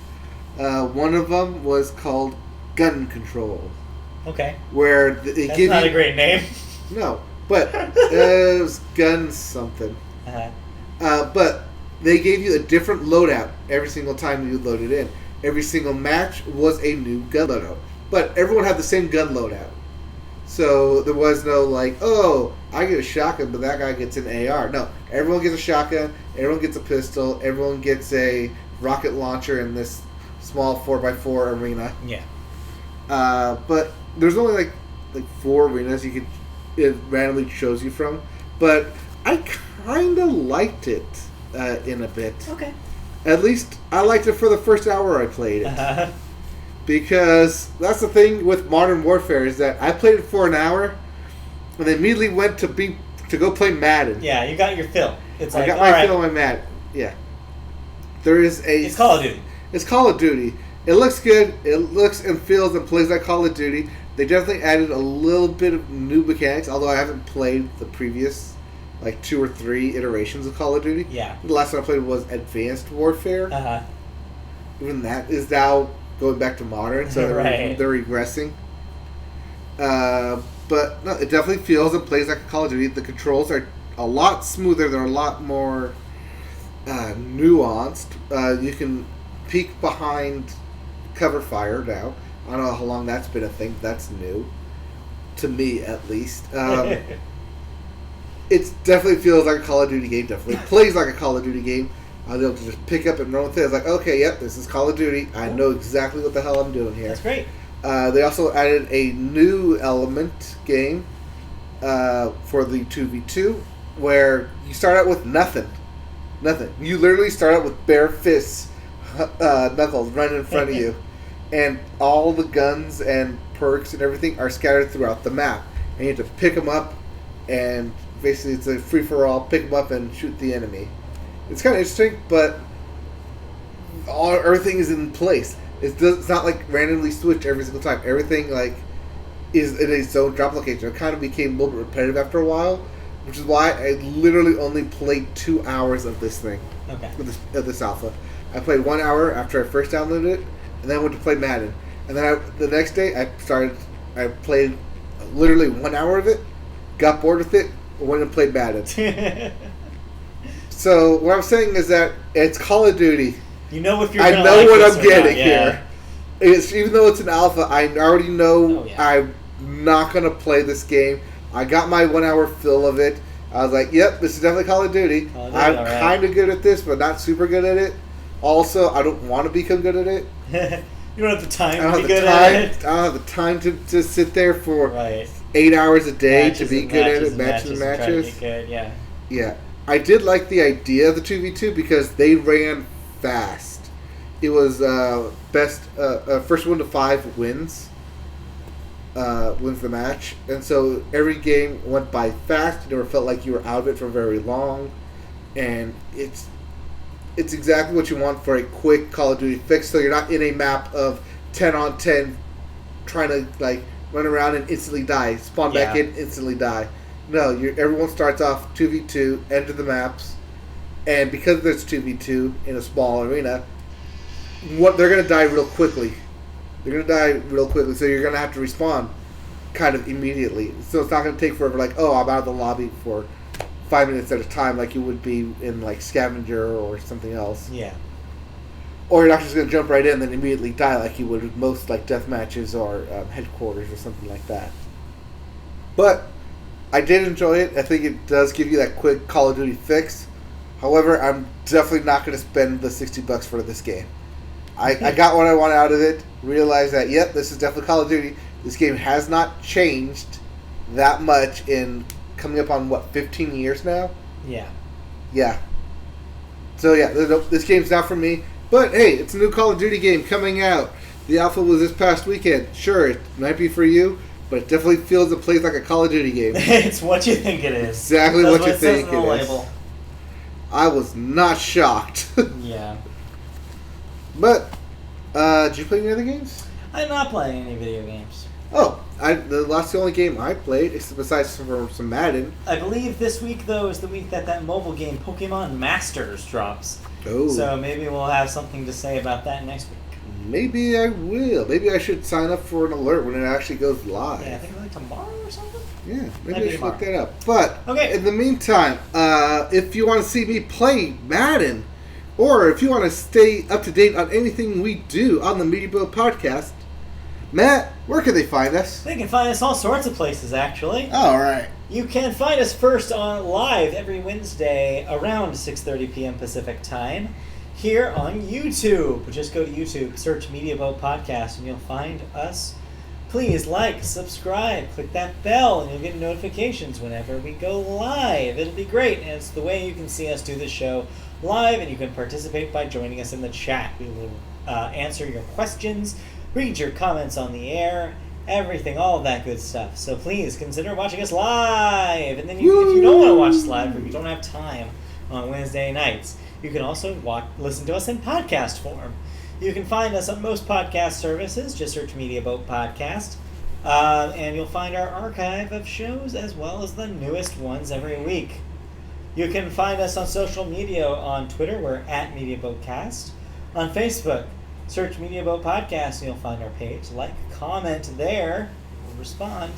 S1: One of them was called Gun Control.
S2: Okay.
S1: Where
S2: that's not a great name.
S1: No, but it was Gun something. But they gave you a different loadout every single time you loaded in. Every single match was a new gun loadout, but everyone had the same gun loadout. So there was no I get a shotgun, but that guy gets an AR. No, everyone gets a shotgun, everyone gets a pistol, everyone gets a rocket launcher in this small 4x4 arena.
S2: Yeah.
S1: But there's only like 4 arenas it randomly shows you from. But I kind of liked it in a bit.
S2: Okay.
S1: At least I liked it for the first hour I played it. Because that's the thing with Modern Warfare is that I played it for an hour and then immediately went to go play Madden.
S2: Yeah, you got your fill.
S1: I got my fill on my Madden. Yeah. It's
S2: Call of Duty.
S1: It's Call of Duty. It looks good. It looks and feels and plays like Call of Duty. They definitely added a little bit of new mechanics, although I haven't played the previous 2 or 3 iterations of Call of Duty.
S2: Yeah.
S1: The last one I played was Advanced Warfare. Even that is now going back to modern, so they're regressing. But no, it definitely feels and plays like a Call of Duty. The controls are a lot smoother. They're a lot more nuanced. You can peek behind cover fire now. I don't know how long that's been a thing. That's new. To me, at least. It definitely feels like a Call of Duty game. Definitely plays like a Call of Duty game. I was able to just pick up and run with it. I was like, okay, yep, this is Call of Duty. I know exactly what the hell I'm doing here.
S2: That's great.
S1: They also added a new element game for the 2v2 where you start out with nothing. Nothing. You literally start out with bare fists, knuckles running in front of you, and all the guns and perks and everything are scattered throughout the map, and you have to pick them up, and basically it's a free for all. Pick them up and shoot the enemy. It's kind of interesting, but everything is in place. It's not like randomly switch every single time. Everything is in its own drop location. It kind of became a little bit repetitive after a while, which is why I literally only played 2 hours of this thing.
S2: Okay.
S1: Of this alpha. I played 1 hour after I first downloaded it, and then I went to play Madden. And then the next day I played literally 1 hour of it, got bored with it, went and played Madden. So what I'm saying is that it's Call of Duty.
S2: You know if you're
S1: I
S2: gonna
S1: know
S2: like
S1: what
S2: this
S1: I'm
S2: or
S1: getting
S2: not,
S1: here. Even though it's an alpha, I already know
S2: yeah.
S1: I'm not going to play this game. I got my 1 hour fill of it. I was like, yep, this is definitely Call of Duty. I'm kind of good at this, but not super good at it. Also, I don't want to become good at it.
S2: You don't have the time to be good at it.
S1: I don't have the time to sit there for
S2: right.
S1: 8 hours a day
S2: matches
S1: to be good at it. Matches and matches.
S2: To get good, yeah.
S1: Yeah. I did like the idea of the 2v2 because they ran fast. It was first 1 to 5 wins the match, and so every game went by fast. You never felt like you were out of it for very long, and it's exactly what you want for a quick Call of Duty fix. So you're not in a map of 10 on 10, trying to run around and instantly die, spawn back in, instantly die. No, everyone starts off 2v2, enter the maps, and because there's 2v2 in a small arena, they're going to die real quickly. So you're going to have to respawn kind of immediately. So it's not going to take forever, I'm out of the lobby for 5 minutes at a time like you would be in, Scavenger or something else.
S2: Yeah.
S1: Or you're not just going to jump right in and then immediately die like you would with most, death matches or headquarters or something like that. But I did enjoy it. I think it does give you that quick Call of Duty fix. However, I'm definitely not going to spend the $60 for this game. I got what I wanted out of it. Realized that, yep, this is definitely Call of Duty. This game has not changed that much in coming up on, 15 years now?
S2: Yeah.
S1: Yeah. So, yeah, this game's not for me. But, hey, it's a new Call of Duty game coming out. The alpha was this past weekend. Sure, it might be for you, but it definitely feels and plays like a Call of Duty game.
S2: It's what you think it is.
S1: Exactly what you think it is.
S2: Label.
S1: I was not shocked.
S2: Yeah.
S1: But, did you play any other games?
S2: I'm not playing any video games.
S1: Oh, the only game I played, besides some Madden.
S2: I believe this week, though, is the week that mobile game, Pokemon Masters, drops.
S1: Oh.
S2: So maybe we'll have something to say about that next week.
S1: Maybe I will. Maybe I should sign up for an alert when it actually goes live.
S2: Yeah, I think tomorrow or something?
S1: Yeah, maybe I should look that up. But,
S2: okay.
S1: In the meantime, if you want to see me play Madden, or if you want to stay up to date on anything we do on the Media Boat Podcast, Matt, where can they find us?
S2: They can find us all sorts of places, actually.
S1: All right.
S2: You can find us first on live every Wednesday around 6:30 p.m. Pacific time here on YouTube. Just go to YouTube, search Media Boat Podcast, and you'll find us. Please like, subscribe, click that bell, and you'll get notifications whenever we go live. It'll be great, and it's the way you can see us do this show live, and you can participate by joining us in the chat. We will answer your questions, read your comments on the air, everything, all of that good stuff. So please consider watching us live. And then if you don't want to watch us live, or you don't have time on Wednesday nights, you can also listen to us in podcast form. You can find us on most podcast services. Just search Media Boat Podcast. And you'll find our archive of shows as well as the newest ones every week. You can find us on social media. On Twitter, we're at MediaBoatCast. On Facebook, search Media Boat Podcast and you'll find our page. Like, comment there. We'll respond.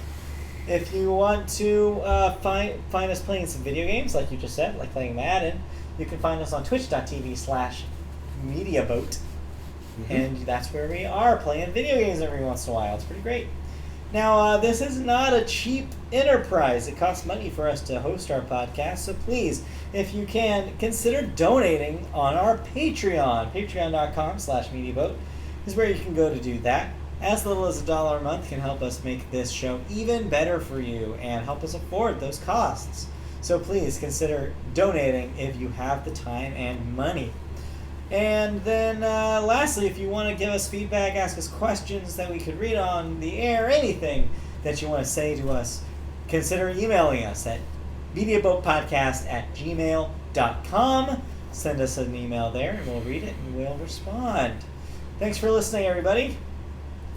S2: If you want to find us playing some video games, like you just said, like playing Madden, you can find us on twitch.tv/MediaBoat. Mm-hmm. And that's where we are, playing video games every once in a while. It's pretty great. Now, this is not a cheap enterprise. It costs money for us to host our podcast, so please, if you can, consider donating on our Patreon. Patreon.com/MediaBoat is where you can go to do that. As little as $1 a month can help us make this show even better for you and help us afford those costs. So please consider donating if you have the time and money. And then lastly, if you want to give us feedback, ask us questions that we could read on the air, anything that you want to say to us, consider emailing us at mediaboatpodcast@gmail.com. Send us an email there and we'll read it and we'll respond. Thanks for listening, everybody.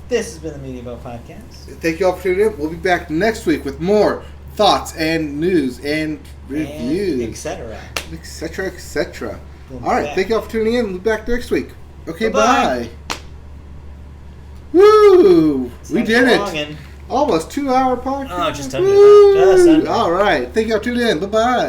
S2: This has been the Media Boat Podcast.
S1: Thank you all for tuning in. We'll be back next week with more thoughts and news and reviews.
S2: Etc.
S1: All right. Thank you all for tuning in. We'll be back next week. Okay,
S2: Bye-bye.
S1: bye. Woo! We did it. Almost 2-hour podcast.
S2: Oh, just under that.
S1: All right. Thank you all for tuning in. Bye-bye.